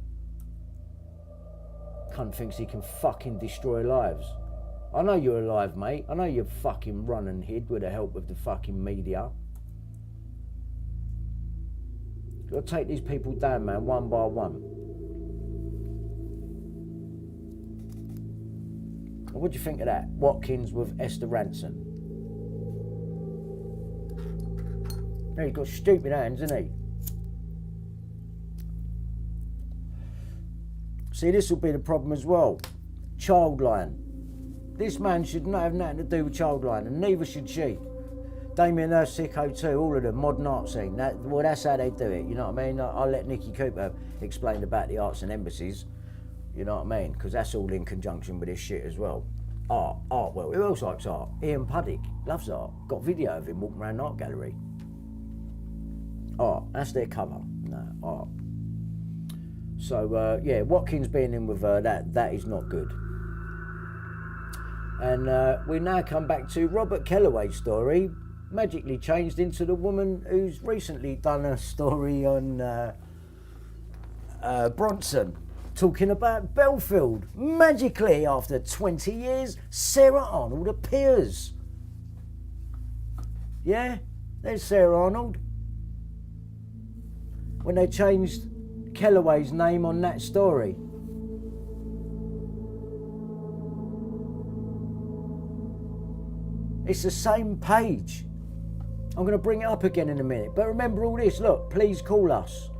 Cunt thinks he can fucking destroy lives. I know you're alive, mate. I know you're fucking run and hid with the help of the fucking media. Gotta take these people down, man, one by one. What do you think of that? Watkins with Esther Ranson. Yeah, he's got stupid hands, hasn't he? See, this will be the problem as well. Childline. This man should not have nothing to do with Childline, and neither should she. Damien Hirst, Sicko too, all of them, modern art scene. Well, that's how they do it, you know what I mean? I'll let Nicky Cooper explain about the arts and embassies, you know what I mean? Because that's all in conjunction with this shit as well. Art, well, who else likes art? Ian Puddick, loves art. Got video of him walking around an art gallery. Art, that's their cover. No, art. So, yeah, Watkins being in with her, that is not good. And we now come back to Robert Kellaway's story, magically changed into the woman who's recently done a story on Bronson, talking about Bellfield. Magically, after 20 years, Sarah Arnold appears. Yeah, there's Sarah Arnold. When they changed Kellaway's name on that story. It's the same page. I'm going to bring it up again in a minute. But remember all this. Look, please call us.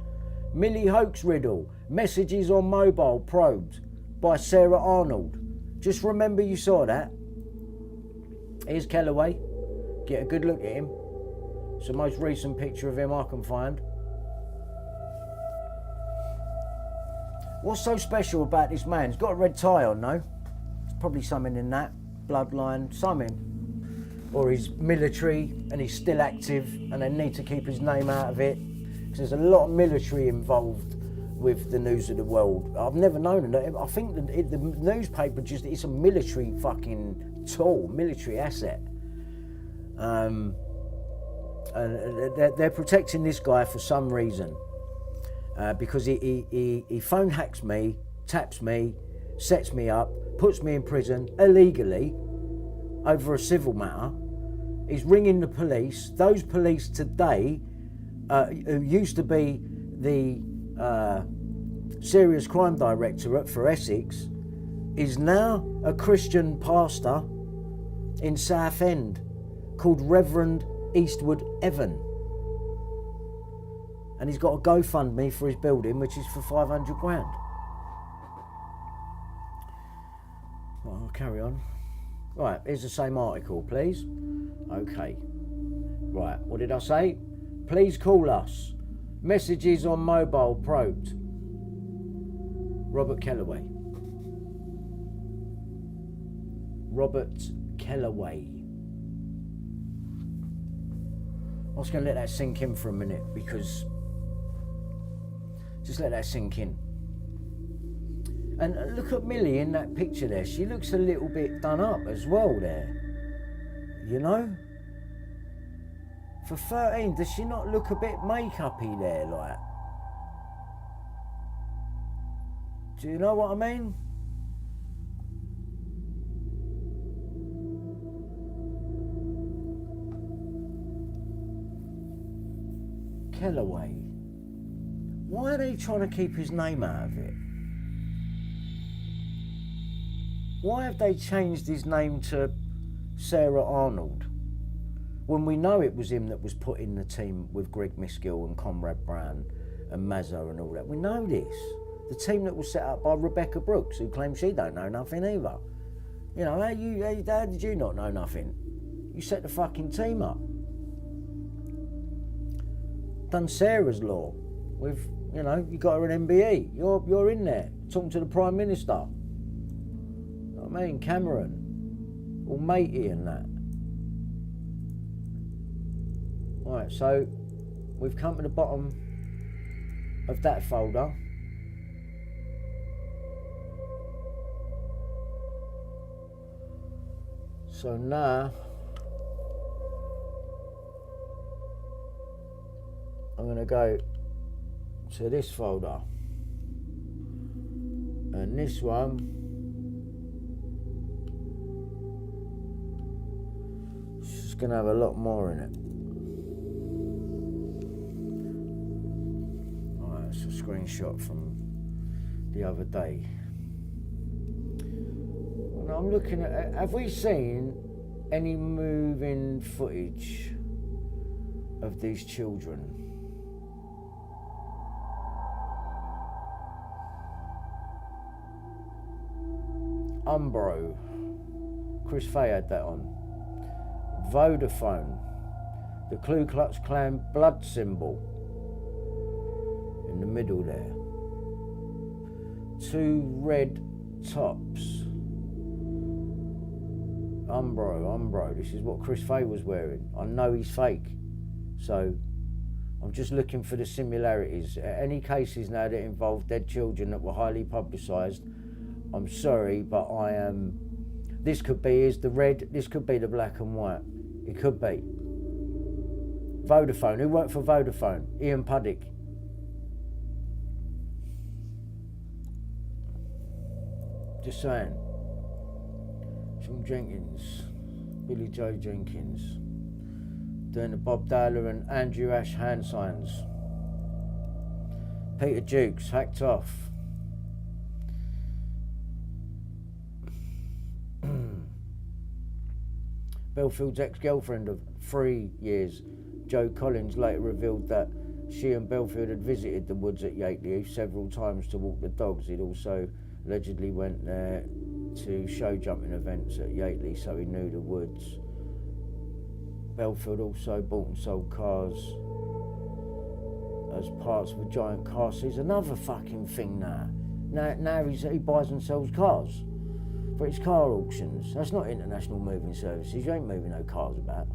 Millie Hoax Riddle. Messages on mobile probed by Sarah Arnold. Just remember you saw that. Here's Kellaway. Get a good look at him. It's the most recent picture of him I can find. What's so special about this man? He's got a red tie on, no? There's probably something in that. Bloodline, something. Or he's military and he's still active and they need to keep his name out of it. Because there's a lot of military involved with the News of the World. I've never known it. I think the newspaper it's a military fucking tool, military asset. And they're protecting this guy for some reason. Because he phone hacks me, taps me, sets me up, puts me in prison illegally over a civil matter. He's ringing the police. Those police today, who used to be the serious crime directorate for Essex, is now a Christian pastor in Southend called Reverend Eastwood Evan. And he's got a GoFundMe for his building, which is for 500 grand. Well, I'll carry on. Right, here's the same article, please. Okay. Right, what did I say? Please call us. Messages on mobile probed. Robert Kellaway. Robert Kellaway. I was going to let that sink in for a minute because... Just let that sink in. And look at Millie in that picture there. She looks a little bit done up as well there. You know? For 13, does she not look a bit make-uppy there, like? Do you know what I mean? Kellaway. Why are they trying to keep his name out of it? Why have they changed his name to Sarah Arnold when we know it was him that was put in the team with Greg Miskill and Conrad Brown and Mazzo and all that? We know this. The team that was set up by Rebecca Brooks, who claims she don't know nothing either. You know, how did you not know nothing? You set the fucking team up. Done Sarah's law with, you know, you got her an MBE. You're in there talking to the Prime Minister. You know what I mean? Cameron, all matey and that. Right, so we've come to the bottom of that folder. So now I'm going to go to this folder, and this one is going to have a lot more in it. Alright, it's a screenshot from the other day. Well, I'm looking at, have we seen any moving footage of these children? Umbro, Chris Fay had that on. Vodafone, the Ku Klux Klan blood symbol in the middle there. 2 red tops. Umbro, this is what Chris Fay was wearing. I know he's fake, so I'm just looking for the similarities. Any cases now that involve dead children that were highly publicised, I'm sorry, but I am. This could be is the red. This could be the black and white. It could be. Vodafone. Who worked for Vodafone? Ian Puddick. Just saying. Sean Jenkins, Billy Joe Jenkins, doing the Bob Dowler and Andrew Ash hand signs. Peter Jukes hacked off. Bellfield's ex-girlfriend of 3 years, Jo Collins, later revealed that she and Bellfield had visited the woods at Yateley several times to walk the dogs. He'd also allegedly went there to show jumping events at Yateley, so he knew the woods. Bellfield also bought and sold cars as parts of a giant car. So he's another fucking thing now. Now he buys and sells cars for his car auctions. That's not international moving services. You ain't moving no cars about.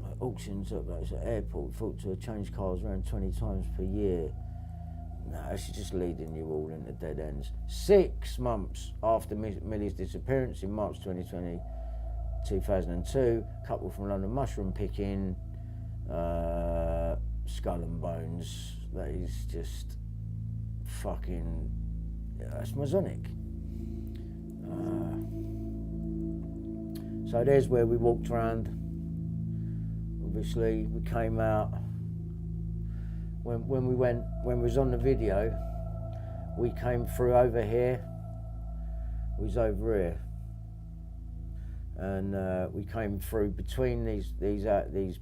Like auctions at the airport, thought to change cars around 20 times per year. No, this is just leading you all into dead ends. 6 months after Milly's disappearance in March 2002, couple from London mushroom picking, skull and bones. That is just fucking, that's Masonic. So there's where we walked around. Obviously, we came out. When we was on the video, we came through over here. We was over here, and we came through between these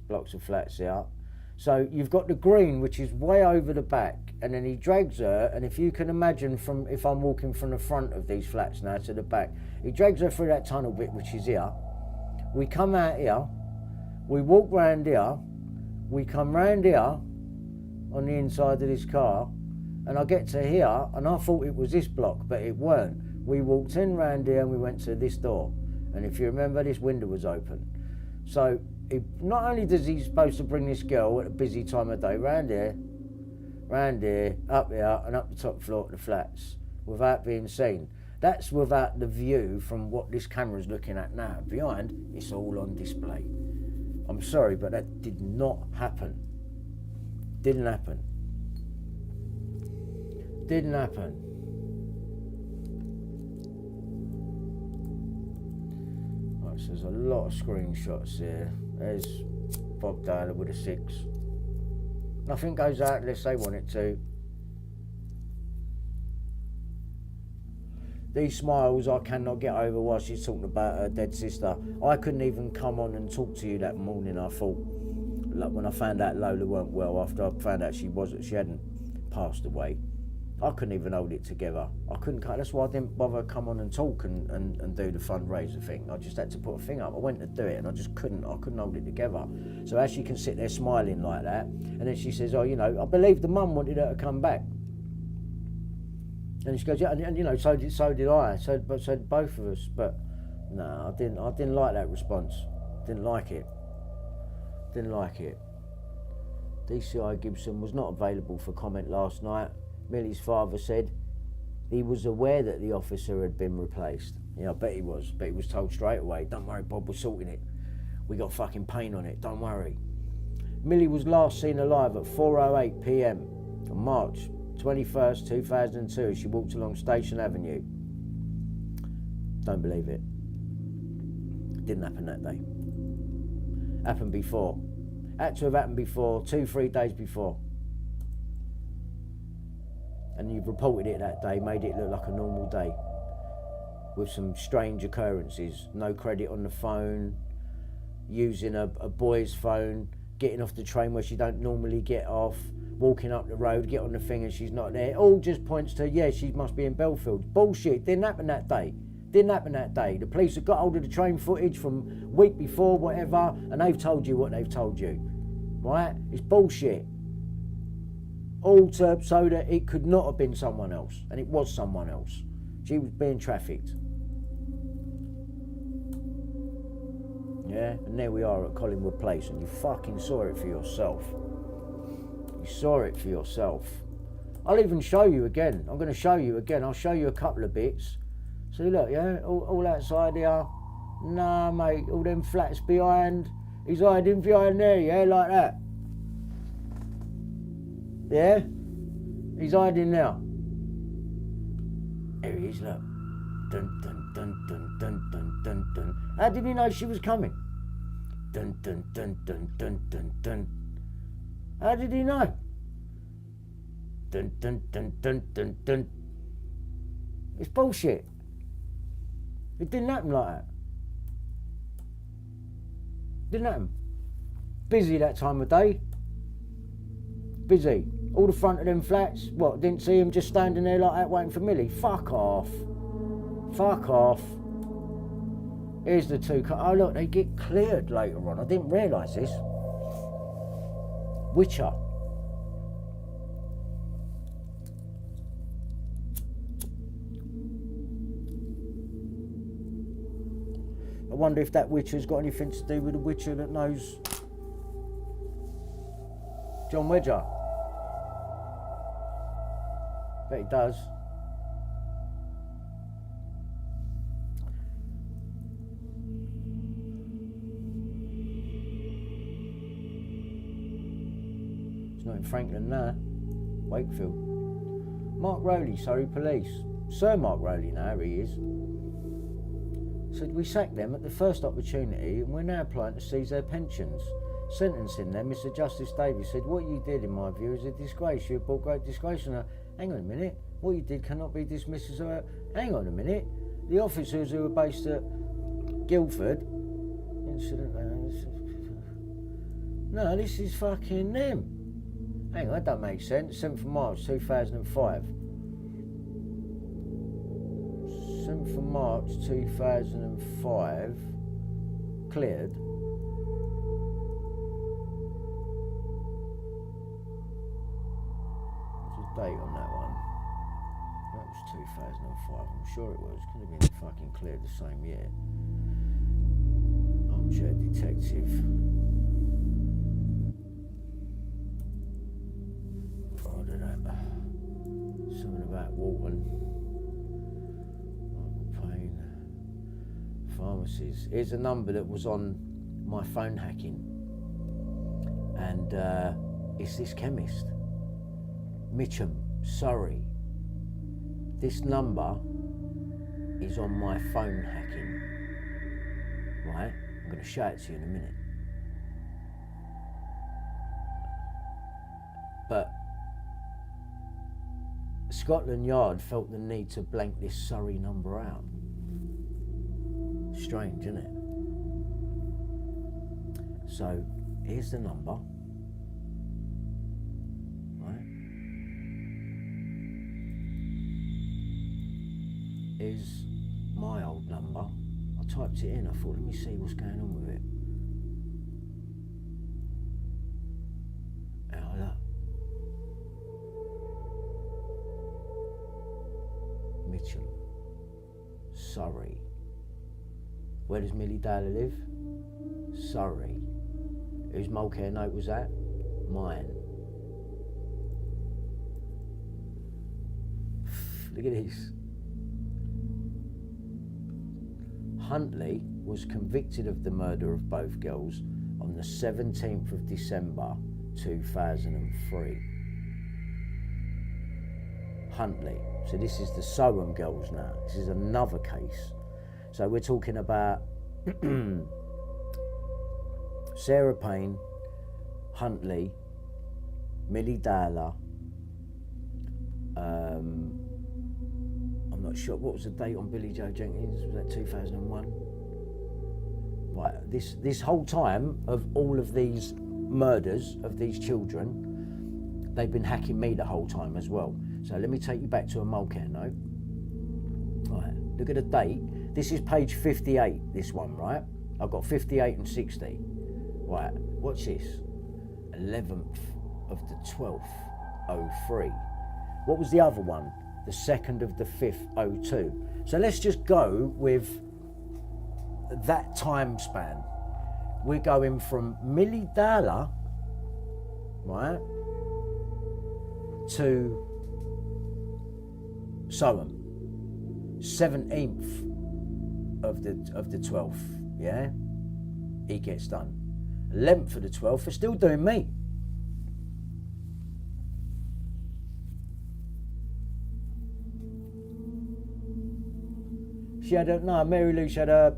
blocks of flats out. So you've got the green, which is way over the back, and then he drags her, and if you can imagine from, if I'm walking from the front of these flats now to the back, he drags her through that tunnel bit, which is here. We come out here, we walk round here, we come round here on the inside of this car, and I get to here, and I thought it was this block, but it weren't. We walked in round here and we went to this door, and if you remember, this window was open. So not only does he supposed to bring this girl at a busy time of day round here, up here, and up the top floor of the flats without being seen. That's without the view from what this camera's looking at now. Behind, it's all on display. I'm sorry, but that did not happen. Didn't happen. Didn't happen. Right, so there's a lot of screenshots here. There's Bob Dowler with a 6. Nothing goes out unless they want it to. These smiles I cannot get over while she's talking about her dead sister. I couldn't even come on and talk to you that morning, I thought. Like when I found out Lola weren't well, after I found out she hadn't passed away. I couldn't even hold it together. I couldn't cut. That's why I didn't bother come on and talk and do the fundraiser thing. I just had to put a thing up. I went to do it and I just couldn't. I couldn't hold it together. So as she can sit there smiling like that, and then she says, "Oh, you know, I believe the mum wanted her to come back." And she goes, "Yeah, and you know, so did I. So did both of us." But no, I didn't like that response. Didn't like it. Didn't like it. DCI Gibson was not available for comment last night. Milly's father said he was aware that the officer had been replaced. Yeah, I bet he was. But he was told straight away, "Don't worry, Bob, we're sorting it. We got fucking Paine on it, don't worry." Milly was last seen alive at 4:08 p.m. on March 21st, 2002 as she walked along Station Avenue. Don't believe it. Didn't happen that day. Happened before. Had to have happened before, 2-3 days before. And you've reported it that day, made it look like a normal day with some strange occurrences. No credit on the phone, using a boy's phone, getting off the train where she don't normally get off, walking up the road, get on the thing and she's not there. It all just points to, yeah, she must be in Bellfield. Bullshit, didn't happen that day. Didn't happen that day. The police have got hold of the train footage from week before, whatever, and they've told you what they've told you. Right? It's bullshit. All so that it could not have been someone else, and it was someone else. She was being trafficked. Yeah, and there we are at Collingwood Place, and you fucking saw it for yourself. You saw it for yourself. I'll even show you again. I'm going to show you again. I'll show you a couple of bits. See, look, yeah, all outside here. Nah, mate, all them flats behind. He's hiding behind there, yeah, like that. Yeah? He's hiding now. There he is, look. Dun, dun, dun, dun, dun, dun, dun, dun. How did he know she was coming? Dun, dun, dun, dun, dun, dun, dun. How did he know? Dun, dun, dun, dun, dun, dun. It's bullshit. It didn't happen like that. Didn't happen. Busy that time of day. Busy. All the front of them flats. What, didn't see him just standing there like that waiting for Milly? Fuck off. Fuck off. Here's the two cars. Oh look, they get cleared later on. I didn't realise this. Witcher. I wonder if that Witcher's got anything to do with the Witcher that knows John Wedger. Bet he does. It's not in Franklin now. Wakefield. Mark Rowley, Surrey Police. Sir Mark Rowley now, he is. Said we sacked them at the first opportunity and we're now applying to seize their pensions. Sentencing them, Mr. Justice Davies said, "What you did, in my view, is a disgrace. You have brought great disgrace on her." Hang on a minute. What you did cannot be dismissed as a... Hang on a minute. The officers who were based at Guildford... Incident... No, this is fucking them. Hang on, that don't make sense. 7th of March 2005. 7th of March 2005, cleared. What's the date on that one? That was 2005, I'm sure it was. Could have been fucking cleared the same year. Armchair detective. Oh, that. Something about Walton. Paine. Pharmacies. Here's a number that was on my phone hacking. And it's this chemist. Mitcham, Surrey. This number is on my phone hacking. Right? I'm going to show it to you in a minute. But Scotland Yard felt the need to blank this Surrey number out. Strange, isn't it? So, here's the number. Right? is my old number. I typed it in, I thought, let me see what's going on with it. Oh, look. Mitchell, Surrey. Where does Milly Dowler live? Surrey. Whose Mulcair note was that? Mine. Look at this. Huntley was convicted of the murder of both girls on the 17th of December 2003. Huntley. So this is the Soham girls now. This is another case. So we're talking about Sarah Payne, Huntley, Milly Dowler. I'm not sure, what was the date on Billy Joe Jenkins? Was that 2001? Right, this whole time of all of these murders of these children, they've been hacking me the whole time as well. So let me take you back to a Mulcair note. Right, look at the date. This is page 58, this one, right? I've got 58 and 60. Right, watch this. 11th of the 12th, 03. What was the other one? The 2nd of the 5th, 02. So let's just go with that time span. We're going from Milly Dowler, right, to Soham, 17th of the 12th, yeah? He gets done. 11th of the 12th, they're still doing me. She had Mary Lou, she had it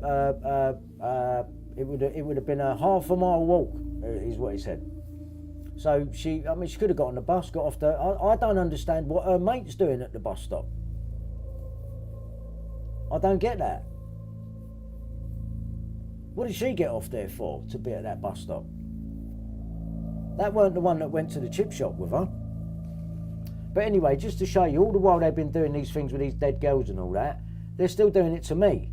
would have been a half a mile walk, is what he said. So she could have got on the bus, got off I don't understand what her mate's doing at the bus stop. I don't get that. What did she get off there for, to be at that bus stop? That weren't the one that went to the chip shop with her. But anyway, just to show you, all the while they've been doing these things with these dead girls and all that, they're still doing it to me.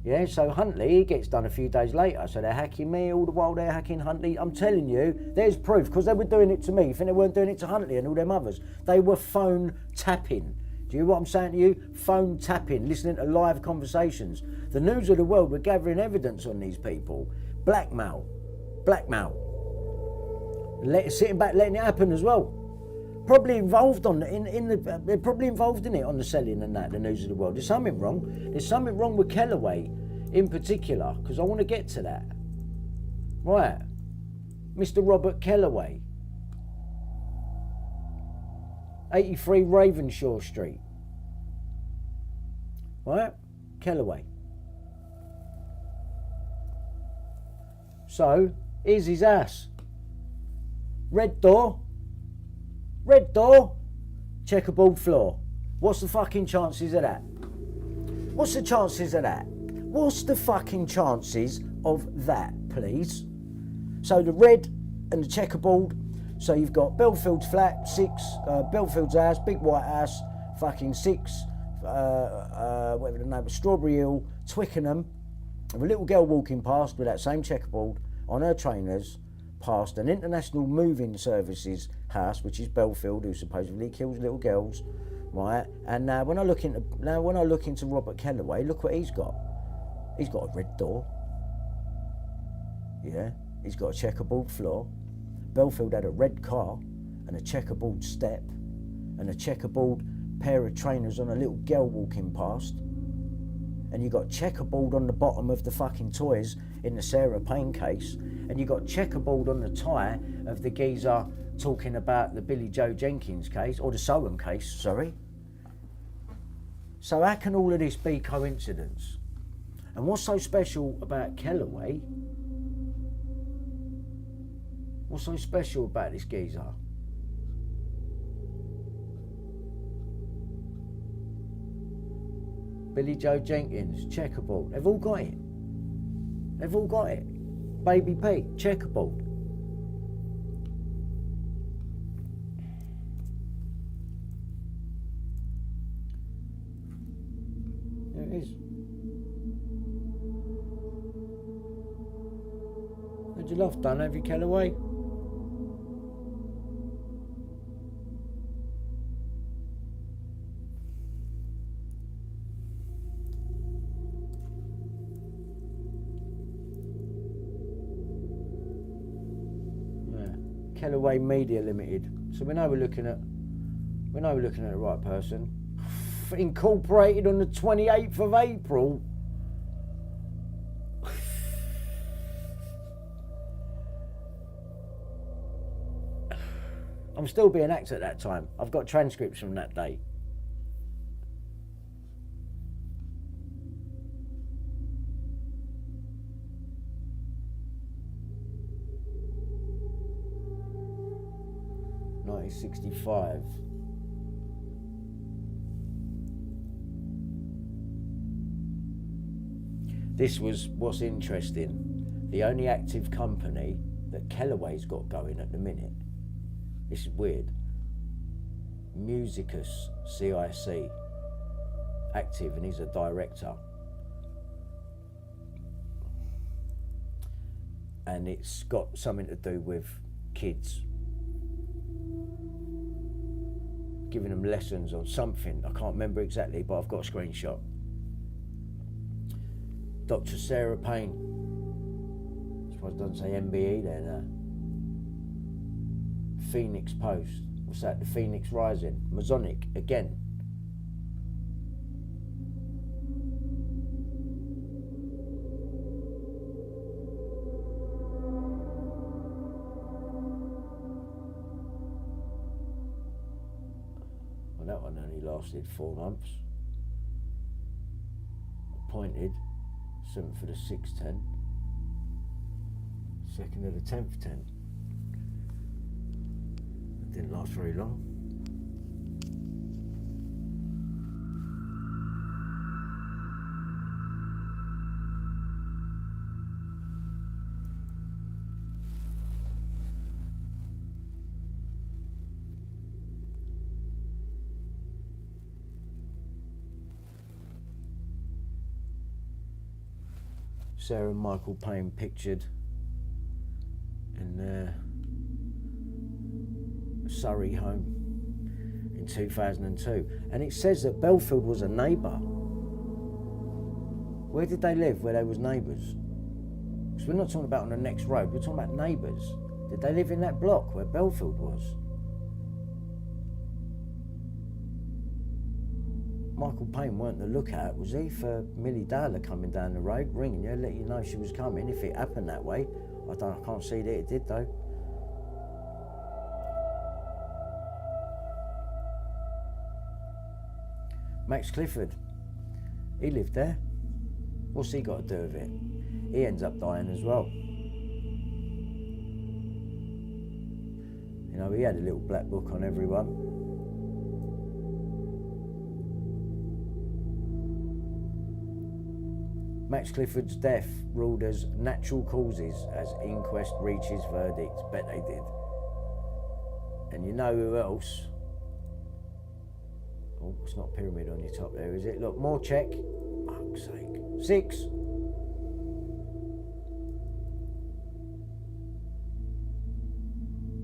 Yeah, so Huntley, he gets done a few days later, so they're hacking me all the while they're hacking Huntley. I'm telling you, there's proof, because they were doing it to me. You think they weren't doing it to Huntley and all them others? They were phone tapping. Do you hear what I'm saying to you? Phone tapping, listening to live conversations. The news of the world were gathering evidence on these people. Blackmail. Sitting back, letting it happen as well. Probably involved they're probably involved in it on the selling and that, the news of the world. There's something wrong. There's something wrong with Kellaway in particular, because I want to get to that. Right. Mr. Robert Kellaway. 83 Ravenshaw Street. Right? Kellaway. So, here's his house. Red door, checkerboard floor. What's the fucking chances of that? What's the chances of that? What's the fucking chances of that, please? So the red and the checkerboard. So you've got Bellfield's flat, 6, Bellfield's house, big white house, fucking 6, whatever the name, Strawberry Hill, Twickenham. With a little girl walking past with that same checkerboard on her trainers, past an international moving services house, which is Bellfield, who supposedly kills little girls, right? And now when I look into Robert Kellaway, look what he's got. He's got a red door. Yeah, he's got a checkerboard floor. Bellfield had a red car and a checkerboard step and a checkerboard pair of trainers on a little girl walking past. And you got checkerboard on the bottom of the fucking toys in the Sarah Payne case, and you got checkerboard on the tie of the geezer talking about the Billy Joe Jenkins case, or the Soham case, sorry. So how can all of this be coincidence? And what's so special about Kellaway? What's so special about this geezer? Billy Joe Jenkins, checkerboard. They've all got it. They've all got it. Baby P, checkerboard. What's your loft done, have you, Kellaway? Kellaway Media Limited. So we know we're looking at the right person. Incorporated on the 28th of April. I'm still being acted at that time. I've got transcripts from that day. '65. This was what's interesting. The only active company that Kellaway's got going at the minute. This is weird. Musicus CIC. Active, and he's a director. And it's got something to do with kids. Giving them lessons on something. I can't remember exactly, but I've got a screenshot. Dr. Sarah Payne. I suppose it doesn't say MBE there now. Phoenix Post. What's that? The Phoenix Rising. Masonic again. Well, that one only lasted 4 months. Appointed 7th of the 6th 10. 2nd of the 10th 10. Didn't last very long. Sarah and Michael Paine pictured in their Surrey home in 2002, and it says that Bellfield was a neighbour. Where did they live where they was neighbours? Because we're not talking about on the next road, we're talking about neighbours. Did they live in that block where Bellfield was? Michael Paine weren't the lookout, was he, for Milly Dowler coming down the road, ringing you, let you know she was coming, if it happened that way. I can't see that it did though. Max Clifford, he lived there. What's he got to do with it? He ends up dying as well. You know, he had a little black book on everyone. Max Clifford's death ruled as natural causes as inquest reaches verdict. Bet they did. And you know who else? Oh, it's not pyramid on your top there, is it? Look, more check. Fuck's sake. 6.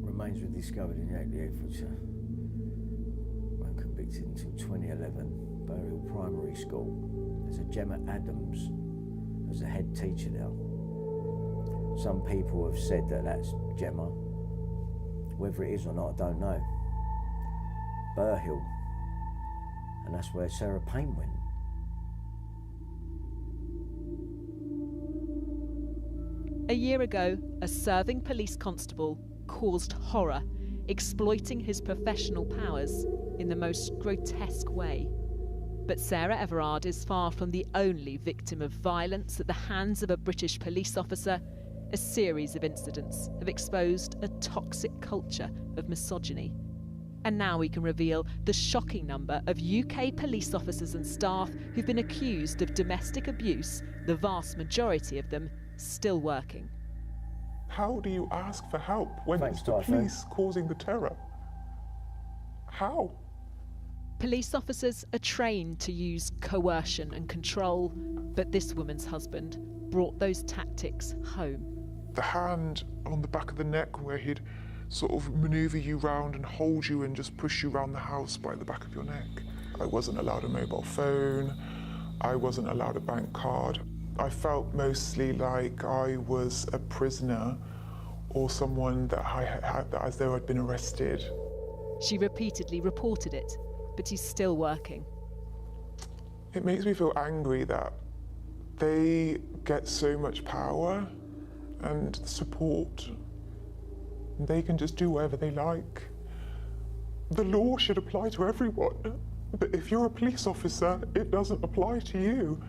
Remains were discovered in the 88th, which weren't convicted until 2011. Burial Primary School. There's a Gemma Adams as a head teacher now. Some people have said that that's Gemma. Whether it is or not, I don't know. Bellfield. And that's where Sarah Payne went. A year ago, a serving police constable caused horror, exploiting his professional powers in the most grotesque way. But Sarah Everard is far from the only victim of violence at the hands of a British police officer. A series of incidents have exposed a toxic culture of misogyny. And now we can reveal the shocking number of UK police officers and staff who've been accused of domestic abuse, the vast majority of them still working. How do you ask for help when it's the police causing the terror? How? Police officers are trained to use coercion and control, but this woman's husband brought those tactics home. the hand on the back of the neck where he'd sort of manoeuvre you round and hold you and just push you around the house by the back of your neck. I wasn't allowed a mobile phone. I wasn't allowed a bank card. I felt mostly like I was a prisoner or someone that I had as though I'd been arrested. She repeatedly reported it, but he's still working. It makes me feel angry that they get so much power and support. They can just do whatever they like. The law should apply to everyone, but if you're a police officer, it doesn't apply to you.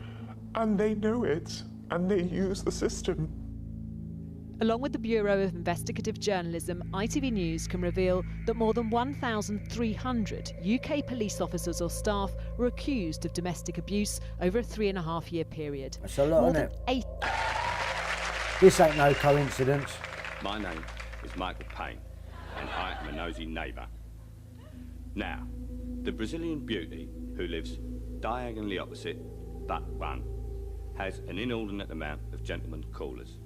And they know it, and they use the system. Along with the Bureau of Investigative Journalism, ITV News can reveal that more than 1,300 UK police officers or staff were accused of domestic abuse over a 3.5-year period. That's a lot, more isn't than it? This ain't no coincidence. My name is Michael Paine, and I am a nosy neighbour. Now, the Brazilian beauty, who lives diagonally opposite but one, has an inordinate amount of gentlemen callers.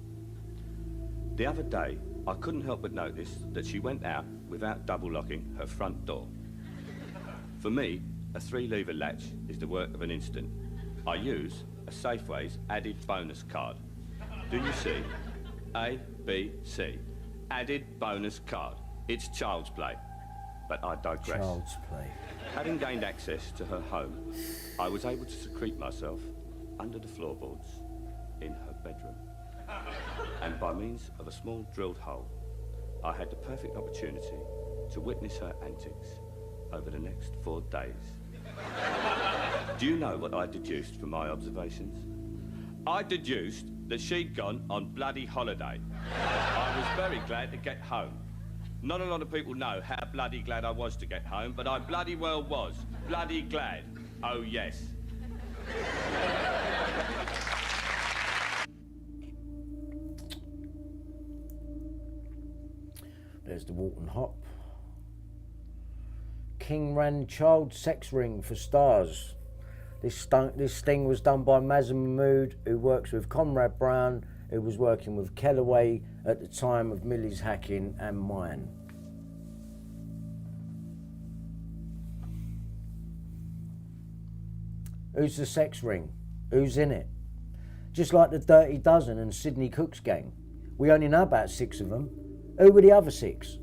The other day, I couldn't help but notice that she went out without double locking her front door. For me, a 3-lever latch is the work of an instant. I use a Safeway's added bonus card. Do you see? A, B, C. Added bonus card. It's child's play. But I digress. Child's play. Having gained access to her home, I was able to secrete myself under the floorboards in her bedroom. And by means of a small drilled hole, I had the perfect opportunity to witness her antics over the next 4 days. Do you know what I deduced from my observations? I deduced that she'd gone on bloody holiday. I was very glad to get home. Not a lot of people know how bloody glad I was to get home, but I bloody well was. Bloody glad. Oh, yes. There's the Walton Hop. King ran child sex ring for stars. This sting was done by Mazza Mahmood, who works with Conrad Brown, who was working with Kellaway at the time of Milly's hacking and mine. Who's the sex ring? Who's in it? Just like the Dirty Dozen and Sidney Cook's gang. We only know about 6 of them. Who were the other 6?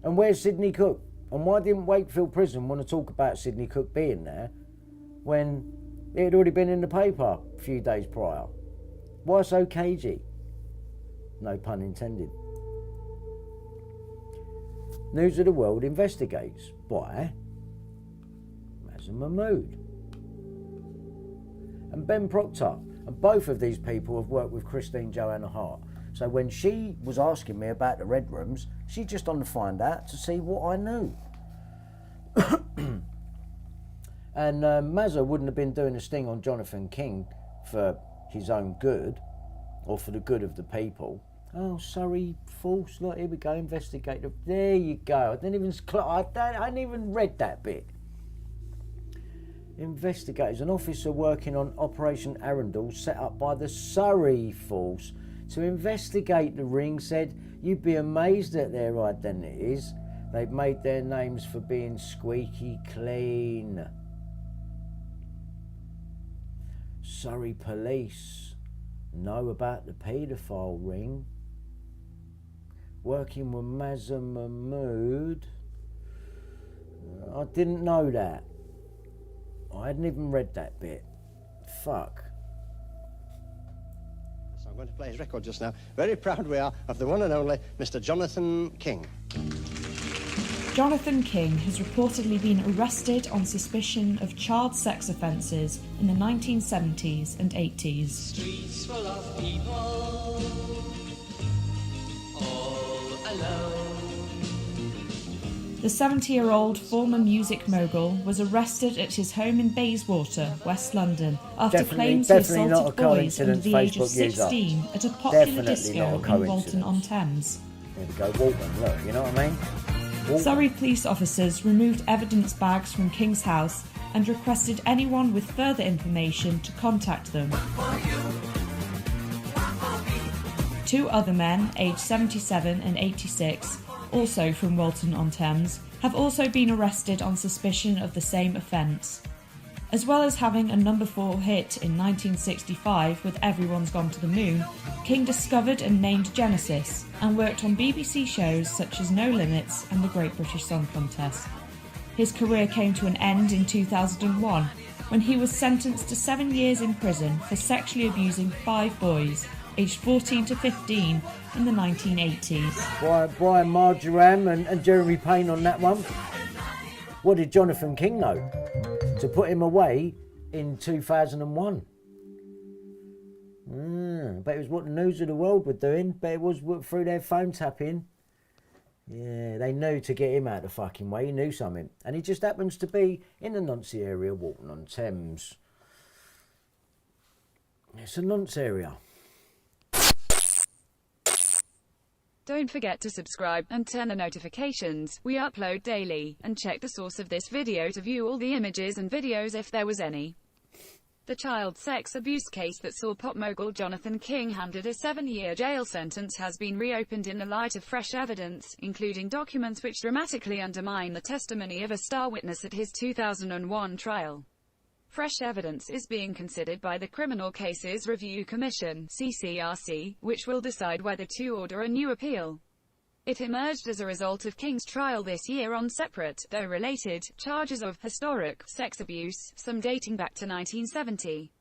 And where's Sidney Cook? And why didn't Wakefield Prison want to talk about Sidney Cook being there when it had already been in the paper a few days prior? Why so cagey? No pun intended. News of the World investigates by Mazza Mahmood and Ben Proctor. And both of these people have worked with Christine Joanna Hart. So when she was asking me about the Red Rooms, she just wanted to find out to see what I knew. And Mazza wouldn't have been doing a sting on Jonathan King for his own good, or for the good of the people. Oh, sorry, false. Look, here we go. Investigate. There you go. I hadn't even read that bit. Investigators, an officer working on Operation Arundel set up by the Surrey Force to investigate the ring, said you'd be amazed at their identities. They've made their names for being squeaky clean. Surrey police know about the paedophile ring. Working with Mazza Mahmood. I didn't know that. I hadn't even read that bit. Fuck. So I'm going to play his record just now. Very proud we are of the one and only Mr. Jonathan King. Jonathan King has reportedly been arrested on suspicion of child sex offences in the 1970s and 80s. Streets full of people, all alone. The 70-year-old former music mogul was arrested at his home in Bayswater, West London, after claims he assaulted boys under the age of 16 at a popular disco in Walton-on-Thames. There we go, Walton, look, you know what I mean? Walton. Surrey police officers removed evidence bags from King's house and requested anyone with further information to contact them. 2 other men, aged 77 and 86, also from Walton-on-Thames, have also been arrested on suspicion of the same offence. As well as having a number 4 hit in 1965 with Everyone's Gone to the Moon, King discovered and named Genesis and worked on BBC shows such as No Limits and the Great British Song Contest. His career came to an end in 2001 when he was sentenced to 7 years in prison for sexually abusing 5 boys, aged 14 to 15 in the 1980s. Brian Marjoram and Jeremy Paine on that one. What did Jonathan King know? To put him away in 2001. But it was what the News of the World were doing. But it was through their phone tapping. Yeah, they knew to get him out of the fucking way. He knew something. And he just happens to be in the nonce area, Walton-on-Thames. It's a nonce area. Don't forget to subscribe and turn the notifications. We upload daily, and check the source of this video to view all the images and videos if there was any. The child sex abuse case that saw pop mogul Jonathan King handed a 7-year jail sentence has been reopened in the light of fresh evidence, including documents which dramatically undermine the testimony of a star witness at his 2001 trial. Fresh evidence is being considered by the Criminal Cases Review Commission (CCRC), which will decide whether to order a new appeal. It emerged as a result of King's trial this year on separate, though related, charges of historic sex abuse, some dating back to 1970.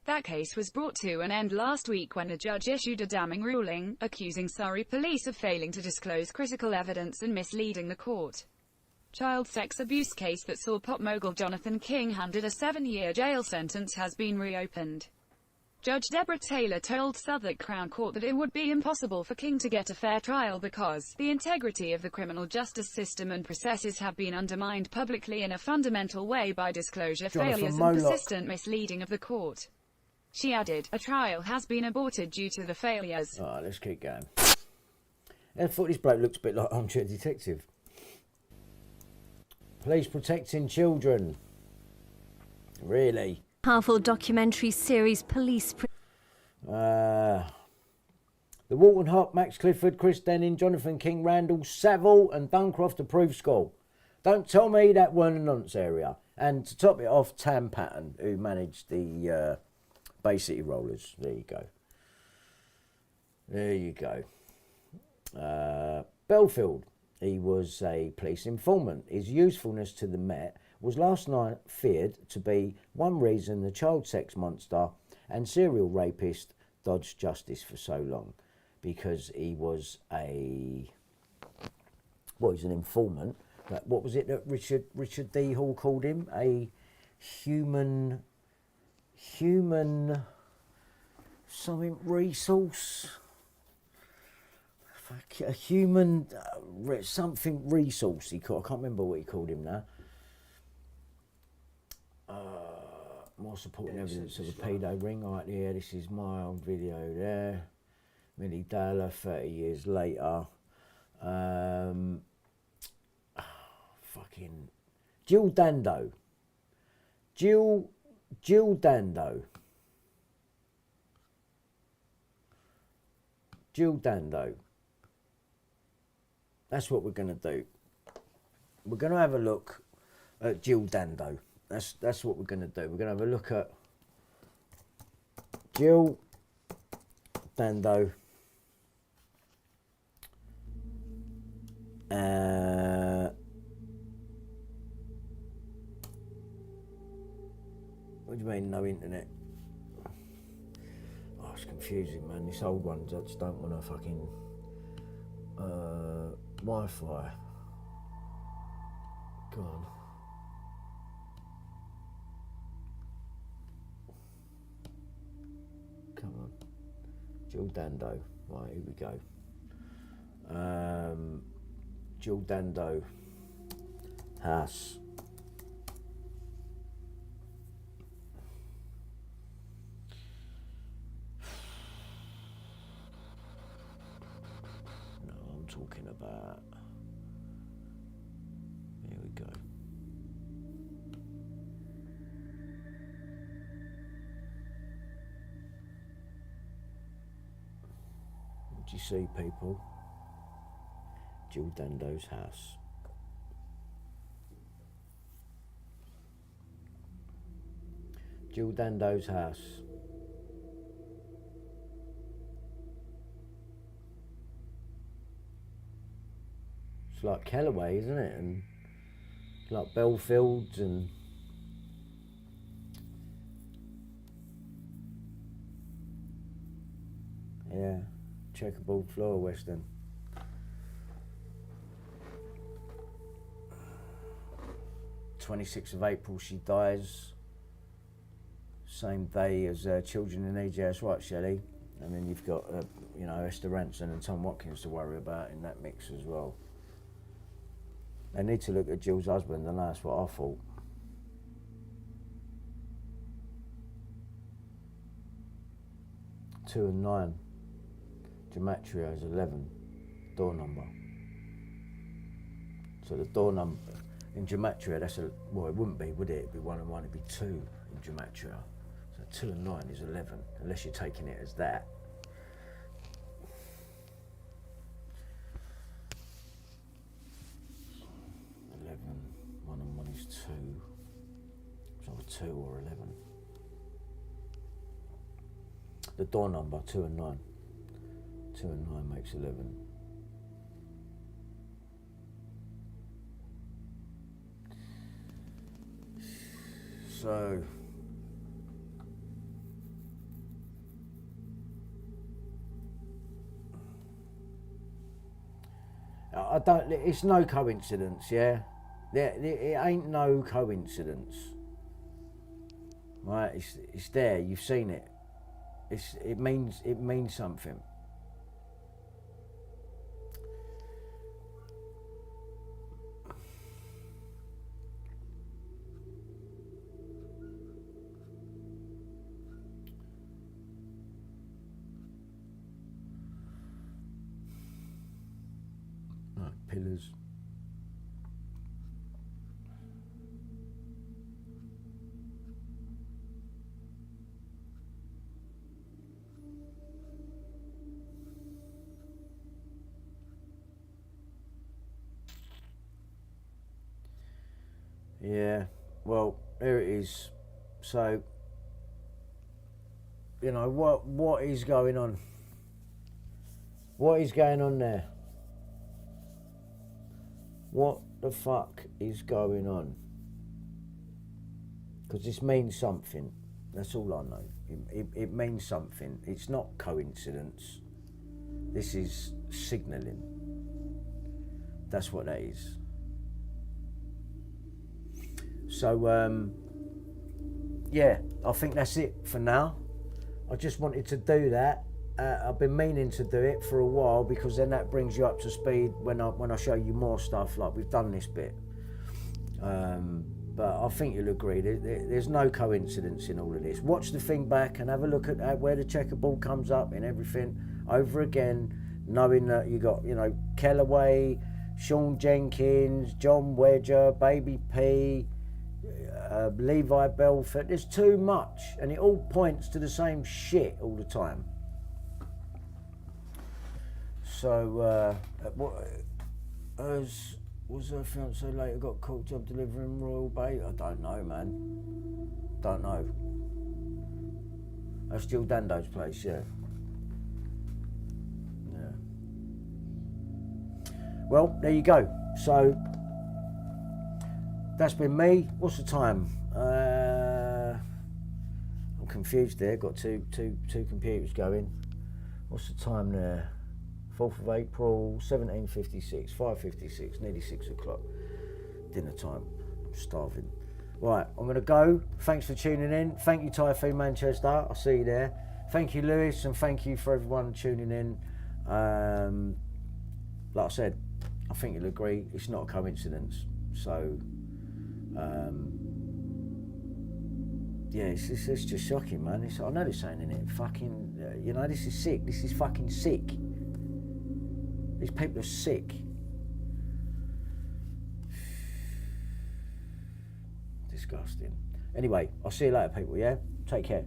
That case was brought to an end last week when a judge issued a damning ruling, accusing Surrey police of failing to disclose critical evidence and misleading the court. Child sex abuse case that saw pop mogul Jonathan King handed a 7-year jail sentence has been reopened. Judge Deborah Taylor told Southwark Crown Court that it would be impossible for King to get a fair trial because the integrity of the criminal justice system and processes have been undermined publicly in a fundamental way by disclosure failures and persistent misleading of the court. She added, a trial has been aborted due to the failures. Alright, let's keep going. I thought this bloke looked a bit like Armchair Detective. Police protecting children. Really? Powerful documentary series Police. The Walton Hop, Max Clifford, Chris Denning, Jonathan King, Randall, Saville and Duncroft approved school. Don't tell me that weren't a nonce area. And to top it off, Tam Patton, who managed the Bay City Rollers. There you go. There you go. Bellfield. He was a police informant. His usefulness to the Met was last night feared to be one reason the child sex monster and serial rapist dodged justice for so long, because he was he's an informant. But what was it that Richard D. Hall called him? A human something resource. A human something resource. I can't remember what he called him now. More supporting evidence of a pedo ring. Right here, this is my old video there. Milly Dowler, 30 years later. Fucking Jill Dando. Jill Dando. Jill Dando. That's what we're going to do. We're going to have a look at Jill Dando. That's what we're going to do. We're going to have a look at Jill Dando. What do you mean, no internet? Oh, it's confusing, man. This old one, I just don't want to fucking Wi-Fi. Go on. Come on. Jill Dando. Right, here we go. Jill Dando house. No, I'm talking about. Here we go. you see, people? Jill Dando's house. Jill Dando's house. It's like Kellaway, isn't it? And like Bellfields and yeah, checkerboard floor, Western. (26th of April) she dies. Same day as Children in Need. Yeah, that's right, Shelley. And then you've got, you know, Esther Ranson and Tom Watkins to worry about in that mix as well. They need to look at Jill's husband, and that's what I thought. Two and 9. Gematria is 11. Door number. So the door number in Gematria, that's a, well, it wouldn't be, would it? It'd be 1 and 1, it'd be 2 in Gematria. So 2 and 9 is 11, unless you're taking it as that. One and 1 is 2. So 2 or 11. The door number, 2 and 9. 2 and 9 makes 11. So I don't, it's no coincidence, yeah? It ain't no coincidence. Right, it's there, you've seen it. It means something. Right, pillars. Yeah, well, there it is. So, you know, what is going on? What is going on there? What the fuck is going on? Because this means something. That's all I know. It means something. It's not coincidence. This is signalling. That's what that is. So, yeah, I think that's it for now. I just wanted to do that. I've been meaning to do it for a while, because then that brings you up to speed when I show you more stuff, like we've done this bit. But I think you'll agree, there's no coincidence in all of this. Watch the thing back and have a look at where the checkerboard comes up and everything over again, knowing that you got, you know, Kellaway, Sean Jenkins, John Wedger, Baby P, Levi Belfort. There's too much, and it all points to the same shit all the time. So, was her fiance later got caught job delivering royal bait? I don't know, man. Don't know. That's Jill Dando's place, yeah. Yeah. Well, there you go. So, that's been me. What's the time? I'm confused there. Got two computers going. What's the time there? 4th of April, 17:56, 5:56, nearly 6 o'clock. Dinner time. I'm starving. Right, I'm going to go. Thanks for tuning in. Thank you, Typhoon Manchester. I'll see you there. Thank you, Lewis, and thank you for everyone tuning in. Like I said, I think you'll agree, it's not a coincidence. So, yeah, it's just shocking, man. I know they're saying in it, fucking, you know, this is sick. This is fucking sick. These people are sick. Disgusting. Anyway, I'll see you later, people, yeah? Take care.